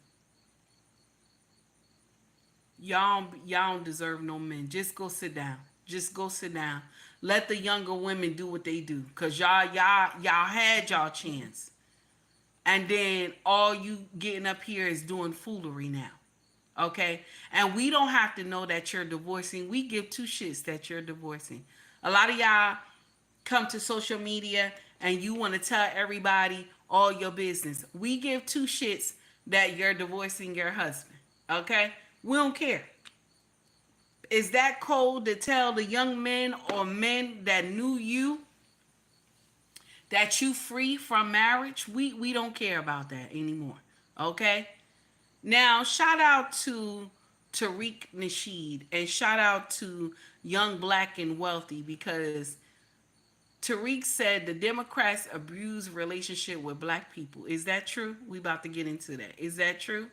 Y'all don't deserve no men. Just go sit down. Just go sit down. Let the younger women do what they do. Cause y'all had y'all chance. And then all you getting up here is doing foolery now. Okay? And we don't have to know that you're divorcing. We give two shits that you're divorcing. A lot of y'all come to social media and you want to tell everybody all your business. We give two shits that you're divorcing your husband. Okay? We don't care. Is that cold to tell the young men or men that knew you that you free from marriage? We don't care about that anymore. Okay? Now, shout out to Tariq Nasheed and shout out to Young Black and Wealthy, because Tariq said the Democrats abuse relationship with black people. Is that true? We about to get into that. Is that true?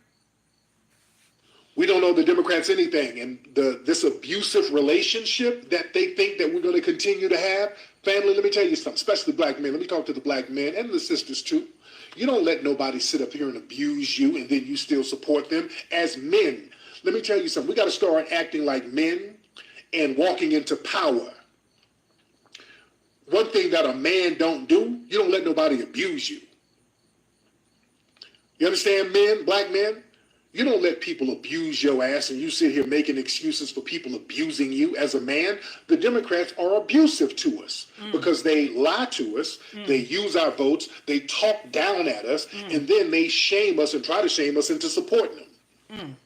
We don't know the Democrats anything, and this abusive relationship that they think that we're going to continue to have. Family, let me tell you something, especially black men. Let me talk to the black men and the sisters too. You don't let nobody sit up here and abuse you and then you still support them. As men, let me tell you something. We got to start acting like men and walking into power. One thing that a man don't do, you don't let nobody abuse you. You understand, men, black men? You don't let people abuse your ass and you sit here making excuses for people abusing you. As a man, the Democrats are abusive to us because they lie to us, they use our votes, they talk down at us, and then they shame us and try to shame us into supporting them.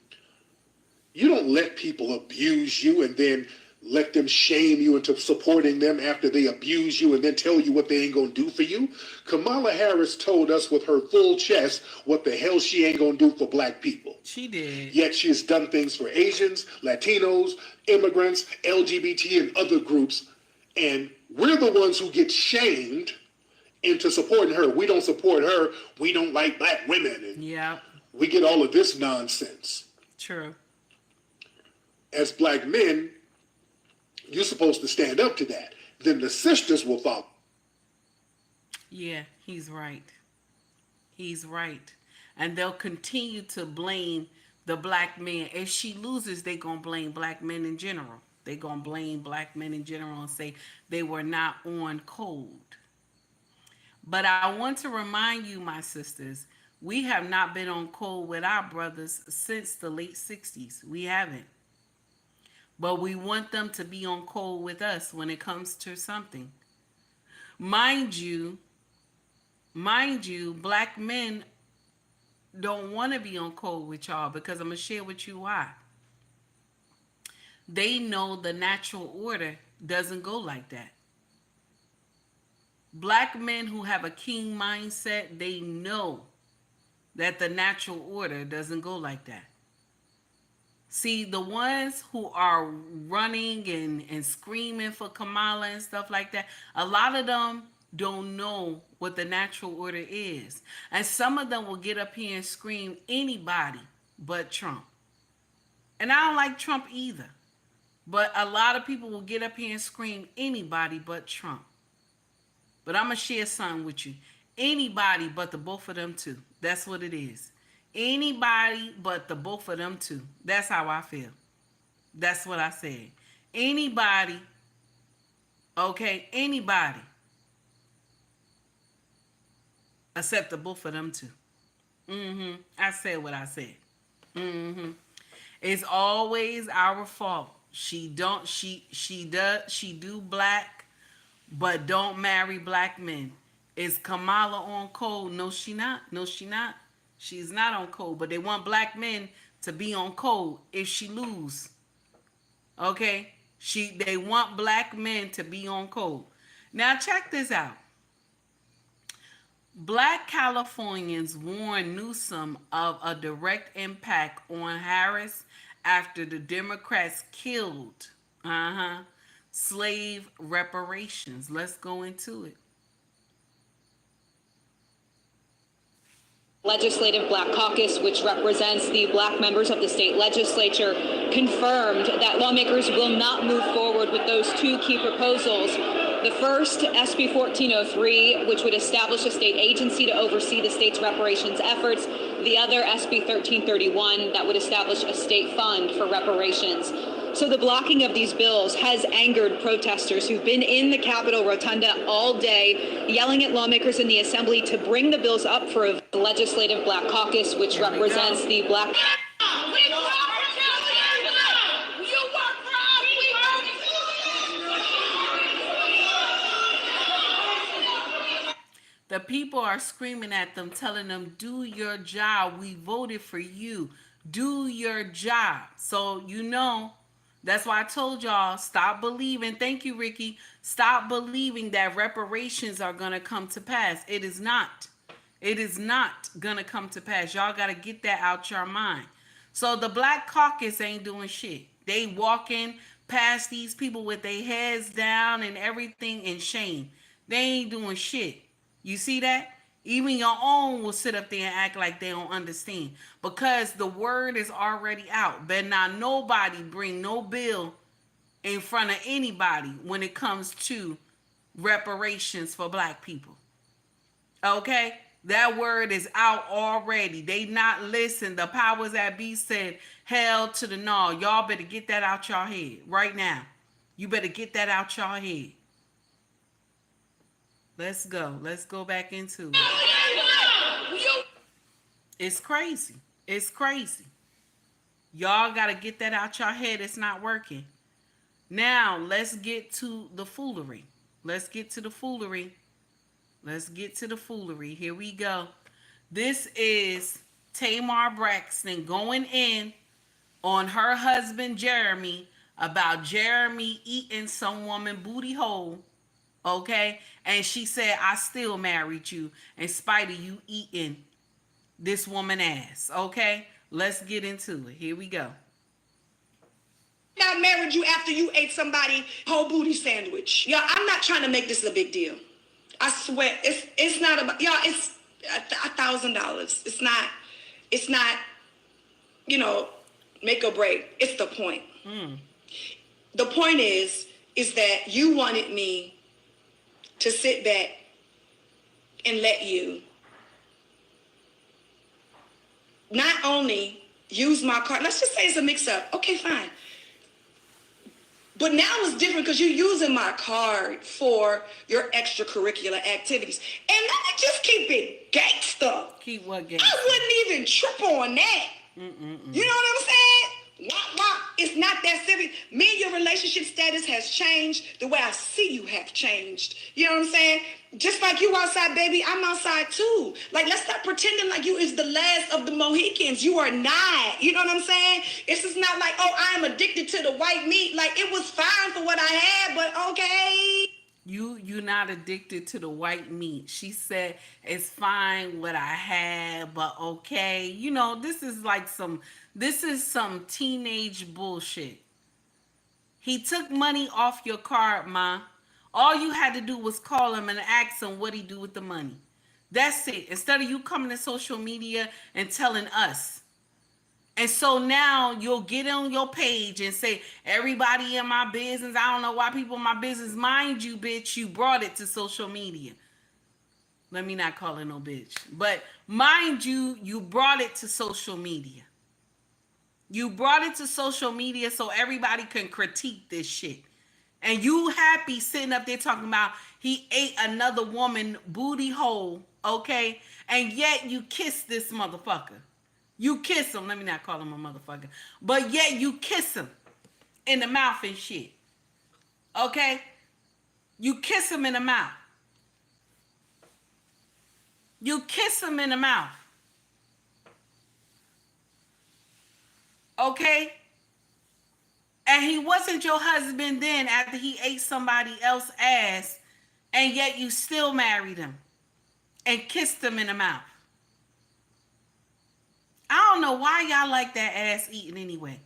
You don't let people abuse you and then let them shame you into supporting them after they abuse you and then tell you what they ain't gonna do for you. Kamala Harris told us with her full chest what the hell she ain't gonna do for black people. She did. Yet she's done things for Asians, Latinos, immigrants, LGBT, and other groups. And we're the ones who get shamed into supporting her. We don't support her. We don't like black women. And yeah. We get all of this nonsense. True. As black men, you're supposed to stand up to that. Then the sisters will follow. Yeah, he's right. He's right. And they'll continue to blame the black men. If she loses, they're going to blame black men in general. They're going to blame black men in general and say they were not on code. But I want to remind you, my sisters, we have not been on code with our brothers since the late 60s. We haven't. But we want them to be on code with us when it comes to something. Mind you, black men don't want to be on code with y'all, because I'm going to share with you why. They know the natural order doesn't go like that. Black men who have a king mindset, they know that the natural order doesn't go like that. See, the ones who are running and screaming for Kamala and stuff like that, a lot of them don't know what the natural order is. And some of them will get up here and scream anybody but Trump. And I don't like Trump either. But a lot of people will get up here and scream anybody but Trump. But I'm going to share something with you. Anybody but the both of them too. That's what it is. Anybody but the both of them two. That's how I feel. That's what I said. Anybody. Okay, anybody. Except the both of them two. I said what I said. It's always our fault. She do black but don't marry black men. Is Kamala on code? No, she not. No, she not. She's not on code. But they want black men to be on code if she lose. Okay? They want black men to be on code. Now check this out. Black Californians warn Newsom of a direct impact on Harris after the Democrats killed slave reparations. Let's go into it. Legislative Black Caucus, which represents the black members of the state legislature, confirmed that lawmakers will not move forward with those two key proposals. The first, SB 1403, which would establish a state agency to oversee the state's reparations efforts. The other, SB 1331, that would establish a state fund for reparations. So the blocking of these bills has angered protesters who've been in the Capitol Rotunda all day, yelling at lawmakers in the assembly to bring the bills up for a legislative Black Caucus, which represents the black... The people are screaming at them, telling them, do your job. We voted for you. Do your job. So, that's why I told y'all, stop believing. Thank you, Ricky. Stop believing that reparations are going to come to pass. It is not. It is not going to come to pass. Y'all got to get that out your mind. So the Black Caucus ain't doing shit. They walking past these people with their heads down and everything in shame. They ain't doing shit. You see that? Even your own will sit up there and act like they don't understand. Because the word is already out. Better not nobody bring no bill in front of anybody when it comes to reparations for black people. Okay? That word is out already. They not listen. The powers that be said, hell to the no. Y'all better get that out y'all head right now. You better get that out y'all head. Let's go. Let's go back into it. It's crazy. It's crazy. Y'all got to get that out your head. It's not working. Now, let's get to the foolery. Let's get to the foolery. Let's get to the foolery. Here we go. This is Tamar Braxton going in on her husband, Jeremy, about Jeremy eating some woman booty hole. Okay? And she said, I still married you in spite of you eating this woman ass. Okay? Let's get into it. Here we go. I married you after you ate somebody whole booty sandwich. Y'all, I'm not trying to make this a big deal. I swear, it's not about, y'all, it's $1,000. It's not, make or break. It's the point. The point is that you wanted me to sit back and let you not only use my card, let's just say it's a mix-up. Okay, fine. But now it's different because you're using my card for your extracurricular activities. And let me just keep it gangster. Keep what gangster? I wouldn't even trip on that. You know what I'm saying? It's not that serious. Me and your relationship status has changed. The way I see you have changed. You know what I'm saying? Just like you outside, baby, I'm outside too. Like, let's stop pretending like you is the last of the Mohicans. You are not. You know what I'm saying? It's just not like, oh, I am addicted to the white meat. Like, it was fine for what I had, but okay. You're not addicted to the white meat. She said, it's fine what I had, but okay. This is some teenage bullshit. He took money off your card, ma. All you had to do was call him and ask him what he do with the money. That's it. Instead of you coming to social media and telling us. And so now you'll get on your page and say, everybody in my business. I don't know why people in my business. Mind you, bitch, you brought it to social media. Let me not call it no bitch. But mind you, you brought it to social media. You brought it to social media so everybody can critique this shit. And you happy sitting up there talking about he ate another woman booty hole, okay? And yet you kiss this motherfucker. You kiss him. Let me not call him a motherfucker. But yet you kiss him in the mouth and shit. Okay? You kiss him in the mouth. You kiss him in the mouth. Okay? And he wasn't your husband then after he ate somebody else's ass, and yet you still married him and kissed him in the mouth. I don't know why y'all like that ass eating anyway.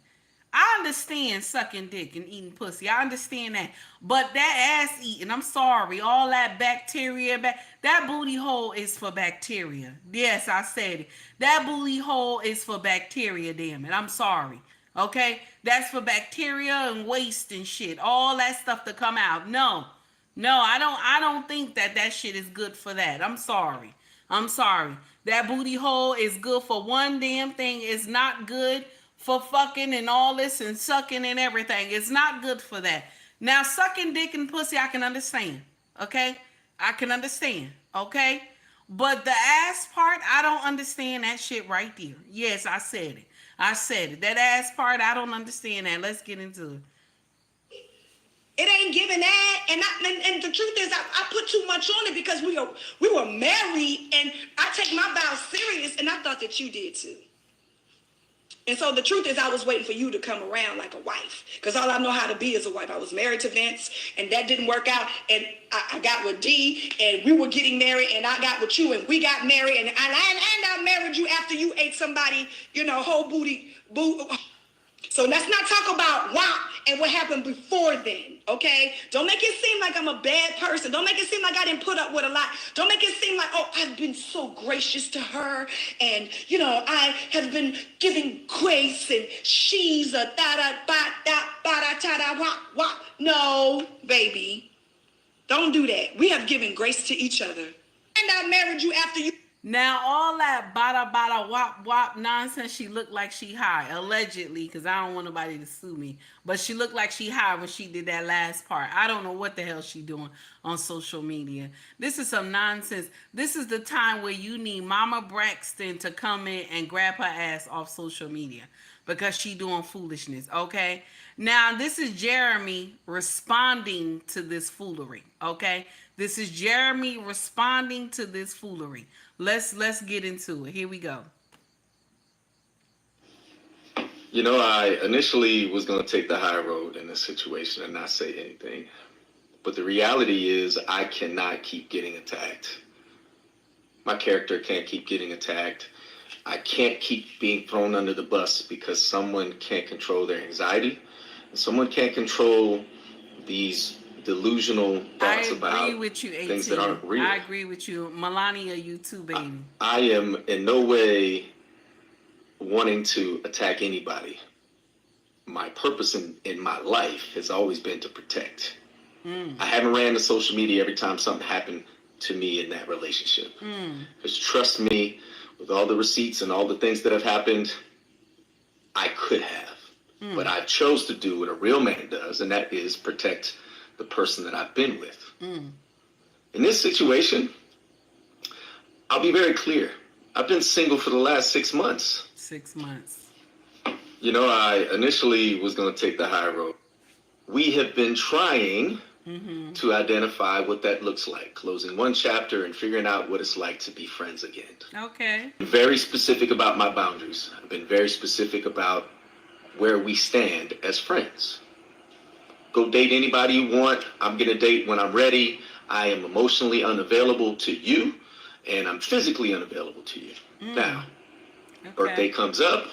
I understand sucking dick and eating pussy. I understand that. But that ass eating, I'm sorry, all that bacteria, that booty hole is for bacteria. Yes, I said it. That booty hole is for bacteria, damn it. I'm sorry. Okay? That's for bacteria and waste and shit. All that stuff to come out. No, I don't think that shit is good for that. I'm sorry. That booty hole is good for one damn thing. It's not good for fucking and all this and sucking and everything. It's not good for that. Now, sucking dick and pussy, I can understand. Okay? I can understand. Okay? But the ass part, I don't understand that shit right there. Yes, I said it. That ass part, I don't understand that. Let's get into it. It ain't giving that, and the truth is, I put too much on it because we were married, and I take my vows serious, and I thought that you did too. And so the truth is, I was waiting for you to come around like a wife, because all I know how to be is a wife. I was married to Vince, and that didn't work out, and I got with D, and we were getting married, and I got with you, and we got married, and I married you after you ate somebody, whole booty. So let's not talk about WAP and what happened before then, okay? Don't make it seem like I'm a bad person. Don't make it seem like I didn't put up with a lot. Don't make it seem like, oh, I've been so gracious to her, and, I have been giving grace, and she's a da-da-ba-da-ba-da-ta-da-wop-wop. No, baby. Don't do that. We have given grace to each other. And I married you after you... Now, all that bada wop wop nonsense, she looked like she high, allegedly, because I don't want nobody to sue me. But she looked like she high when she did that last part. I don't know what the hell she doing on social media. This is some nonsense. This is the time where you need Mama Braxton to come in and grab her ass off social media because she doing foolishness, okay? Now, this is Jeremy responding to this foolery, okay? This is Jeremy responding to this foolery. Let's get into it. Here we go. I initially was going to take the high road in this situation and not say anything. But the reality is I cannot keep getting attacked. My character can't keep getting attacked. I can't keep being thrown under the bus because someone can't control their anxiety. And someone can't control these delusional thoughts about things that aren't real. I agree with you. Melania, you too, baby. I am in no way wanting to attack anybody. My purpose in my life has always been to protect. I haven't ran to social media every time something happened to me in that relationship. Because trust me, with all the receipts and all the things that have happened, I could have. But I chose to do what a real man does, and that is protect the person that I've been with. In this situation, I'll be very clear. I've been single for the last 6 months. 6 months. I initially was going to take the high road. We have been trying to identify what that looks like, closing one chapter and figuring out what it's like to be friends again. Okay. I'm very specific about my boundaries. I've been very specific about where we stand as friends. Go date anybody you want. I'm going to date when I'm ready. I am emotionally unavailable to you, and I'm physically unavailable to you. Now, birthday comes up,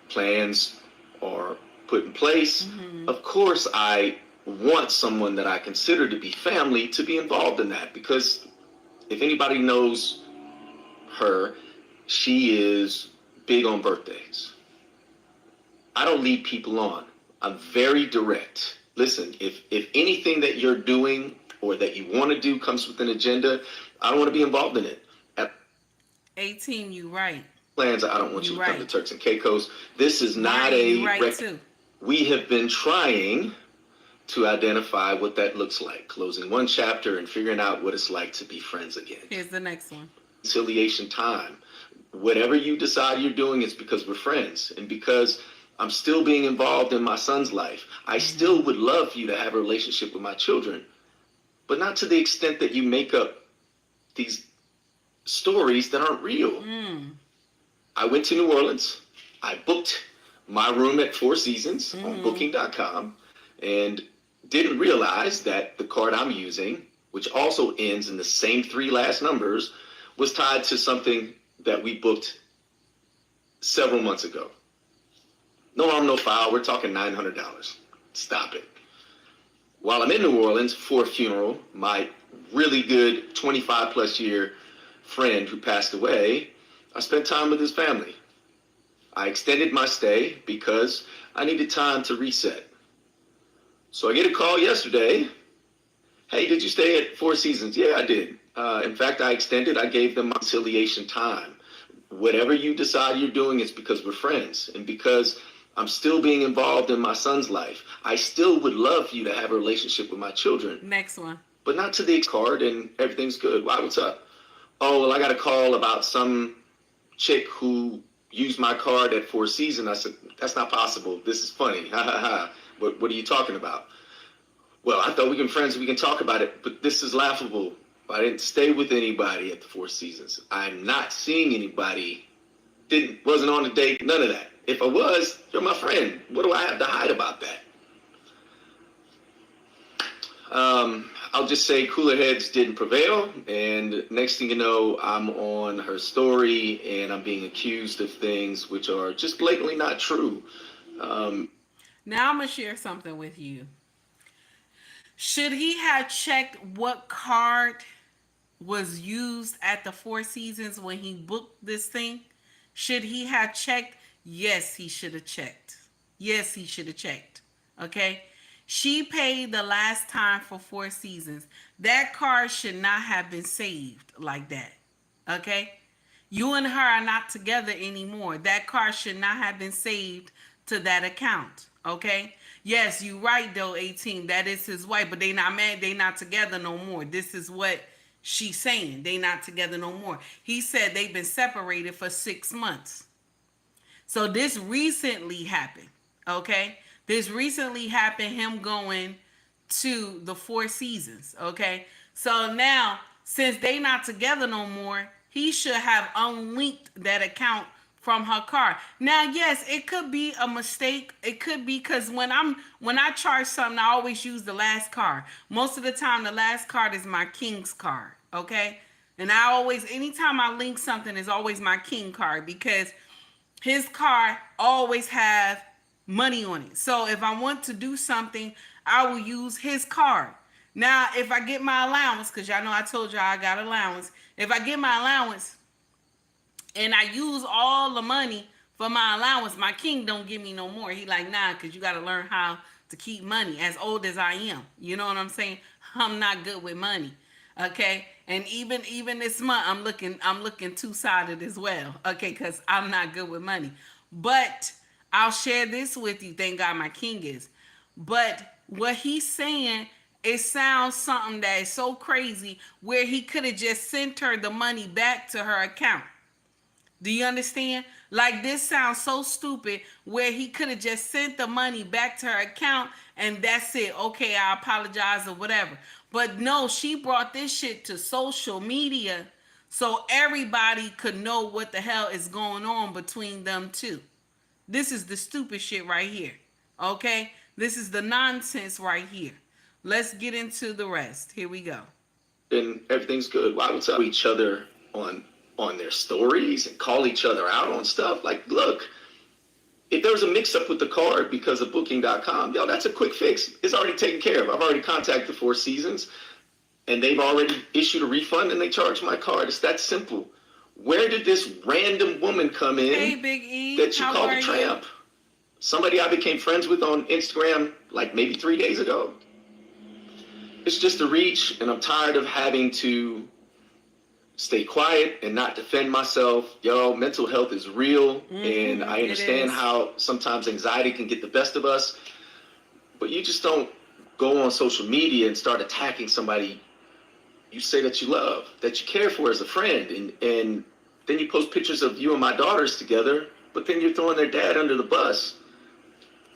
plans are put in place. Of course, I want someone that I consider to be family to be involved in that, because if anybody knows her, she is big on birthdays. I don't lead people on. I'm very direct. Listen, if anything that you're doing or that you want to do comes with an agenda, I don't want to be involved in it. At 18, you right. Plans, I don't want you to right. come to Turks and Caicos. This is not We have been trying to identify what that looks like, closing one chapter and figuring out what it's like to be friends again. Here's the next one. Reconciliation time. Whatever you decide you're doing, it's because we're friends and because I'm still being involved in my son's life. I still would love for you to have a relationship with my children, but not to the extent that you make up these stories that aren't real. I went to New Orleans. I booked my room at Four Seasons on booking.com and didn't realize that the card I'm using, which also ends in the same 3 last numbers, was tied to something that we booked several months ago. No harm, no foul. We're talking $900. Stop it. While I'm in New Orleans for a funeral, my really good 25 plus year friend who passed away, I spent time with his family. I extended my stay because I needed time to reset. So I get a call yesterday. Hey, did you stay at Four Seasons? Yeah, I did. In fact, I extended. I gave them my conciliation time. Whatever you decide you're doing, it's because we're friends and because I'm still being involved in my son's life. I still would love for you to have a relationship with my children. Next one. But not to the card and everything's good. Why, what's up? Oh, well, I got a call about some chick who used my card at Four Seasons. I said, that's not possible. This is funny. Ha ha ha. What are you talking about? Well, I thought we can be friends. We can talk about it, but this is laughable. I didn't stay with anybody at the Four Seasons. I'm not seeing anybody. Wasn't on a date. None of that. If I was, you're my friend. What do I have to hide about that? I'll just say cooler heads didn't prevail. And next thing you know, I'm on her story and I'm being accused of things which are just blatantly not true. Now I'm going to share something with you. Should he have checked what card was used at the Four Seasons when he booked this thing? Should he have checked? Yes, he should have checked. Yes, he should have checked. Okay? She paid the last time for Four Seasons. That card should not have been saved like that. Okay? You and her are not together anymore. That card should not have been saved to that account. Okay? Yes, you right though, 18. That is his wife, but they not mad. They not together no more. This is what she's saying. They not together no more. He said they've been separated for 6 months. So this recently happened. Okay? This recently happened, him going to the Four Seasons. Okay? So now, since they not together no more, he should have unlinked that account from her card. Now, yes, it could be a mistake. It could be because when I charge something, I always use the last card. Most of the time, the last card is my king's card. Okay? And I always, anytime I link something, is always my king card because his card always have money on it. So if I want to do something, I will use his card. Now, if I get my allowance, because y'all know I told y'all I got allowance. If I get my allowance and I use all the money for my allowance, my king don't give me no more. He like, nah, because you got to learn how to keep money as old as I am. You know what I'm saying? I'm not good with money. Okay? And even this month, I'm looking two-sided as well. Okay? Because I'm not good with money. But I'll share this with you. Thank God my king is. But what he's saying, it sounds something that is so crazy where he could have just sent her the money back to her account. Do you understand? Like this sounds so stupid where he could have just sent the money back to her account and that's it. Okay, I apologize or whatever. But no, she brought this shit to social media so everybody could know what the hell is going on between them two. This is the stupid shit right here. Okay? This is the nonsense right here. Let's get into the rest. Here we go. And everything's good. Why would tell each other on their stories and call each other out on stuff? Like, look, if there was a mix-up with the card because of booking.com, yo, that's a quick fix. It's already taken care of. I've already contacted the Four Seasons, and they've already issued a refund, and they charged my card. It's that simple. Where did this random woman come in hey, Big E, that you called a tramp? Somebody I became friends with on Instagram like maybe 3 days ago. It's just a reach, and I'm tired of having to stay quiet and not defend myself. Yo, mental health is real, and I understand how sometimes anxiety can get the best of us, but you just don't go on social media and start attacking somebody you say that you love, that you care for as a friend, and then you post pictures of you and my daughters together, but then you're throwing their dad under the bus.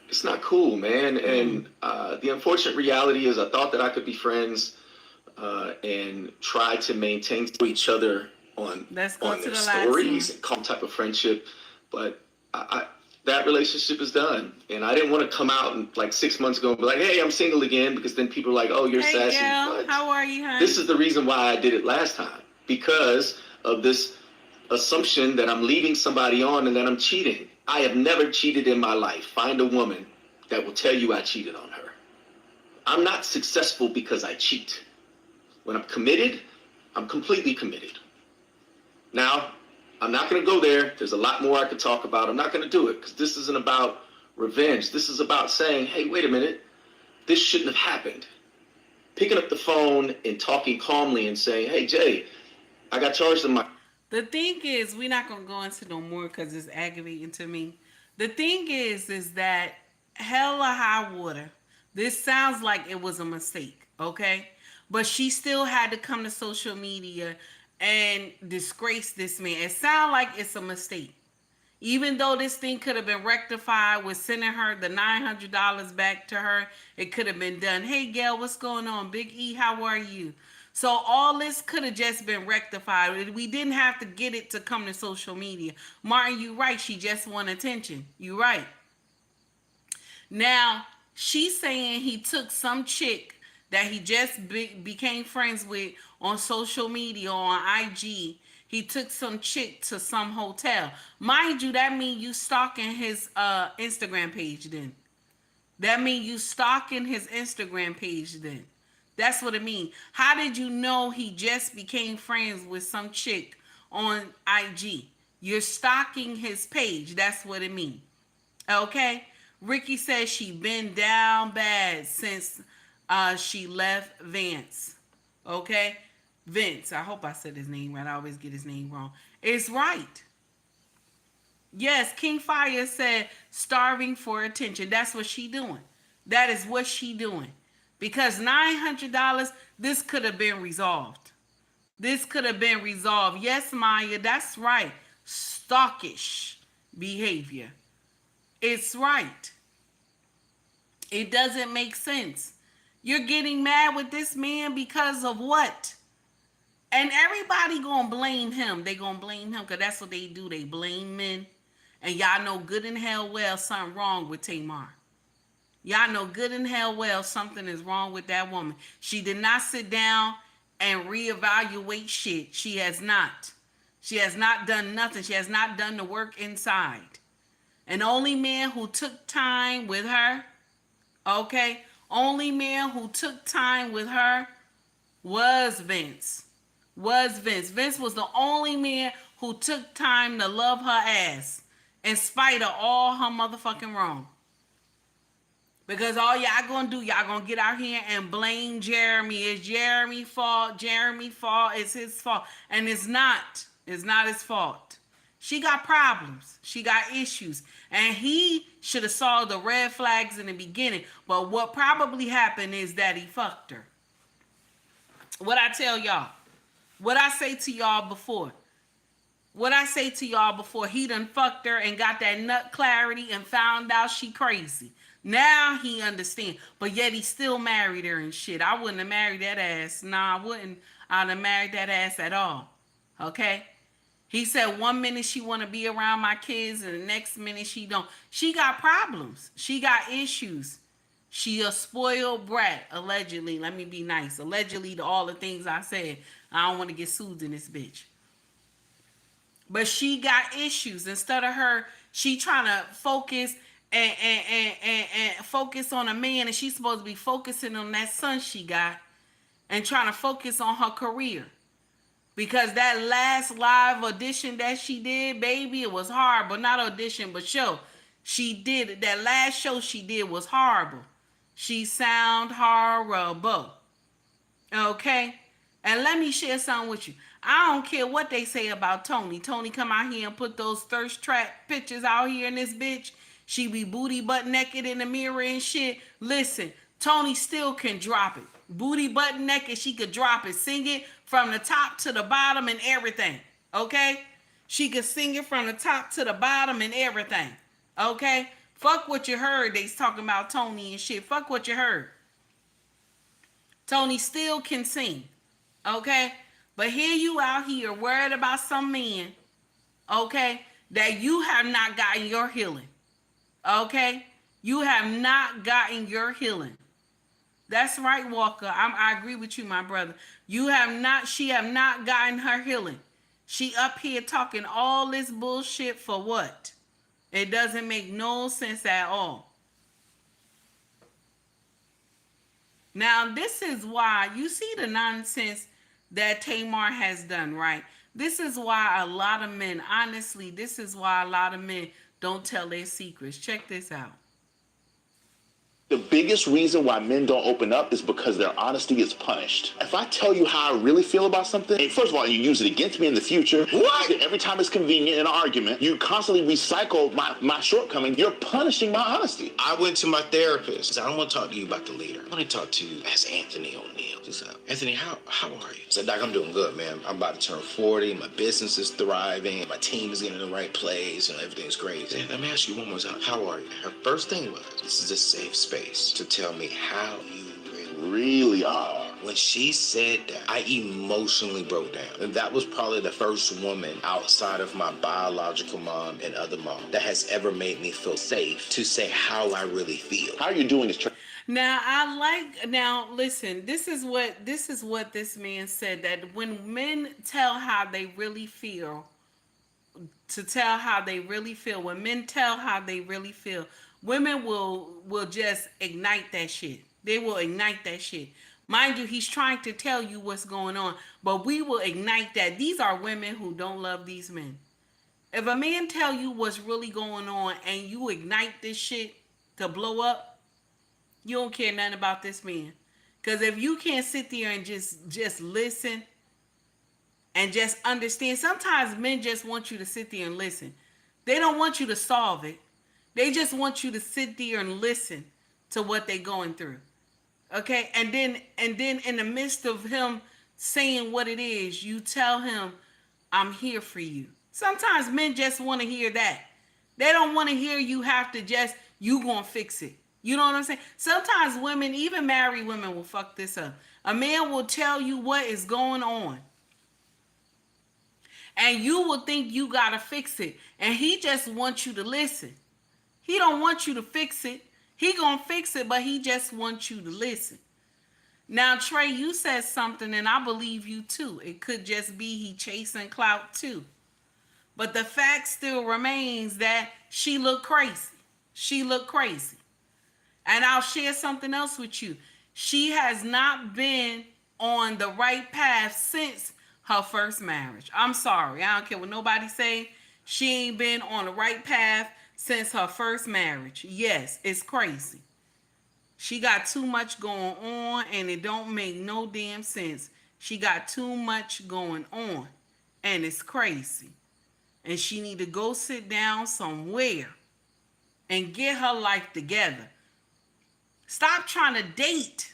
It's not cool, man. And the unfortunate reality is I thought that I could be friends and try to maintain each other on their stories and some type of friendship. But that relationship is done. And I didn't want to come out and like 6 months ago and be like, hey, I'm single again, because then people are like, oh, you're sassy. Girl, how are you, honey? This is the reason why I did it last time, because of this assumption that I'm leaving somebody on and that I'm cheating. I have never cheated in my life. Find a woman that will tell you I cheated on her. I'm not successful because I cheat. When I'm committed, I'm completely committed. Now, I'm not going to go there. There's a lot more I could talk about. I'm not going to do it because this isn't about revenge. This is about saying, hey, wait a minute. This shouldn't have happened. Picking up the phone and talking calmly and saying, hey, Jay, I got charged in my... The thing is, we're not going to go into no more because it's aggravating to me. The thing is that hell or high water, this sounds like it was a mistake, okay? But she still had to come to social media and disgrace this man. It sounds like it's a mistake. Even though this thing could have been rectified with sending her the $900 back to her, it could have been done. Hey, Gail, what's going on? Big E, how are you? So all this could have just been rectified. We didn't have to get it to come to social media. Martin, you right. She just want attention. You right. Now, she's saying he took some chick that he just became friends with on social media, on IG. He took some chick to some hotel. Mind you, that means you stalking his Instagram page then. That means you stalking his Instagram page then. That's what it means. How did you know he just became friends with some chick on IG? You're stalking his page. That's what it means. Okay? Ricky says she been down bad since she left Vance. Okay? Vince. I hope I said his name right. I always get his name wrong. It's right. Yes, King Fire said starving for attention. That's what she doing. That is what she doing. Because $900, this could have been resolved. This could have been resolved. Yes, Maya, that's right. Stalkish behavior. It's right. It doesn't make sense. You're getting mad with this man because of what? And everybody gonna blame him. They gonna blame him because that's what they do. They blame men. And y'all know good and hell well something wrong with Tamar. Y'all know good and hell well something is wrong with that woman. She did not sit down and reevaluate shit. She has not. She has not done nothing. She has not done the work inside. And only man who took time with her, okay, only man who took time with her was Vince. Vince was the only man who took time to love her ass in spite of all her motherfucking wrong. Because all y'all gonna do, y'all gonna get out here and blame Jeremy. It's Jeremy's fault. Jeremy's fault. It's his fault. And it's not. It's not his fault. She got problems. She got issues. And he should have saw the red flags in the beginning. But what probably happened is that he fucked her. What I tell y'all. What I say to y'all before. What I say to y'all before. He done fucked her and got that nut clarity and found out she crazy. Now he understand, but yet he still married her and shit. I wouldn't have married that ass. Nah, I wouldn't. I'd have married that ass at all. Okay? He said 1 minute she want to be around my kids and the next minute she don't. She got problems. She got issues. She a spoiled brat, allegedly. Let me be nice. Allegedly to all the things I said. I don't want to get sued in this bitch. But she got issues. Instead of her, she trying to focus and focus on a man, and she's supposed to be focusing on that son she got and trying to focus on her career. Because that last live audition that she did, baby, it was horrible. Not audition, but show. She did it. That last show she did was horrible. She sound horrible. Okay? And let me share something with you. I don't care what they say about Tony. Tony come out here and put those thirst trap pictures out here in this bitch. She be booty butt naked in the mirror and shit. Listen, Tony still can drop it. Booty butt naked, she could drop it. Sing it from the top to the bottom and everything. Okay? She could sing it from the top to the bottom and everything. Okay? Fuck what you heard. They's talking about Tony and shit. Fuck what you heard. Tony still can sing. Okay? But here you out here worried about some men, okay, that you have not gotten your healing. Okay? You have not gotten your healing. That's right, Walker. I agree with you, my brother. She have not gotten her healing. She up here talking all this bullshit for what? It doesn't make no sense at all. Now, this is why you see the nonsense that Tamar has done, right? This is why a lot of men, honestly, this is why a lot of men don't tell their secrets. Check this out. The biggest reason why men don't open up is because their honesty is punished. If I tell you how I really feel about something, and first of all, you use it against me in the future. What? Every time it's convenient in an argument, you constantly recycle my shortcoming. You're punishing my honesty. I went to my therapist. I said, I don't want to talk to you about the leader. I want to talk to you as Anthony O'Neill. She said, Anthony, how are you? I said, Doc, I'm doing good, man. I'm about to turn 40. My business is thriving. My team is getting in the right place. Everything's great. She said, let me ask you one more time. How are you? Her first thing was, this is a safe space to tell me how you really are. When she said that, I emotionally broke down. And that was probably the first woman outside of my biological mom and other mom that has ever made me feel safe to say how I really feel. How are you doing this? Now listen, this is what this man said, that when men tell how they really feel, when men tell how they really feel, women will just ignite that shit. They will ignite that shit. Mind you, he's trying to tell you what's going on, but we will ignite that. These are women who don't love these men. If a man tell you what's really going on and you ignite this shit to blow up, you don't care nothing about this man. Because if you can't sit there and just listen and just understand, sometimes men just want you to sit there and listen. They don't want you to solve it. They just want you to sit there and listen to what they're going through. Okay? And then in the midst of him saying what it is, you tell him, I'm here for you. Sometimes men just want to hear that. They don't want to hear you have to you gonna fix it. You know what I'm saying? Sometimes women, even married women, will fuck this up. A man will tell you what is going on, and you will think you gotta fix it, and he just wants you to listen. He don't want you to fix it. He gonna fix it, but he just wants you to listen. Now, Trey, you said something, and I believe you too. It could just be he chasing clout too. But the fact still remains that she looked crazy. She looked crazy. And I'll share something else with you. She has not been on the right path since her first marriage. I'm sorry. I don't care what nobody say. She ain't been on the right path since her first marriage. Yes, it's crazy. She got too much going on, and it don't make no damn sense. She got too much going on, and it's crazy. And she need to go sit down somewhere and get her life together. Stop trying to date.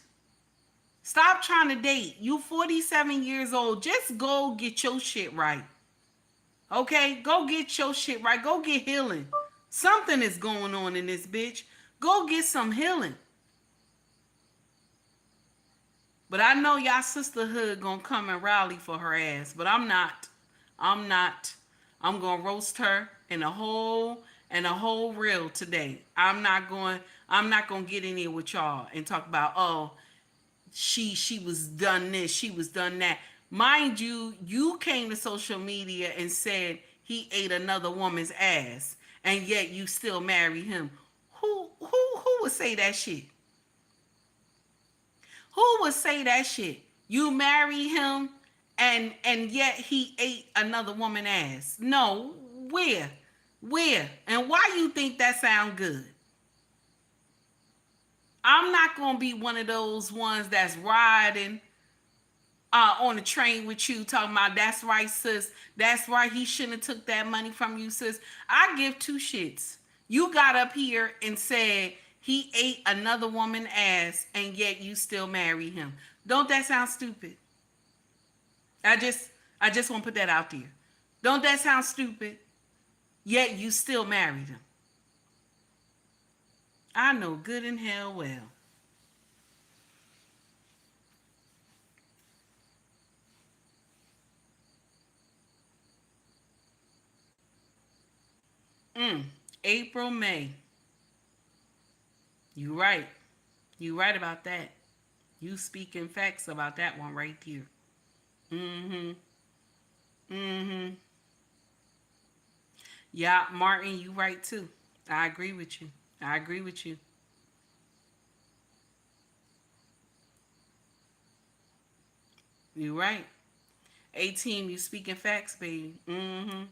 Stop trying to date. You 47 years old. Just go get your shit right. Okay? Go get your shit right. Go get healing. Something is going on in this bitch. Go get some healing. But I know y'all sisterhood gonna come and rally for her ass. But I'm not. I'm gonna roast her in a whole reel today. I'm not gonna get in here with y'all and talk about, oh, she was done this, she was done that. Mind you, you came to social media and said he ate another woman's ass, and yet you still marry him. Who would say that shit? Who would say that shit? You marry him and yet he ate another woman's ass. No, where? And why you think that sound good? I'm not gonna be one of those ones that's riding on the train with you talking about, that's right, sis. That's right, he shouldn't have took that money from you, sis. I give two shits. You got up here and said he ate another woman's ass, and yet you still marry him. Don't that sound stupid? I just want to put that out there. Don't that sound stupid? Yet you still married him. I know good and hell well. April, May. You right. You right about that. You speaking facts about that one right there. Mm-hmm. Mm-hmm. Yeah, Martin, you right too. I agree with you. I agree with you. You right. 18, you speaking facts, baby. Mm-hmm.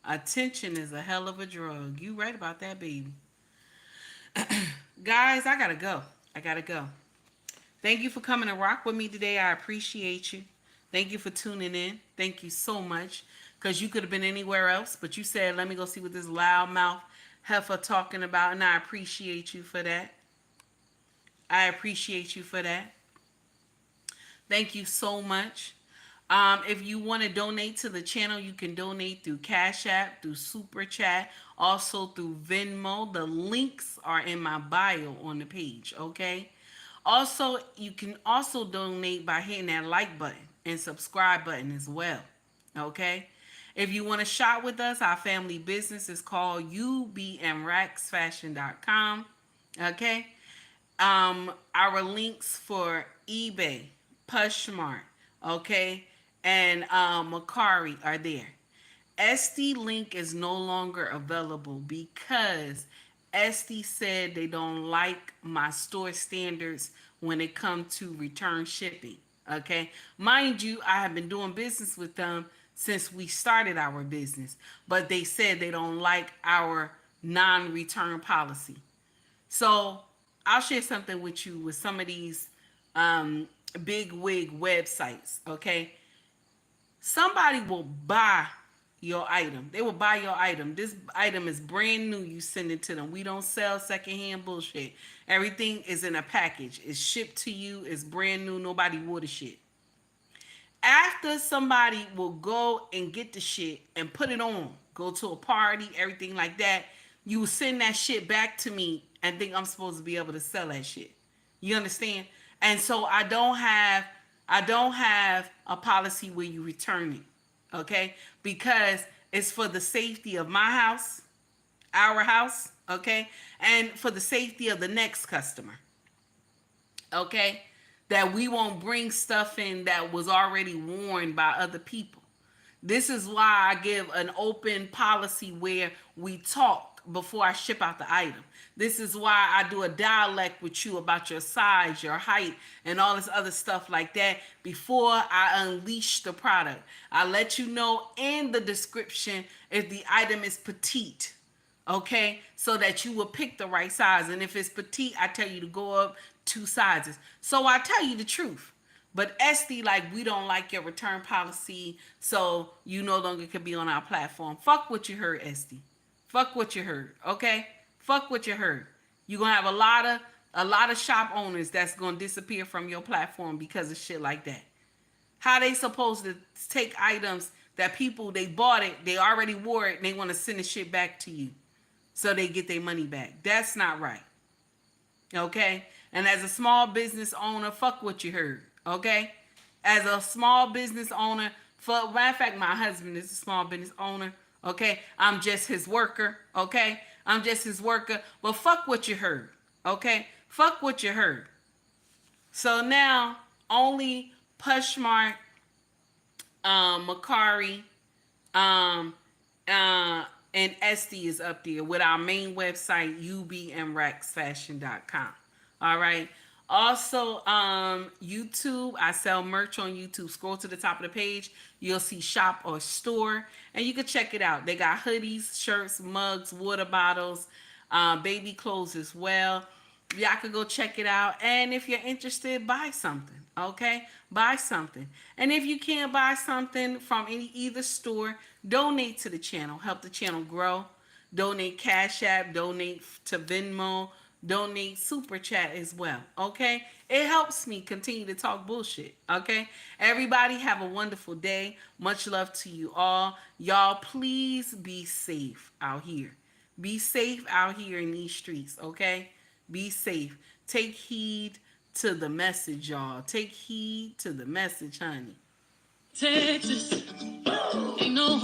Attention is a hell of a drug. You right about that, baby. Guys, I gotta go. I gotta go. Thank you for coming to rock with me today. I appreciate you. Thank you for tuning in. Thank you so much. Because you could have been anywhere else, but you said, let me go see what this loudmouth heifer talking about, and I appreciate you for that. I appreciate you for that. Thank you so much. If you want to donate to the channel, you can donate through Cash App, through Super Chat, also through Venmo. The links are in my bio on the page, okay? Also, you can also donate by hitting that like button and subscribe button as well, okay? If you want to shop with us, our family business is called ubmraxfashion.com, okay? Our links for eBay, Pushmart, okay, and Macari are there. SD link is no longer available because SD said they don't like my store standards when it comes to return shipping. Okay, mind you, I have been doing business with them since we started our business, but they said they don't like our non-return policy. So I'll share something with you with some of these big wig websites. Okay, somebody will buy your item. They will buy your item. This item is brand new. You send it to them. We don't sell secondhand bullshit. Everything is in a package. It's shipped to you. It's brand new. Nobody wore the shit. After somebody will go and get the shit and put it on, go to a party, everything like that, you will send that shit back to me and think I'm supposed to be able to sell that shit. You understand? And so I don't have a policy where you return it. Okay? Because it's for the safety of my house, our house, okay? And for the safety of the next customer. Okay? That we won't bring stuff in that was already worn by other people. This is why I give an open policy where we talk before I ship out the item. This is why I do a dialect with you about your size, your height, and all this other stuff like that before I unleash the product. I let you know in the description if the item is petite, okay? So that you will pick the right size. And if it's petite, I tell you to go up 2 sizes. So I tell you the truth. But SD, like, we don't like your return policy, so you no longer can be on our platform. Fuck what you heard, SD. Fuck what you heard, okay? Fuck what you heard. You're gonna have a lot of shop owners that's gonna disappear from your platform because of shit like that. How they supposed to take items that people, they bought it, they already wore it, and they want to send the shit back to you so they get their money back? That's not right, okay? And as a small business owner, fuck what you heard, okay? As a small business owner, matter of fact, my husband is a small business owner, okay? I'm just his worker, okay? I'm just his worker. But fuck what you heard, okay? Fuck what you heard. So now, only Pushmart, Macari, and SD is up there with our main website, ubmraxfashion.com. All right. Also, YouTube, I sell merch on YouTube. Scroll to the top of the page. You'll see shop or store, and you can check it out. They got hoodies, shirts, mugs, water bottles, baby clothes as well. Y'all can go check it out. And if you're interested, buy something, okay? Buy something. And if you can't buy something from either store, donate to the channel. Help the channel grow. Donate Cash App, donate to Venmo, donate Super Chat as well, okay? It helps me continue to talk bullshit, okay? Everybody have a wonderful day. Much love to you all. Y'all, please be safe out here. Be safe out here in these streets, okay? Be safe. Take heed to the message, y'all. Take heed to the message, honey. Texas, ain't no